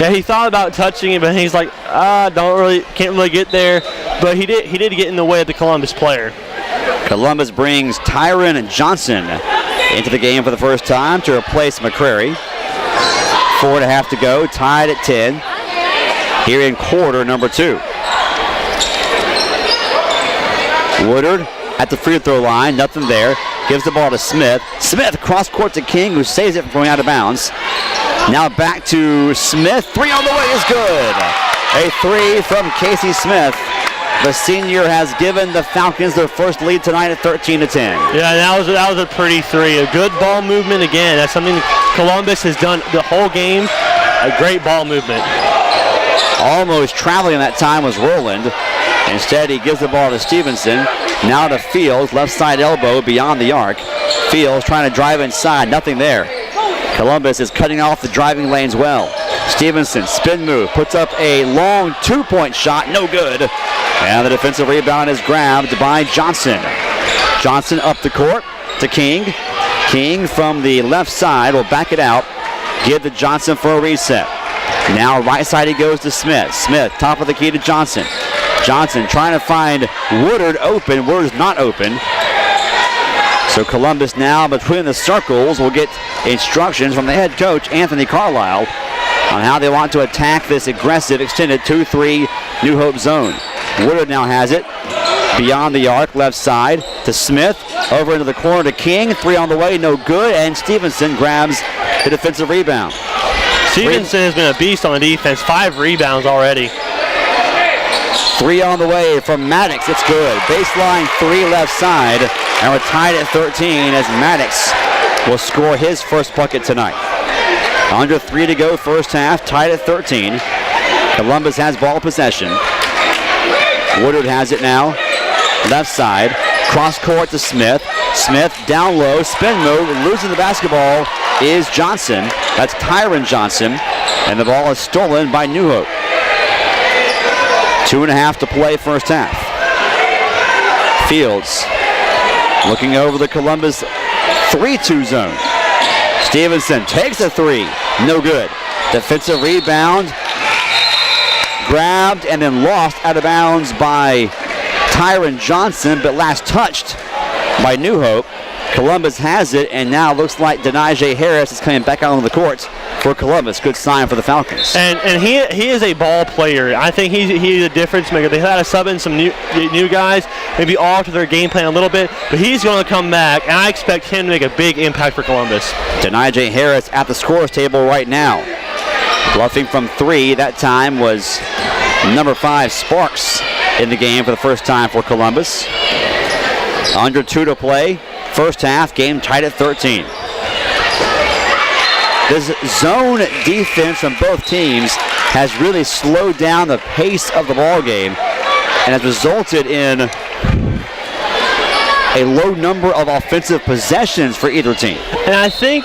Yeah, he thought about touching it, but he's like, can't really get there. But he did get in the way of the Columbus player. Columbus brings Tyron Johnson into the game for the first time to replace McCrary. 4.5 to go, tied at 10 here in quarter number 2. Woodard at the free throw line, nothing there. Gives the ball to Smith. Smith cross court to King, who saves it from going out of bounds. Now back to Smith. 3 on the way is good. A 3 from Casey Smith. The senior has given the Falcons their first lead tonight at 13 to 10. Yeah, that was a pretty 3. A good ball movement again. That's something Columbus has done the whole game. A great ball movement. Almost traveling that time was Roland. Instead, he gives the ball to Stevenson. Now to Fields, left side elbow beyond the arc. Fields trying to drive inside, nothing there. Columbus is cutting off the driving lanes well. Stevenson, spin move, puts up a long 2-point shot, no good. And the defensive rebound is grabbed by Johnson. Johnson up the court to King. King from the left side will back it out. Give to Johnson for a reset. Now right side he goes to Smith. Smith, top of the key to Johnson. Johnson trying to find Woodard open. Woodard's not open. So Columbus now between the circles will get instructions from the head coach, Anthony Carlisle, on how they want to attack this aggressive extended 2-3 New Hope zone. Woodard now has it beyond the arc, left side to Smith, over into the corner to King. 3 on the way, no good, and Stevenson grabs the defensive rebound. Stevenson has been a beast on the defense. 5 rebounds already. 3 on the way from Maddox. It's good. Baseline 3 left side, and we're tied at 13 as Maddox will score his first bucket tonight. Under 3 to go first half, tied at 13. Columbus has ball possession. Woodard has it now. Left side. Cross court to Smith. Smith down low. Spin move. Losing the basketball is Johnson. That's Tyron Johnson. And the ball is stolen by New Hope. 2.5 to play first half. Fields looking over the Columbus 3-2 zone. Stevenson takes a 3. No good. Defensive rebound. Grabbed and then lost out of bounds by Tyron Johnson, but last touched by New Hope. Columbus has it, and now looks like Denaje Harris is coming back out on the court for Columbus. Good sign for the Falcons. And he is a ball player. I think he's a difference maker. They had to sub in some new guys, maybe alter their game plan a little bit, but he's going to come back, and I expect him to make a big impact for Columbus. Denaje Harris at the scorer's table right now. Bluffing from 3, that time was number 5 Sparks in the game for the first time for Columbus. Under 2 to play. First half, game tied at 13. This zone defense from both teams has really slowed down the pace of the ball game and has resulted in a low number of offensive possessions for either team. And I think,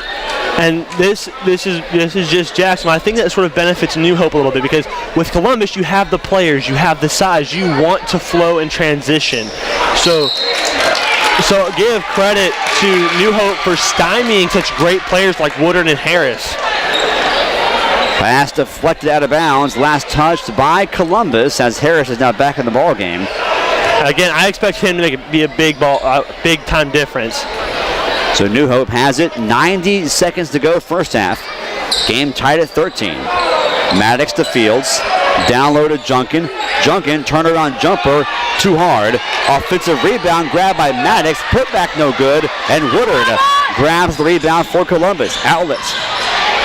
and this is just Jackson, I think that sort of benefits New Hope a little bit, because with Columbus you have the players, you have the size, you want to flow and transition. So give credit to New Hope for stymieing such great players like Woodard and Harris. Pass deflected out of bounds. Last touched by Columbus as Harris is now back in the ball game. Again, I expect him to be a big time difference. So New Hope has it. 90 seconds to go first half. Game tied at 13. Maddox to Fields. Down low to Junkin. Junkin, turn it on jumper, too hard. Offensive rebound grabbed by Maddox, put back no good, and Woodard grabs the rebound for Columbus. Outlet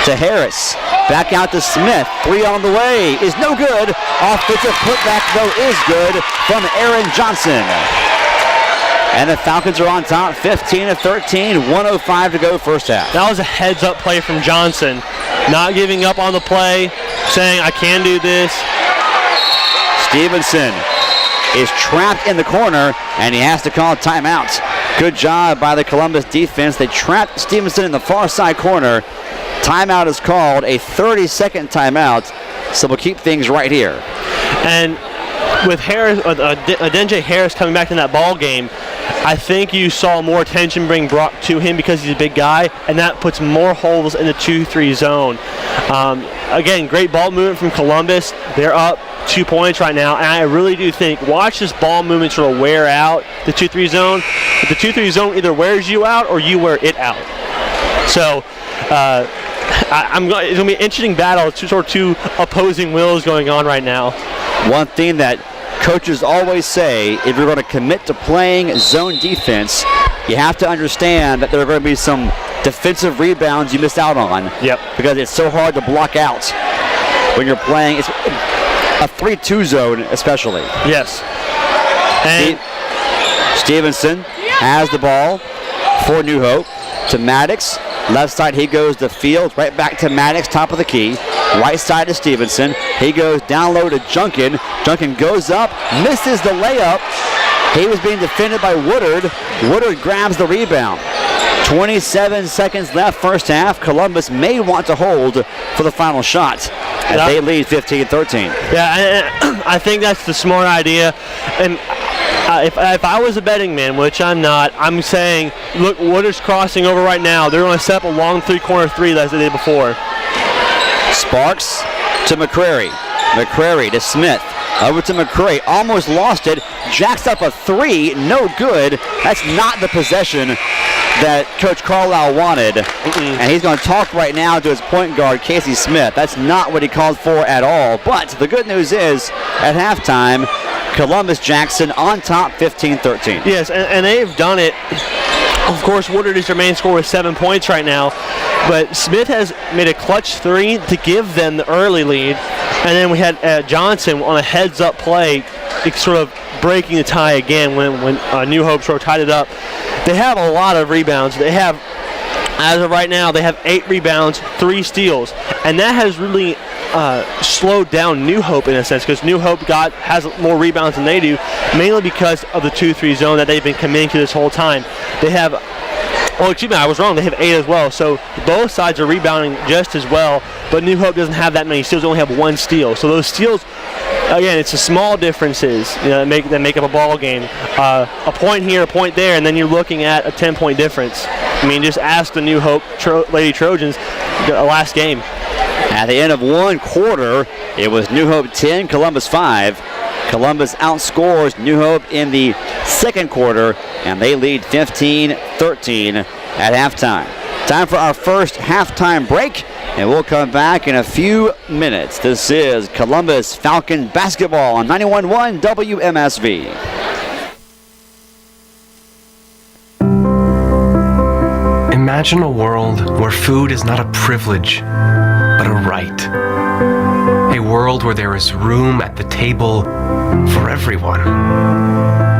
to Harris, back out to Smith. 3 on the way is no good. Offensive putback though is good from Aaron Johnson. And the Falcons are on top, 15-13, 1:05 to go first half. That was a heads-up play from Johnson, not giving up on the play, saying I can do this. Stevenson is trapped in the corner, and he has to call a timeout. Good job by the Columbus defense. They trapped Stevenson in the far side corner. Timeout is called, a 30-second timeout. So we'll keep things right here. And with Harris, Adenje Harris coming back in that ball game, I think you saw more attention being brought to him because he's a big guy, and that puts more holes in the 2-3 zone. Again, great ball movement from Columbus. They're up 2 points right now, and I really do think, watch this ball movement sort of wear out the 2-3 zone. The 2-3 zone either wears you out or you wear it out. So it's going to be an interesting battle. It's two opposing wills going on right now. One thing that coaches always say, if you're going to commit to playing zone defense, you have to understand that there are going to be some defensive rebounds you missed out on. Yep. Because it's so hard to block out when you're playing. It's a 3-2 zone especially. Yes. And Stevenson has the ball for New Hope to Maddox. Left side, he goes to Fields. Right back to Maddox, top of the key. Right side to Stevenson. He goes down low to Junkin. Junkin goes up, misses the layup. He was being defended by Woodard. Woodard grabs the rebound. 27 seconds left first half. Columbus may want to hold for the final shot as they lead 15-13. Yeah, I think that's the smart idea. And if I was a betting man, which I'm not, I'm saying, look, Woodard's crossing over right now. They're going to set up a long three-corner three as they did before. Sparks to McCrary. McCrary to Smith. Over to McCrary. Almost lost it. Jacks up a three. No good. That's not the possession that Coach Carlisle wanted. And he's going to talk right now to his point guard, Casey Smith. That's not what he called for at all. But the good news is, at halftime, Columbus Jackson on top 15-13. Yes, and they've done it. Of course, Woodard is their main scorer with 7 points right now. But Smith has made a clutch three to give them the early lead. And then we had Johnson on a heads-up play, sort of breaking the tie again when New Hope sort of tied it up. They have a lot of rebounds. They have, as of right now, they have 8 rebounds, 3 steals. And that has really slowed down New Hope in a sense, because New Hope has more rebounds than they do, mainly because of the 2-3 zone that they've been committing to this whole time. They have, oh, excuse me, I was wrong. They have 8 as well. So both sides are rebounding just as well, but New Hope doesn't have that many steals. They only have 1 steal. So those steals, again, it's the small differences that make up a ball game. A point here, a point there, and then you're looking at a 10-point difference. I mean, just ask the New Hope Lady Trojans last game. At the end of one quarter, it was New Hope 10, Columbus 5. Columbus outscores New Hope in the second quarter, and they lead 15-13 at halftime. Time for our first halftime break, and we'll come back in a few minutes. This is Columbus Falcon basketball on 91.1 WMSV. Imagine a world where food is not a privilege, but a right. A world where there is room at the table for everyone.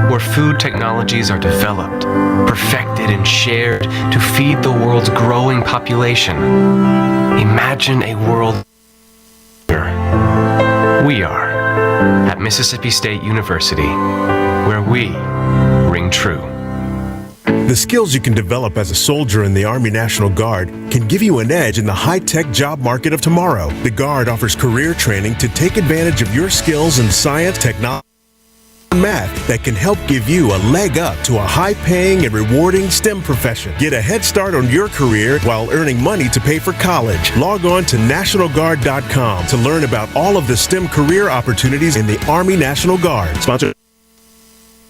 Where food technologies are developed, perfected, and shared to feed the world's growing population. Imagine a world where we are at Mississippi State University, where we ring true. The skills you can develop as a soldier in the Army National Guard can give you an edge in the high-tech job market of tomorrow. The Guard offers career training to take advantage of your skills in science, technology, and math that can help give you a leg up to a high-paying and rewarding STEM profession. Get a head start on your career while earning money to pay for college. Log on to NationalGuard.com to learn about all of the STEM career opportunities in the Army National Guard. Sponsored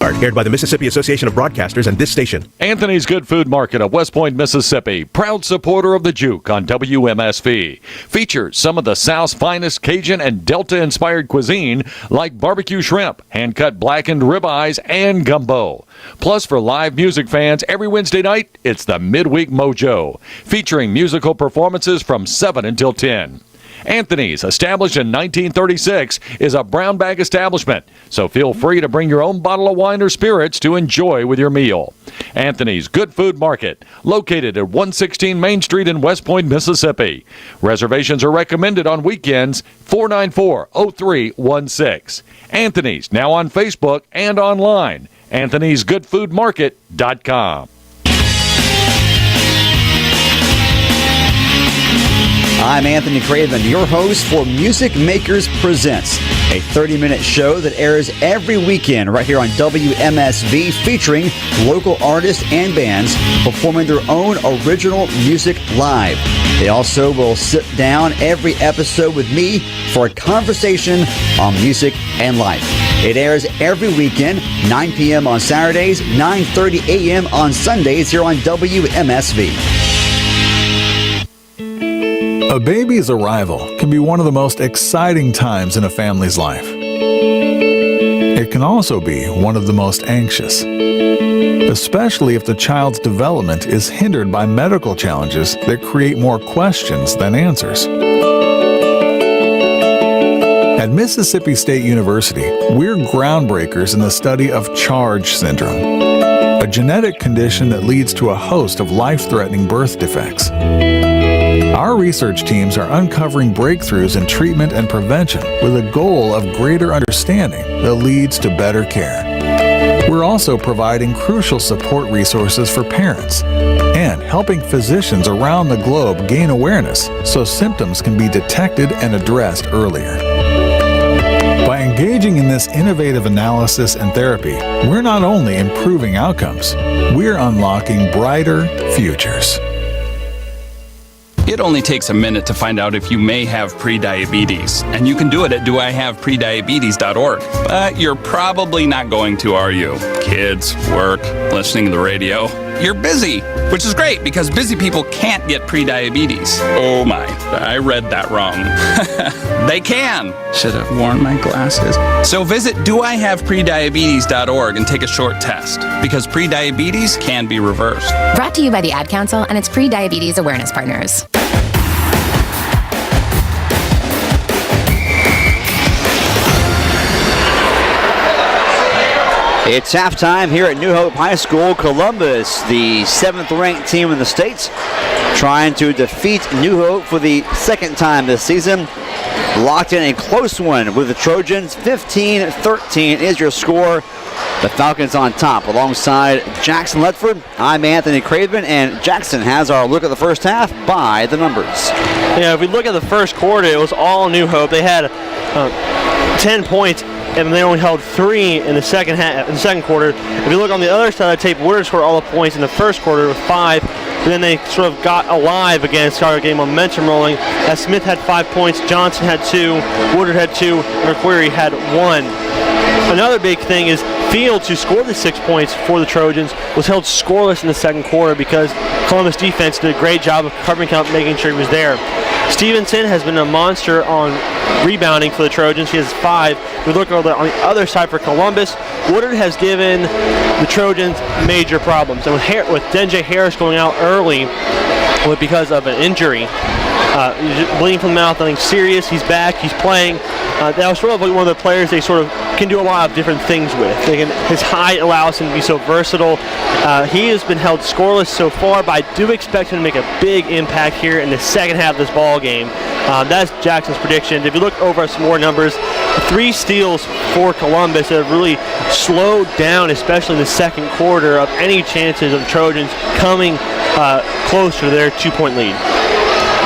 aired by the Mississippi Association of Broadcasters and this station. Anthony's Good Food Market of West Point, Mississippi, proud supporter of the Juke on WMSV. Features some of the South's finest Cajun and Delta-inspired cuisine like barbecue shrimp, hand-cut blackened ribeyes, and gumbo. Plus, for live music fans, every Wednesday night, it's the Midweek Mojo, featuring musical performances from 7 until 10. Anthony's, established in 1936, is a brown bag establishment, so feel free to bring your own bottle of wine or spirits to enjoy with your meal. Anthony's Good Food Market, located at 116 Main Street in West Point, Mississippi. Reservations are recommended on weekends, 494-0316. Anthony's, now on Facebook and online Anthony'sGoodFoodMarket.com. I'm Anthony Craven, your host for Music Makers Presents, a 30-minute show that airs every weekend right here on WMSV, featuring local artists and bands performing their own original music live. They also will sit down every episode with me for a conversation on music and life. It airs every weekend, 9 p.m. on Saturdays, 9:30 a.m. on Sundays here on WMSV. A baby's arrival can be one of the most exciting times in a family's life. It can also be one of the most anxious, especially if the child's development is hindered by medical challenges that create more questions than answers. At Mississippi State University, we're groundbreakers in the study of CHARGE syndrome, a genetic condition that leads to a host of life-threatening birth defects. Our research teams are uncovering breakthroughs in treatment and prevention with a goal of greater understanding that leads to better care. We're also providing crucial support resources for parents and helping physicians around the globe gain awareness so symptoms can be detected and addressed earlier. By engaging in this innovative analysis and therapy, we're not only improving outcomes, we're unlocking brighter futures. It only takes a minute to find out if you may have prediabetes, and you can do it at doihaveprediabetes.org. But you're probably not going to, are you? Kids, work, listening to the radio. You're busy, which is great because busy people can't get prediabetes. Oh my, I read that wrong. They can. Should have worn my glasses. So visit doihaveprediabetes.org and take a short test, because prediabetes can be reversed. Brought to you by the Ad Council and its pre-diabetes awareness partners. It's halftime here at New Hope High School. Columbus, the 7th-ranked team in the state, trying to defeat New Hope for the second time this season. Locked in a close one with the Trojans. 15-13 is your score. The Falcons on top alongside Jackson Ledford. I'm Anthony Craven, and Jackson has our look at the first half by the numbers. Yeah, if we look at the first quarter, it was all New Hope. They had 10 points, and they only held 3 in the second quarter. If you look on the other side of the tape, Woodard scored all the points in the first quarter with 5. But then they sort of got alive again, started getting momentum rolling. As Smith had 5 points, Johnson had 2, Woodard had 2, and McQuarrie had 1. Another big thing is Fields, who scored the 6 points for the Trojans, was held scoreless in the second quarter because Columbus defense did a great job of covering count, making sure he was there. Stevenson has been a monster on rebounding for the Trojans. He has 5. If we look on the other side for Columbus, Woodard has given the Trojans major problems. And with Denjay Harris going out early because of an injury, bleeding from the mouth, nothing serious. He's back. He's playing. That was sort of like one of the players they sort of can do a lot of different things with. His height allows him to be so versatile. He has been held scoreless so far, but I do expect him to make a big impact here in the second half of this ball game. That's Jackson's prediction. If you look over at some more numbers, 3 steals for Columbus have really slowed down, especially in the second quarter, of any chances of the Trojans coming close to their 2-point lead.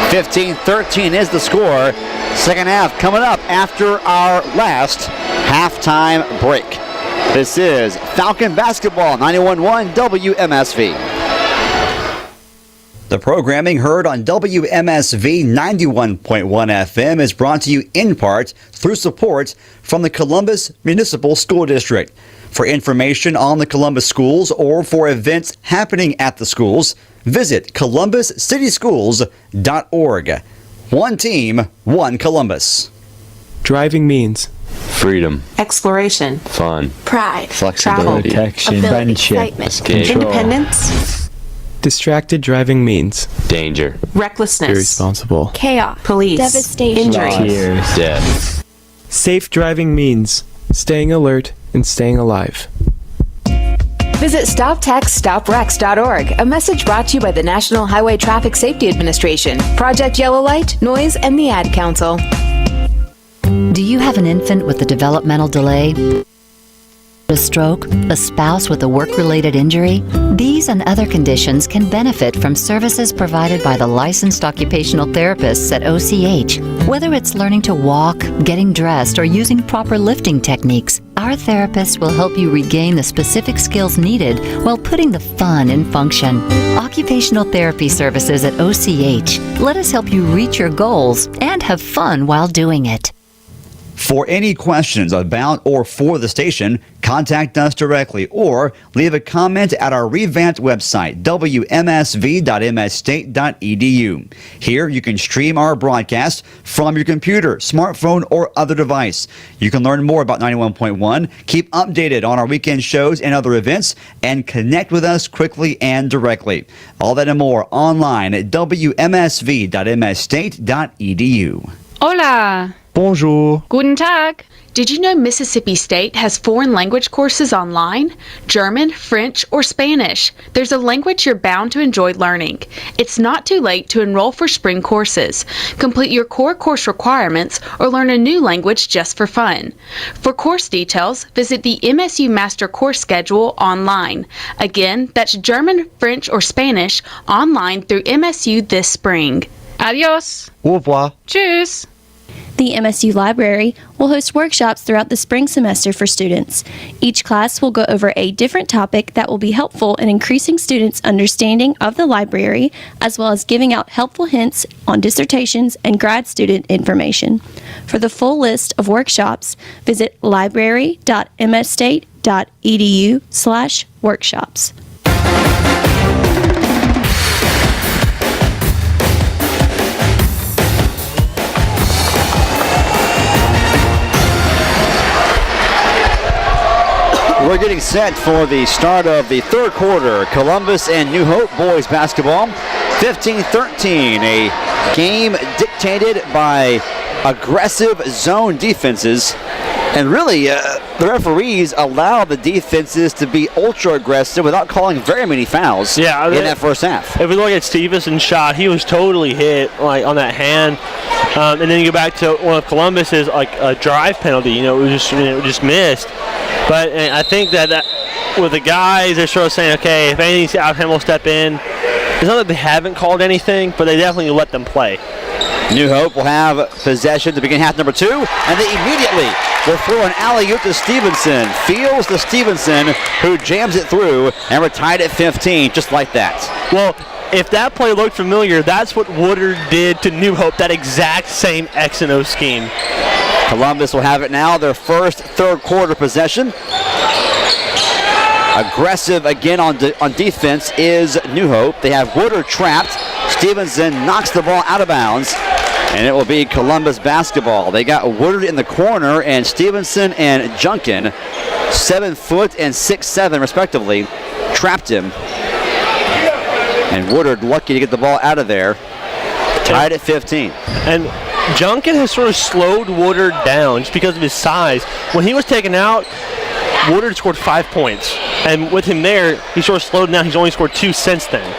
15-13 is the score. Second half coming up after our last halftime break. This is Falcon Basketball, 91.1 WMSV. The programming heard on WMSV 91.1 FM is brought to you in part through support from the Columbus Municipal School District. For information on the Columbus schools or for events happening at the schools, visit columbuscityschools.org. One team, one Columbus. Driving means freedom, exploration, fun, pride, flexibility, protection, friendship, independence. Distracted driving means danger, recklessness, irresponsible, chaos, police, devastation, injury, death. Safe driving means staying alert and staying alive. Visit StopTextStopWrecks.org, a message brought to you by the National Highway Traffic Safety Administration, Project Yellow Light, Noise, and the Ad Council. Do you have an infant with a developmental delay? A stroke, a spouse with a work-related injury, these and other conditions can benefit from services provided by the licensed occupational therapists at OCH. Whether it's learning to walk, getting dressed, or using proper lifting techniques, our therapists will help you regain the specific skills needed while putting the fun in function. Occupational therapy services at OCH. Let us help you reach your goals and have fun while doing it. For any questions about or for the station, contact us directly or leave a comment at our revamped website, wmsv.msstate.edu. Here you can stream our broadcast from your computer, smartphone, or other device. You can learn more about 91.1, keep updated on our weekend shows and other events, and connect with us quickly and directly. All that and more online at wmsv.msstate.edu. Hola! Bonjour. Guten Tag. Did you know Mississippi State has foreign language courses online? German, French, or Spanish. There's a language you're bound to enjoy learning. It's not too late to enroll for spring courses. Complete your core course requirements or learn a new language just for fun. For course details, visit the MSU Master Course Schedule online. Again, that's German, French, or Spanish online through MSU this spring. Adios. Au revoir. Tschüss. The MSU Library will host workshops throughout the spring semester for students. Each class will go over a different topic that will be helpful in increasing students' understanding of the library, as well as giving out helpful hints on dissertations and grad student information. For the full list of workshops, visit library.msstate.edu/workshops. We're getting set for the start of the third quarter. Columbus and New Hope boys basketball, 15-13, a game dictated by aggressive zone defenses. And really, the referees allow the defenses to be ultra aggressive without calling very many fouls in that first half. If we look at Stevenson's shot, he was totally hit on that hand. And then you go back to one of Columbus's a drive penalty. It was just missed. But I think that with the guys, they're sort of saying, okay, if anything's out of him, we'll step in. It's not that they haven't called anything, but they definitely let them play. New Hope will have possession to begin half number 2, and they immediately will throw an alley-oop to Stevenson. Fields to Stevenson, who jams it through, and we're tied at 15, just like that. Well, if that play looked familiar, that's what Woodard did to New Hope, that exact same X and O scheme. Columbus will have it now, their first third quarter possession. Aggressive again on defense is New Hope. They have Woodard trapped. Stevenson knocks the ball out of bounds, and it will be Columbus basketball. They got Woodard in the corner, and Stevenson and Junkin, 7 foot and 6'7", respectively, trapped him. And Woodard lucky to get the ball out of there. Tied at 15. And Junkin has sort of slowed Woodard down just because of his size. When he was taken out, Woodard scored 5 points. And with him there, he sort of slowed down. He's only scored 2 since then.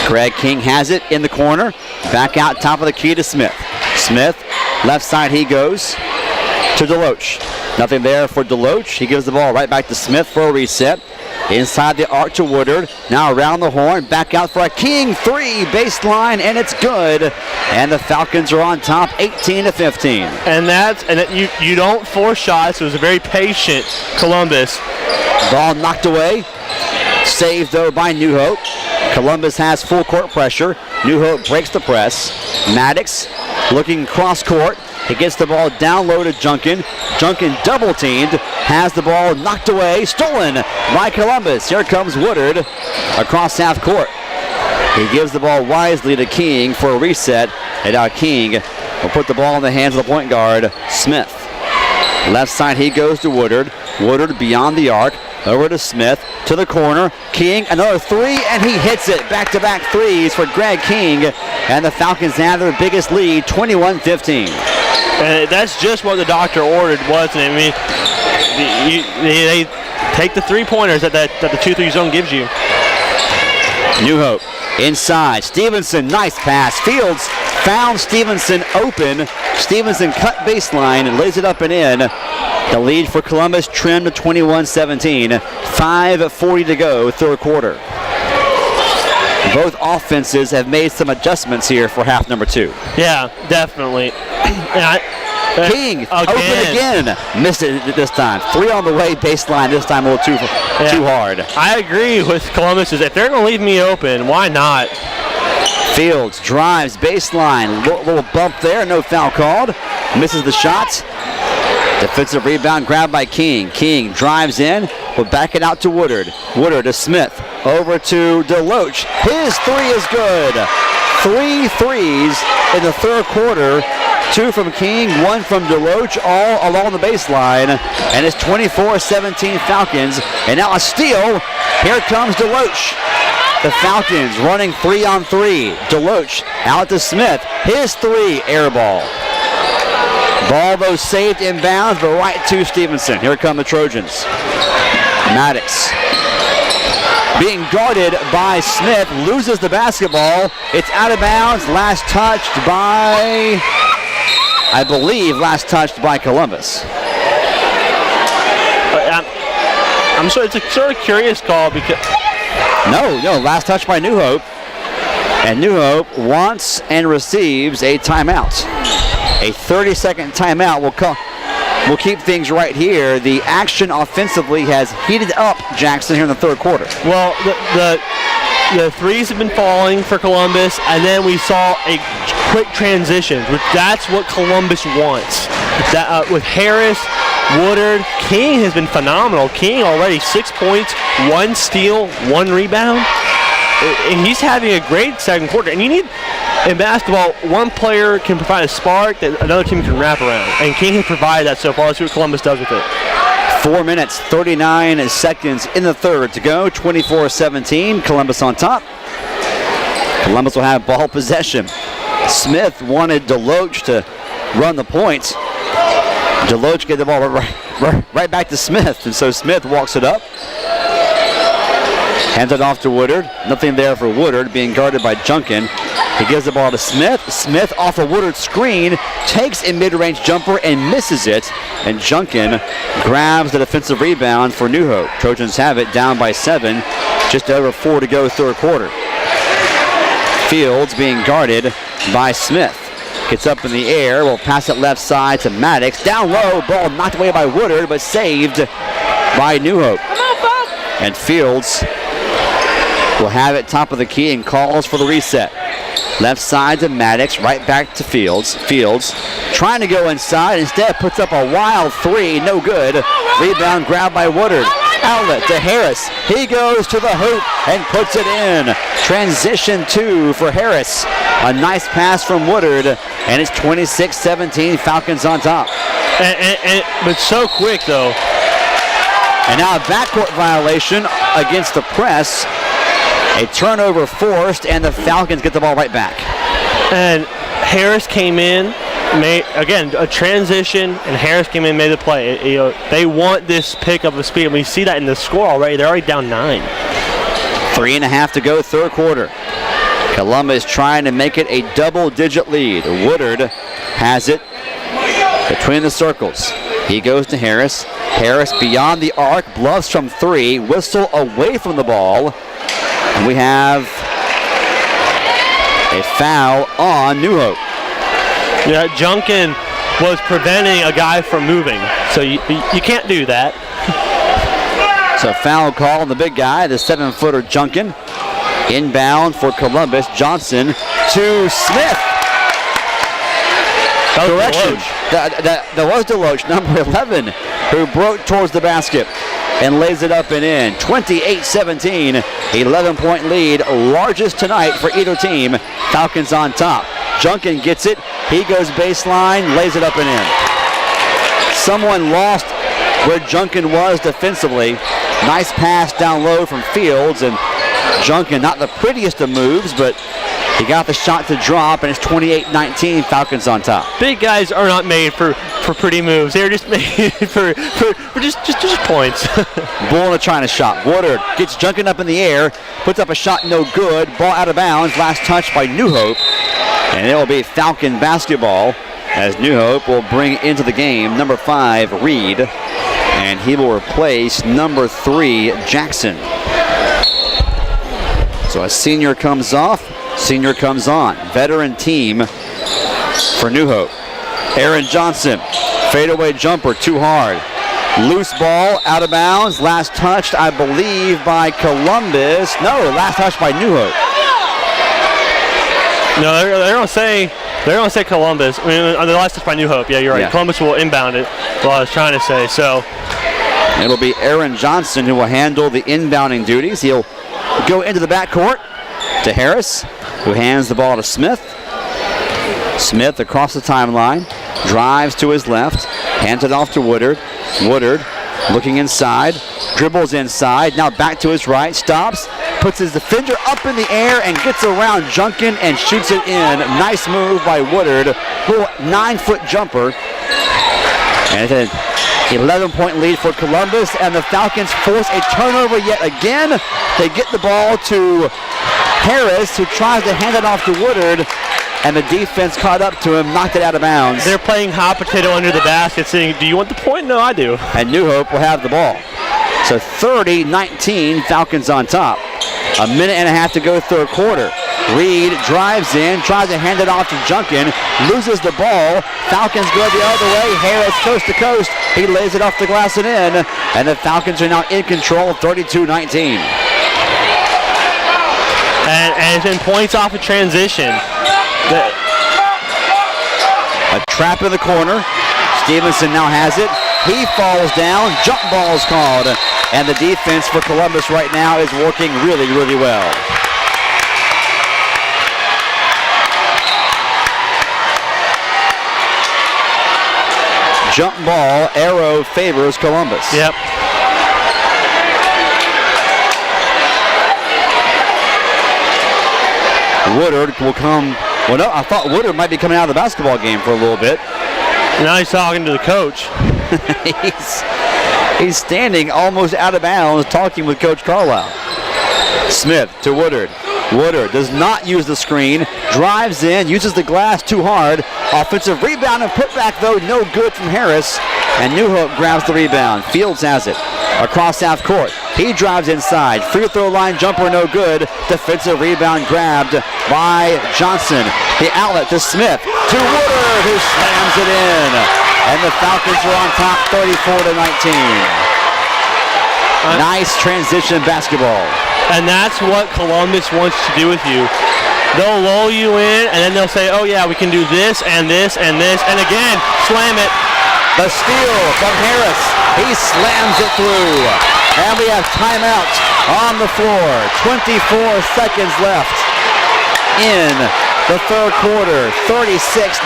Greg King has it in the corner. Back out top of the key to Smith. Smith, left side he goes to Deloach. Nothing there for Deloach. He gives the ball right back to Smith for a reset. Inside the arc to Woodard. Now around the horn. Back out for a King 3 baseline, and it's good. And the Falcons are on top, 18-15. And you don't force shots. It was a very patient Columbus. Ball knocked away. Saved though by New Hope. Columbus has full court pressure. New Hope breaks the press. Maddox looking cross court. He gets the ball down low to Junkin. Junkin double teamed. Has the ball knocked away. Stolen by Columbus. Here comes Woodard across half court. He gives the ball wisely to King for a reset. And now King will put the ball in the hands of the point guard, Smith. Left side he goes to Woodard. Woodard beyond the arc. Over to Smith, to the corner. King, another 3, and he hits it. Back-to-back threes for Greg King. And the Falcons have their biggest lead, 21-15. And that's just what the doctor ordered, wasn't it? I mean, they take the three-pointers that the 2-3 zone gives you. New Hope inside. Stevenson, nice pass. Fields found Stevenson open. Stevenson cut baseline and lays it up and in. The lead for Columbus trimmed to 21-17. 5:40 to go, third quarter. Both offenses have made some adjustments here for half number 2. Yeah, definitely. King, open again. Missed it this time. 3 on the way, baseline this time a little too hard. I agree with Columbus. If they're going to leave me open, why not? Fields drives baseline. Little bump there, no foul called. Misses the shot. Defensive rebound grabbed by King. King drives in. We'll back it out to Woodard. Woodard to Smith. Over to Deloach. His 3 is good. 3 threes in the third quarter. 2 from King, 1 from Deloach, all along the baseline. And it's 24-17 Falcons. And now a steal. Here comes Deloach. The Falcons running 3-on-3. Deloach out to Smith. His 3, air ball. Ball, though, saved inbounds, but right to Stevenson. Here come the Trojans. Maddox being guarded by Smith, loses the basketball. It's out of bounds. Last touched by, I believe, Columbus. I'm sorry, it's a sort of curious call because... No, last touch by New Hope. And New Hope wants and receives a timeout. A 30-second timeout will keep things right here. The action offensively has heated up, Jackson, here in the third quarter. Well, the threes have been falling for Columbus, and then we saw a quick transition. That's what Columbus wants. That with Harris, Woodard, King has been phenomenal. King already 6 points, 1 steal, 1 rebound. And he's having a great second quarter. And you need, in basketball, one player can provide a spark that another team can wrap around. And King has provided that so far. Let's see what Columbus does with it. 4 minutes, 39 seconds in the third to go. 24-17, Columbus on top. Columbus will have ball possession. Smith wanted Deloach to run the points. Deloach gave the ball right back to Smith, and so Smith walks it up. Hands it off to Woodard. Nothing there for Woodard, being guarded by Junkin. He gives the ball to Smith. Smith off a Woodard screen, takes a mid-range jumper and misses it. And Junkin grabs the defensive rebound for New Hope. Trojans have it down by 7. Just over 4 to go third quarter. Fields being guarded by Smith. Gets up in the air. Will pass it left side to Maddox. Down low. Ball knocked away by Woodard, but saved by New Hope. And Fields will have it top of the key and calls for the reset. Left side to Maddox, right back to Fields. Fields trying to go inside, instead puts up a wild 3, no good. Rebound grabbed by Woodard. Outlet to Harris. He goes to the hoop and puts it in. Transition 2 for Harris. A nice pass from Woodard, and it's 26-17, Falcons on top. But so quick, though. And now a backcourt violation against the press. A turnover forced, and the Falcons get the ball right back. And Harris came in, made, again, a transition, and Harris came in and made the play. They want this pickup of speed, and we see that in the score already. They're already down 9. 3.5 to go, third quarter. Columbus trying to make it a double-digit lead. Woodard has it between the circles. He goes to Harris. Harris beyond the arc, bluffs from 3, whistle away from the ball. And we have a foul on New Hope. Yeah, Junkin was preventing a guy from moving, so you can't do that. So foul call on the big guy, the 7-footer Junkin. Inbound for Columbus. Johnson to Smith. Correction. That was Deloach, number 11, who broke towards the basket and lays it up and in. 28-17, 11-point lead, largest tonight for either team. Falcons on top. Junkin gets it. He goes baseline, lays it up and in. Someone lost where Junkin was defensively. Nice pass down low from Fields, and Junkin, not the prettiest of moves, but he got the shot to drop, and it's 28-19, Falcons on top. Big guys are not made for pretty moves. They're just made for just points. Bull in a China shot. Woodard gets Junkin up in the air, puts up a shot, no good. Ball out of bounds. Last touch by New Hope, and it will be Falcon basketball. as New Hope will bring into the game number 5, Reed, and he will replace number 3, Jackson. So a senior comes off, senior comes on. Veteran team for New Hope. Aaron Johnson, fadeaway jumper, too hard. Loose ball, out of bounds. Last touched, I believe, by Columbus. No, last touched by New Hope. No, they're gonna say Columbus. I mean, the last touch by New Hope. Yeah, you're right. Yeah. Columbus will inbound it. What I was trying to say. So it'll be Aaron Johnson who will handle the inbounding duties. He'll go into the backcourt to Harris, who hands the ball to Smith. Smith across the timeline, drives to his left, hands it off to Woodard. Woodard looking inside, dribbles inside, now back to his right, stops, puts his defender up in the air and gets around Junkin and shoots it in. Nice move by Woodard, little 9-foot jumper. And it's an 11-point lead for Columbus, and the Falcons force a turnover yet again. They get the ball to Harris, who tries to hand it off to Woodard, and the defense caught up to him, knocked it out of bounds. they're playing hot potato under the basket, saying, "Do you want the point?" No, I do. And New Hope will have the ball. So 30-19, Falcons on top. A minute and a half to go third quarter. Reed drives in, tries to hand it off to Junkin, loses the ball. Falcons go the other way. Harris coast to coast. He lays it off the glass and in. And the Falcons are now in control, 32-19. And it's been points off a transition. A trap in the corner. Stevenson now has it. He falls down. Jump ball is called. And the defense for Columbus right now is working really, really well. Jump ball, arrow favors Columbus. Yep. Woodard will come. Well, no, I thought Woodard might be coming out of the basketball game for a little bit. Now he's talking to the coach. He's standing almost out of bounds talking with Coach Carlisle. Smith to Woodard. Woodard does not use the screen, drives in, uses the glass too hard. Offensive rebound and putback, though, no good from Harris. And New Hope grabs the rebound. Fields has it across half court. He drives inside. Free throw line jumper, no good. Defensive rebound grabbed by Johnson. The outlet to Smith. To Woodard, who slams it in. And the Falcons are on top, 34-19. Nice transition basketball. And that's what Columbus wants to do with you. They'll lull you in, and then they'll say, oh yeah, we can do this and this and this, and again, slam it. The steal from Harris. He slams it through. And we have timeout on the floor. 24 seconds left in the third quarter. 36-19.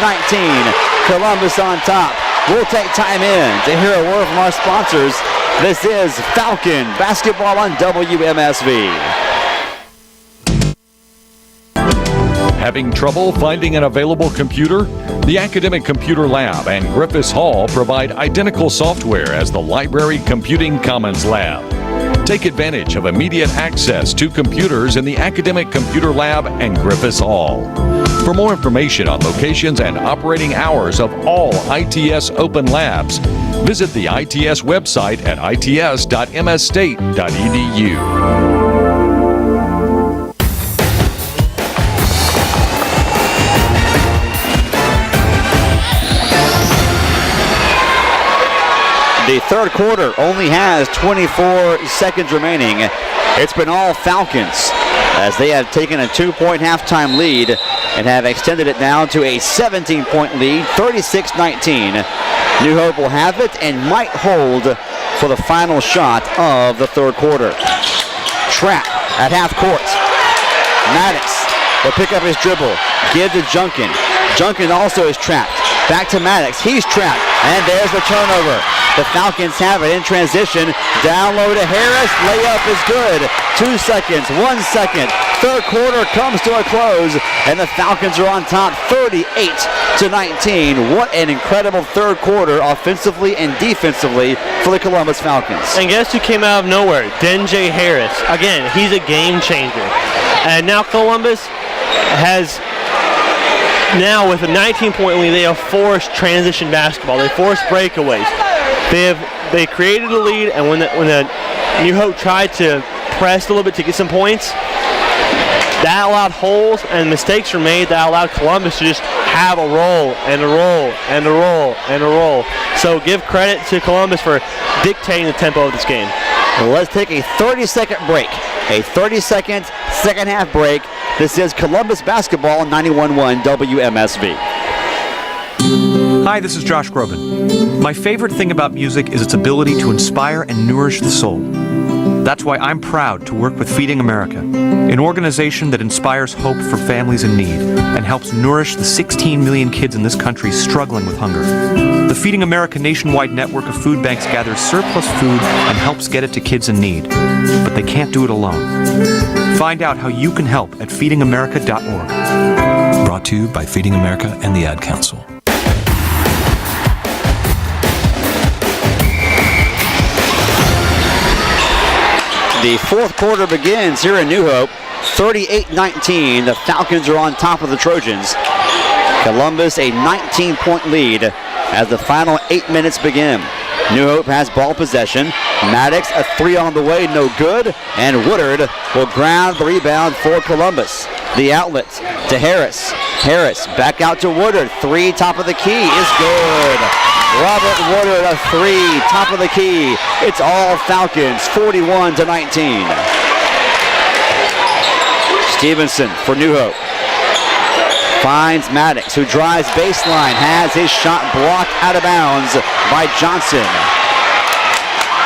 Columbus on top. We'll take time in to hear a word from our sponsors. This is Falcon Basketball on WMSV. Having trouble finding an available computer? The Academic Computer Lab and Griffiths Hall provide identical software as the Library Computing Commons Lab. Take advantage of immediate access to computers in the Academic Computer Lab and Griffiths Hall. For more information on locations and operating hours of all ITS open labs, visit the ITS website at its.msstate.edu. The third quarter only has 24 seconds remaining. It's been all Falcons as they have taken a 2-point halftime lead and have extended it now to a 17-point lead, 36-19. New Hope will have it and might hold for the final shot of the third quarter. Trap at half court. Maddox will pick up his dribble, give to Junkin. Junkin also is trapped. Back to Maddox. He's trapped. And there's the turnover. The Falcons have it in transition. Down low to Harris. Layup is good. 2 seconds. 1 second. Third quarter comes to a close. And the Falcons are on top 38-19. What an incredible third quarter offensively and defensively for the Columbus Falcons. And guess who came out of nowhere? Denjay Harris. Again, he's a game changer. And now Columbus has now with a 19-point lead, they have forced transition basketball. They forced breakaways. They created a lead, and when the New Hope tried to press a little bit to get some points, that allowed holes and mistakes were made that allowed Columbus to just have a roll and a roll and a roll and a roll. So give credit to Columbus for dictating the tempo of this game. Well, let's take a 30-second break. A 30-second second half break. This is Columbus basketball on 91.1 WMSV. Hi, this is Josh Groban. My favorite thing about music is its ability to inspire and nourish the soul. That's why I'm proud to work with Feeding America, an organization that inspires hope for families in need and helps nourish the 16 million kids in this country struggling with hunger. The Feeding America nationwide network of food banks gathers surplus food and helps get it to kids in need, but they can't do it alone. Find out how you can help at feedingamerica.org. Brought to you by Feeding America and the Ad Council. The fourth quarter begins here in New Hope. 38-19. The Falcons are on top of the Trojans. Columbus a 19-point lead as the final 8 minutes begin. New Hope has ball possession. Maddox a three on the way, no good. And Woodard will ground the rebound for Columbus. The outlet to Harris. Harris back out to Woodard. Three, top of the key is good. Robert Woodard a three, top of the key. It's all Falcons, 41-19. Stevenson for New Hope. Finds Maddox, who drives baseline, has his shot blocked out of bounds by Johnson.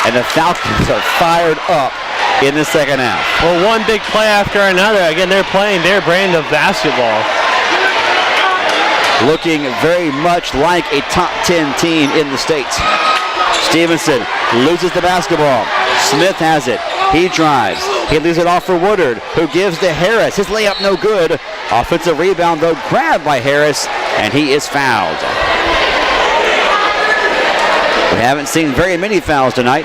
And the Falcons are fired up in the second half. Well, one big play after another. Again, they're playing their brand of basketball. Looking very much like a top 10 team in the state. Stevenson loses the basketball. Smith has it. He drives. He leaves it off for Woodard, who gives to Harris. His layup no good. Offensive rebound, though, grabbed by Harris, and he is fouled. We haven't seen very many fouls tonight.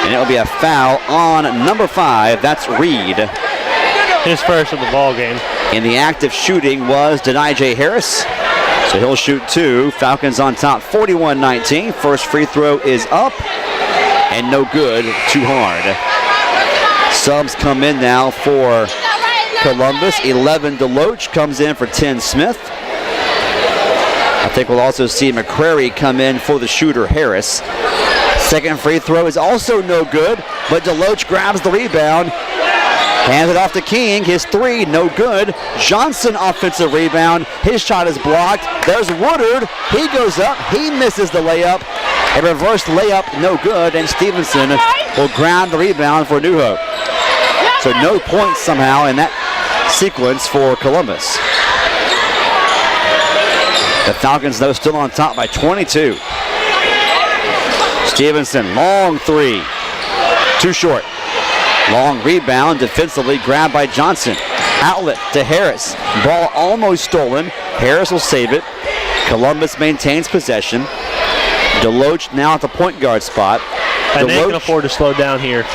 And it will be a foul on number 5. That's Reed. His first of the ball game. In the act of shooting was Denijay Harris. So he'll shoot two. Falcons on top 41-19. First free throw is up. And no good. Too hard. Subs come in now for Columbus. 11 Deloach comes in for 10 Smith. I think we'll also see McCrary come in for the shooter Harris. Second free throw is also no good, but Deloach grabs the rebound. Hands it off to King. His three, no good. Johnson offensive rebound. His shot is blocked. There's Woodard. He goes up. He misses the layup. A reverse layup, no good. And Stevenson will ground the rebound for New Hope. So no points somehow in that sequence for Columbus. The Falcons, though, still on top by 22. Stevenson, long three. Too short. Long rebound, defensively grabbed by Johnson. Outlet to Harris. Ball almost stolen. Harris will save it. Columbus maintains possession. Deloach now at the point guard spot. And they can afford to slow down here.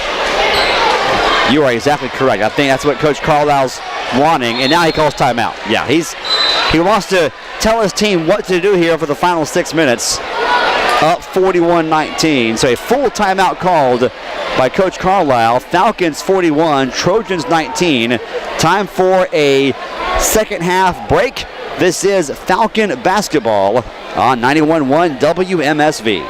You are exactly correct. I think that's what Coach Carlisle's wanting, and now he calls timeout. Yeah, he wants to tell his team what to do here for the final 6 minutes. Up 41-19, so a full timeout called by Coach Carlisle. Falcons 41, Trojans 19. Time for a second half break. This is Falcon basketball on 91.1 WMSV.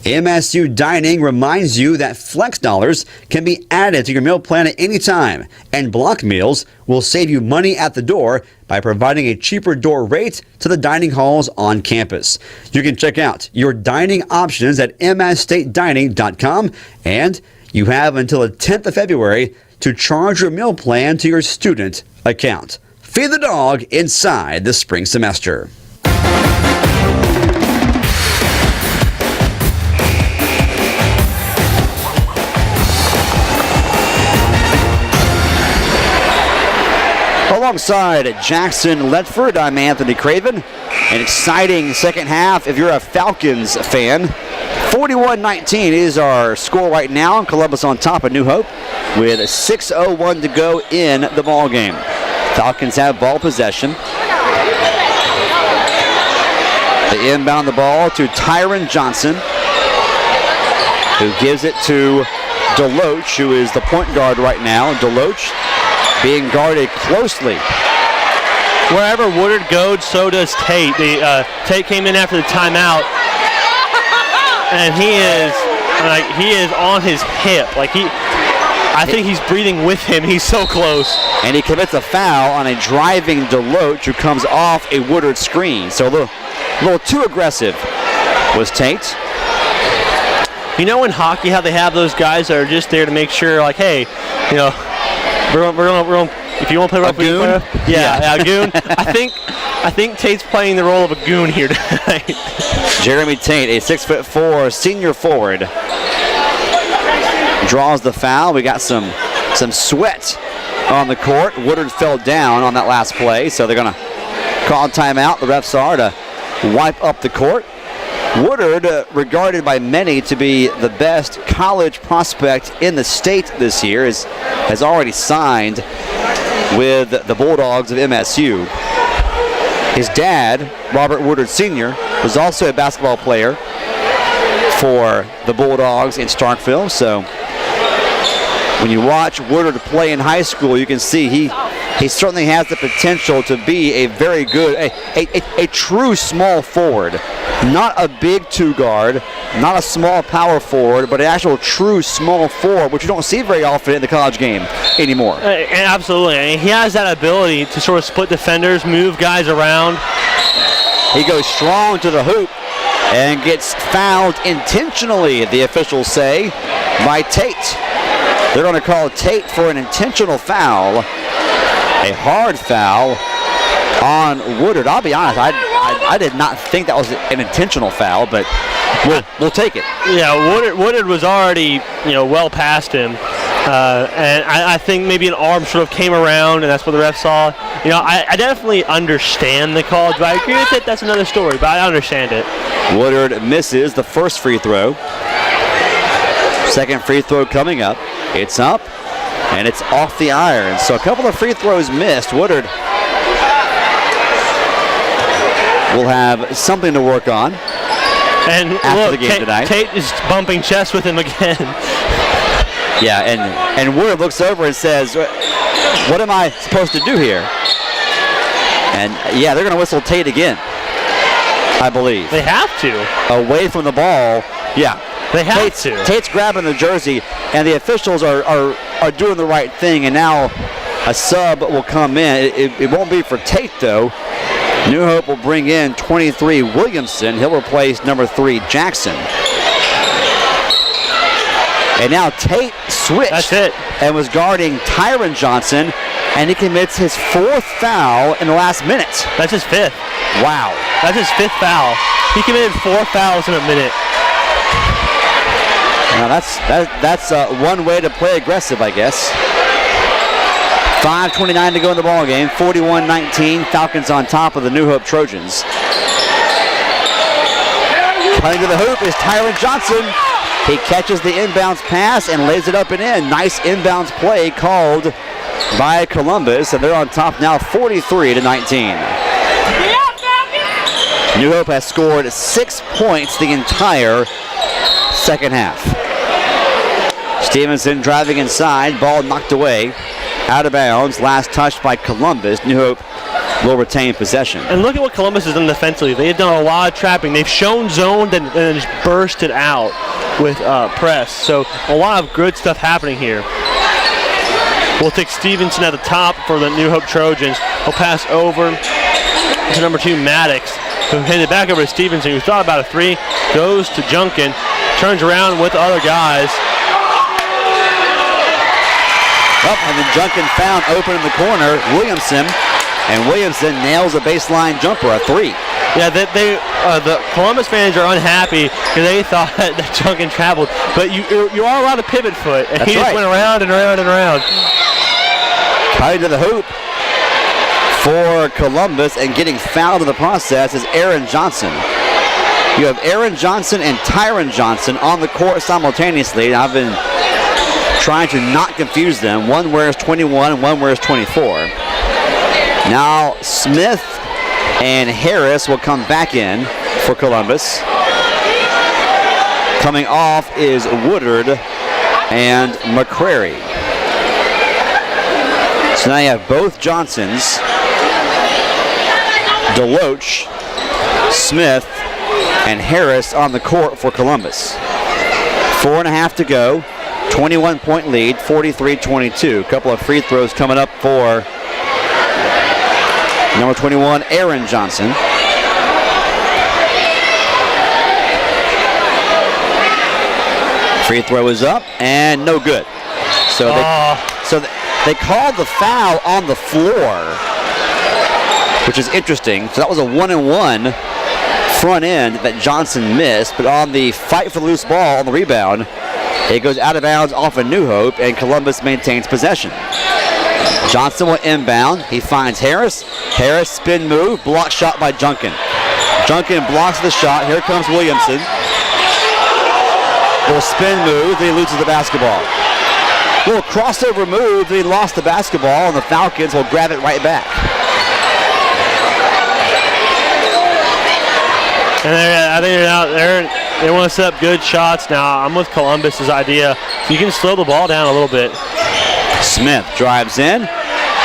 MSU Dining reminds you that Flex Dollars can be added to your meal plan at any time, and block meals will save you money at the door by providing a cheaper door rate to the dining halls on campus. You can check out your dining options at msstatedining.com, and you have until the 10th of February to charge your meal plan to your student account. Feed the dog inside the spring semester. Alongside Jackson Ledford, I'm Anthony Craven. An exciting second half if you're a Falcons fan. 41-19 is our score right now. Columbus on top of New Hope with 6:01 to go in the ball game. Falcons have ball possession. They inbound the ball to Tyron Johnson, who gives it to Deloach, who is the point guard right now. Deloach being guarded closely. Wherever Woodard goes, so does Tate. Tate came in after the timeout, and he is on his hip. I think he's breathing with him. He's so close. And he commits a foul on a driving Deloach who comes off a Woodard screen. So a little too aggressive was Tate. You know in hockey how they have those guys that are just there to make sure, like, hey, you know, we're going if you want to play rough, goon? Yeah, goon. I think Tate's playing the role of a goon here tonight. Jeremy Tate, a 6'4" senior forward, draws the foul. We got some sweat on the court. Woodard fell down on that last play, so they're going to call timeout. The refs are to wipe up the court. Woodard, regarded by many to be the best college prospect in the state this year, has already signed with the Bulldogs of MSU. His dad, Robert Woodard Sr., was also a basketball player for the Bulldogs in Starkville. So when you watch Woodard play in high school, you can see he certainly has the potential to be a very good, a true small forward. Not a big two guard, not a small power forward, but an actual true small forward, which you don't see very often in the college game anymore. Absolutely. I mean, he has that ability to sort of split defenders, move guys around. He goes strong to the hoop and gets fouled intentionally, the officials say, by Tate. They're going to call Tate for an intentional foul, a hard foul on Woodard. I'll be honest, I did not think that was an intentional foul, but we'll take it. Yeah, Woodard was already well past him, and I think maybe an arm sort of came around, and that's what the ref saw. I definitely understand the call. Do I agree with it? That's another story, but I understand it. Woodard misses the first free throw. Second free throw coming up. It's up, and it's off the iron. So a couple of free throws missed. Woodard will have something to work on after the game tonight. Tate is bumping chest with him again. Yeah, and Woodard looks over and says, what am I supposed to do here? And yeah, they're going to whistle Tate again, I believe. They have to. Away from the ball. Yeah. They have to. Tate's grabbing the jersey, and the officials are doing the right thing, and now a sub will come in. It won't be for Tate, though. New Hope will bring in 23 Williamson. He'll replace number 3 Jackson. And now Tate switched. That's it. And was guarding Tyron Johnson, and he commits his 4th foul in the last minute. That's his 5th. Wow. That's his 5th foul. He committed 4 fouls in a minute. Now that's one way to play aggressive, I guess. 5:29 to go in the ball game. 41-19. Falcons on top of the New Hope Trojans. Coming to the hoop is Tyron Johnson. He catches the inbounds pass and lays it up and in. Nice inbounds play called by Columbus, and they're on top now, 43-19. New Hope has scored 6 points the entire second half. Stevenson driving inside, ball knocked away, out of bounds, last touched by Columbus. New Hope will retain possession. And look at what Columbus has done defensively. They've done a lot of trapping. They've shown zoned and just bursted out with press. So a lot of good stuff happening here. We'll take Stevenson at the top for the New Hope Trojans. He'll pass over to number 2, Maddox, who handed back over to Stevenson, who thought about a 3, goes to Junkin, turns around with the other guys. And then Junkin found open in the corner, Williamson, and Williamson nails a baseline jumper, a 3. Yeah, the Columbus fans are unhappy because they thought that Junkin traveled, but you are allowed to pivot foot, and That's he just right. went around and around and around. Cutting to the hoop for Columbus, and getting fouled in the process is Aaron Johnson. You have Aaron Johnson and Tyron Johnson on the court simultaneously. I've been trying to not confuse them. One wears 21 and one wears 24. Now Smith and Harris will come back in for Columbus. Coming off is Woodard and McCrary. So now you have both Johnsons, Deloach, Smith, and Harris on the court for Columbus. 4.5 to go, 21-point lead, 43-22. A couple of free throws coming up for number 21, Aaron Johnson. Free throw is up and no good. So they called the foul on the floor, which is interesting. So that was a 1-and-1 front end that Johnson missed, but on the fight for the loose ball on the rebound, it goes out of bounds off of New Hope, and Columbus maintains possession. Johnson will inbound. He finds Harris. Harris spin move, block shot by Junkin. Junkin blocks the shot. Here comes Williamson. Little spin move, then he loses the basketball. Little crossover move, then he lost the basketball, and the Falcons will grab it right back. And I think they want to set up good shots now. I'm with Columbus's idea. You can slow the ball down a little bit. Smith drives in.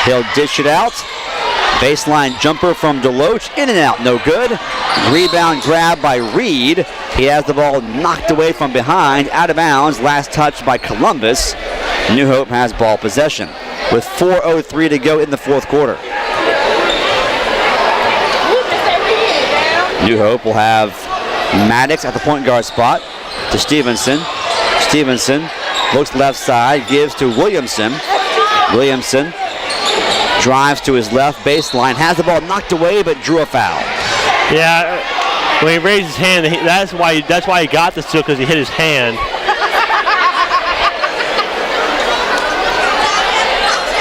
He'll dish it out. Baseline jumper from Deloach. In and out, no good. Rebound grab by Reed. He has the ball knocked away from behind, out of bounds. Last touch by Columbus. New Hope has ball possession with 4:03 to go in the fourth quarter. New Hope will have Maddox at the point guard spot to Stevenson. Stevenson looks left side, gives to Williamson. Williamson drives to his left baseline, has the ball knocked away, but drew a foul. Yeah, when he raised his hand, that's why he got this too, because he hit his hand.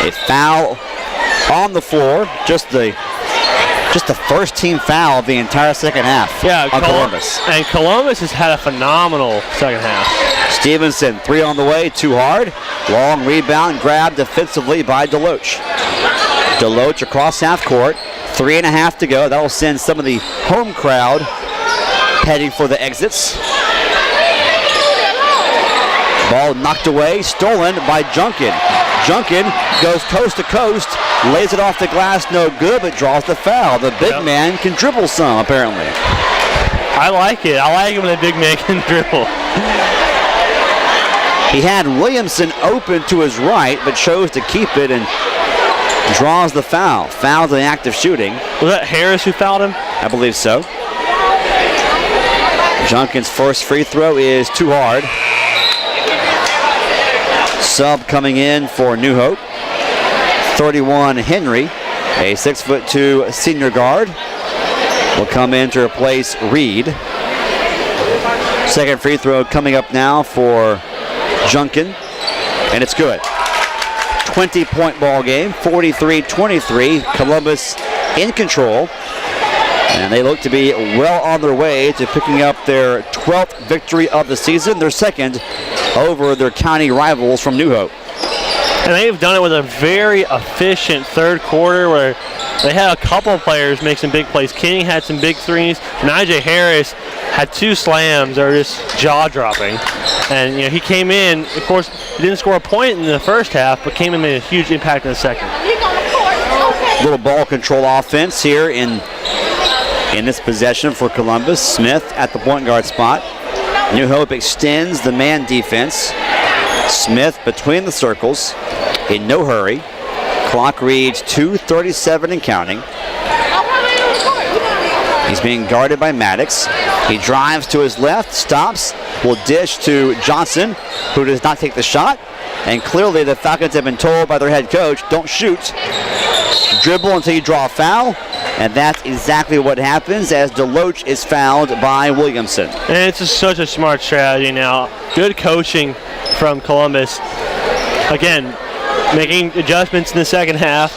A foul on the floor, just the first team foul of the entire second half on Columbus. And Columbus has had a phenomenal second half. Stevenson, 3 on the way, too hard. Long rebound grab defensively by Deloach. Deloach across half court, 3.5 to go. That'll send some of the home crowd heading for the exits. Ball knocked away, stolen by Junkin. Junkin goes coast to coast, lays it off the glass, no good, but draws the foul. The big man can dribble some, apparently. I like it. I like it when the big man can dribble. He had Williamson open to his right, but chose to keep it and draws the foul. Foul's an act of shooting. Was that Harris who fouled him? I believe so. Junkin's first free throw is too hard. Sub coming in for New Hope. 31 Henry, a 6'2" senior guard, will come in to replace Reed. Second free throw coming up now for Junkin, and it's good. 20-point ball game, 43-23. Columbus in control, and they look to be well on their way to picking up their 12th victory of the season, their second over their county rivals from New Hope. And they've done it with a very efficient third quarter where they had a couple of players make some big plays. King had some big threes. Najee Harris had 2 slams that were just jaw-dropping. And he came in, of course, he didn't score a point in the first half, but came in and made a huge impact in the second. Little ball control offense here in this possession for Columbus. Smith at the point guard spot. New Hope extends the man defense. Smith between the circles, in no hurry. Clock reads 2:37 and counting. He's being guarded by Maddox. He drives to his left, stops, will dish to Johnson, who does not take the shot. And clearly the Falcons have been told by their head coach, don't shoot. Dribble until you draw a foul. And that's exactly what happens as Deloach is fouled by Williamson. And it's just such a smart strategy now. Good coaching from Columbus. Again, making adjustments in the second half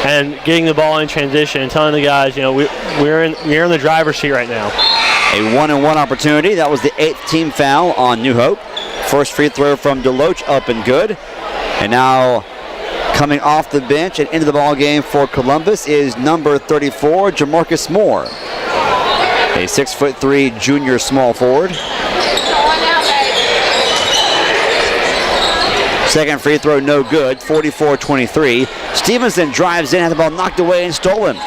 and getting the ball in transition and telling the guys, we're in the driver's seat right now. A 1-and-1 opportunity. That was the 8th team foul on New Hope. First free throw from Deloach up and good. And now Coming off the bench and into the ball game for Columbus is number 34, Jamarcus Moore, a 6'3" junior small forward. Second free throw no good, 44-23. Stevenson drives in, had the ball knocked away and stolen.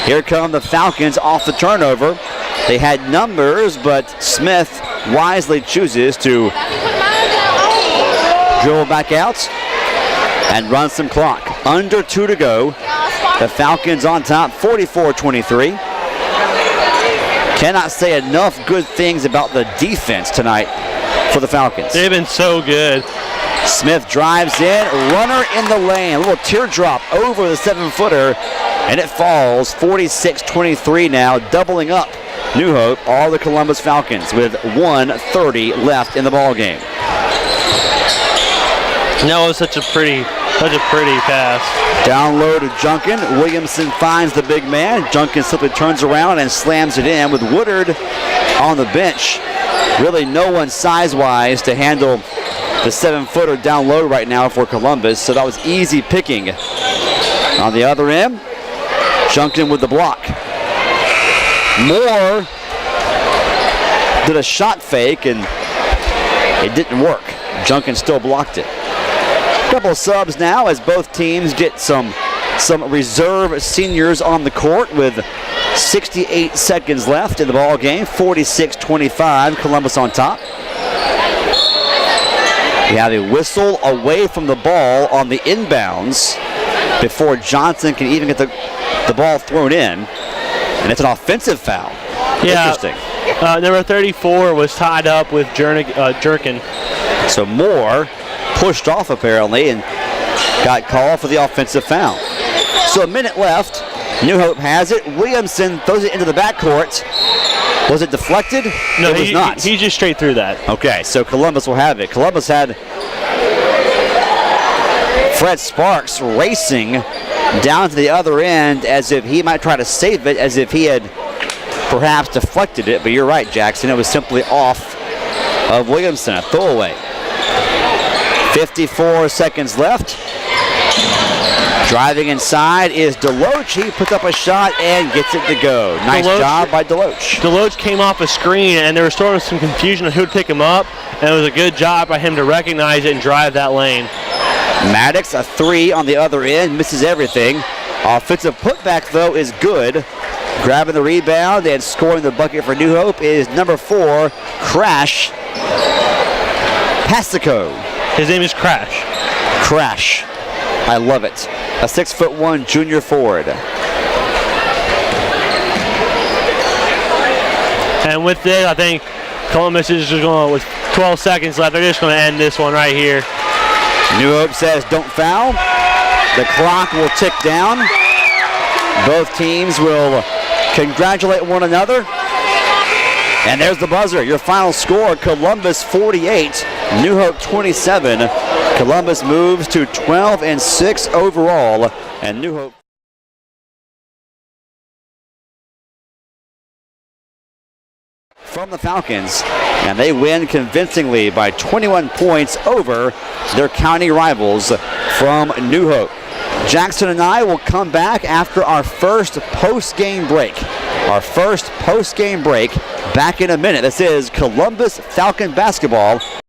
Here come the Falcons off the turnover. They had numbers, but Smith wisely chooses to dribble back out and run some clock. Under 2 to go. The Falcons on top, 44-23. Cannot say enough good things about the defense tonight for the Falcons. They've been so good. Smith drives in, runner in the lane, a little teardrop over the 7-footer, and it falls. 46-23 now, doubling up New Hope, all the Columbus Falcons, with 1:30 left in the ball game. No, it was such a pretty pass. Down low to Junkin. Williamson finds the big man. Junkin simply turns around and slams it in with Woodard on the bench. Really no one size-wise to handle the 7-footer down low right now for Columbus, so that was easy picking. On the other end, Junkin with the block. Moore did a shot fake and it didn't work. Junkin still blocked it. Couple of subs now as both teams get some reserve seniors on the court with 68 seconds left in the ball game. 46-25, Columbus on top. We have a whistle away from the ball on the inbounds before Johnson can even get the ball thrown in. And it's an offensive foul. Yeah, interesting. Number 34 was tied up with Jerkin. So Moore pushed off apparently and got called for the offensive foul. So a minute left. New Hope has it. Williamson throws it into the backcourt. Was it deflected? No, it was not. He just straight through that. Okay, so Columbus will have it. Columbus had Fred Sparks racing down to the other end as if he might try to save it, as if he had perhaps deflected it. But you're right, Jackson. It was simply off of Williamson, a throwaway. 54 seconds left. Driving inside is Deloach. He puts up a shot and gets it to go. Nice job by Deloach. Deloach came off a screen, and there was sort of some confusion on who would pick him up, and it was a good job by him to recognize it and drive that lane. Maddox, a 3 on the other end, misses everything. Offensive putback, though, is good. Grabbing the rebound and scoring the bucket for New Hope is number 4, Crash Pasico. His name is Crash. Crash. I love it. A 6'1" junior forward. And with this, I think Columbus is just going, with 12 seconds left, they're just going to end this one right here. New Hope says don't foul. The clock will tick down. Both teams will congratulate one another. And there's the buzzer. Your final score, Columbus 48, New Hope 27. Columbus moves to 12-6 overall, and New Hope from the Falcons, and they win convincingly by 21 points over their county rivals from New Hope. Jackson and I will come back after our first post-game break. Back in a minute. This is Columbus Falcon basketball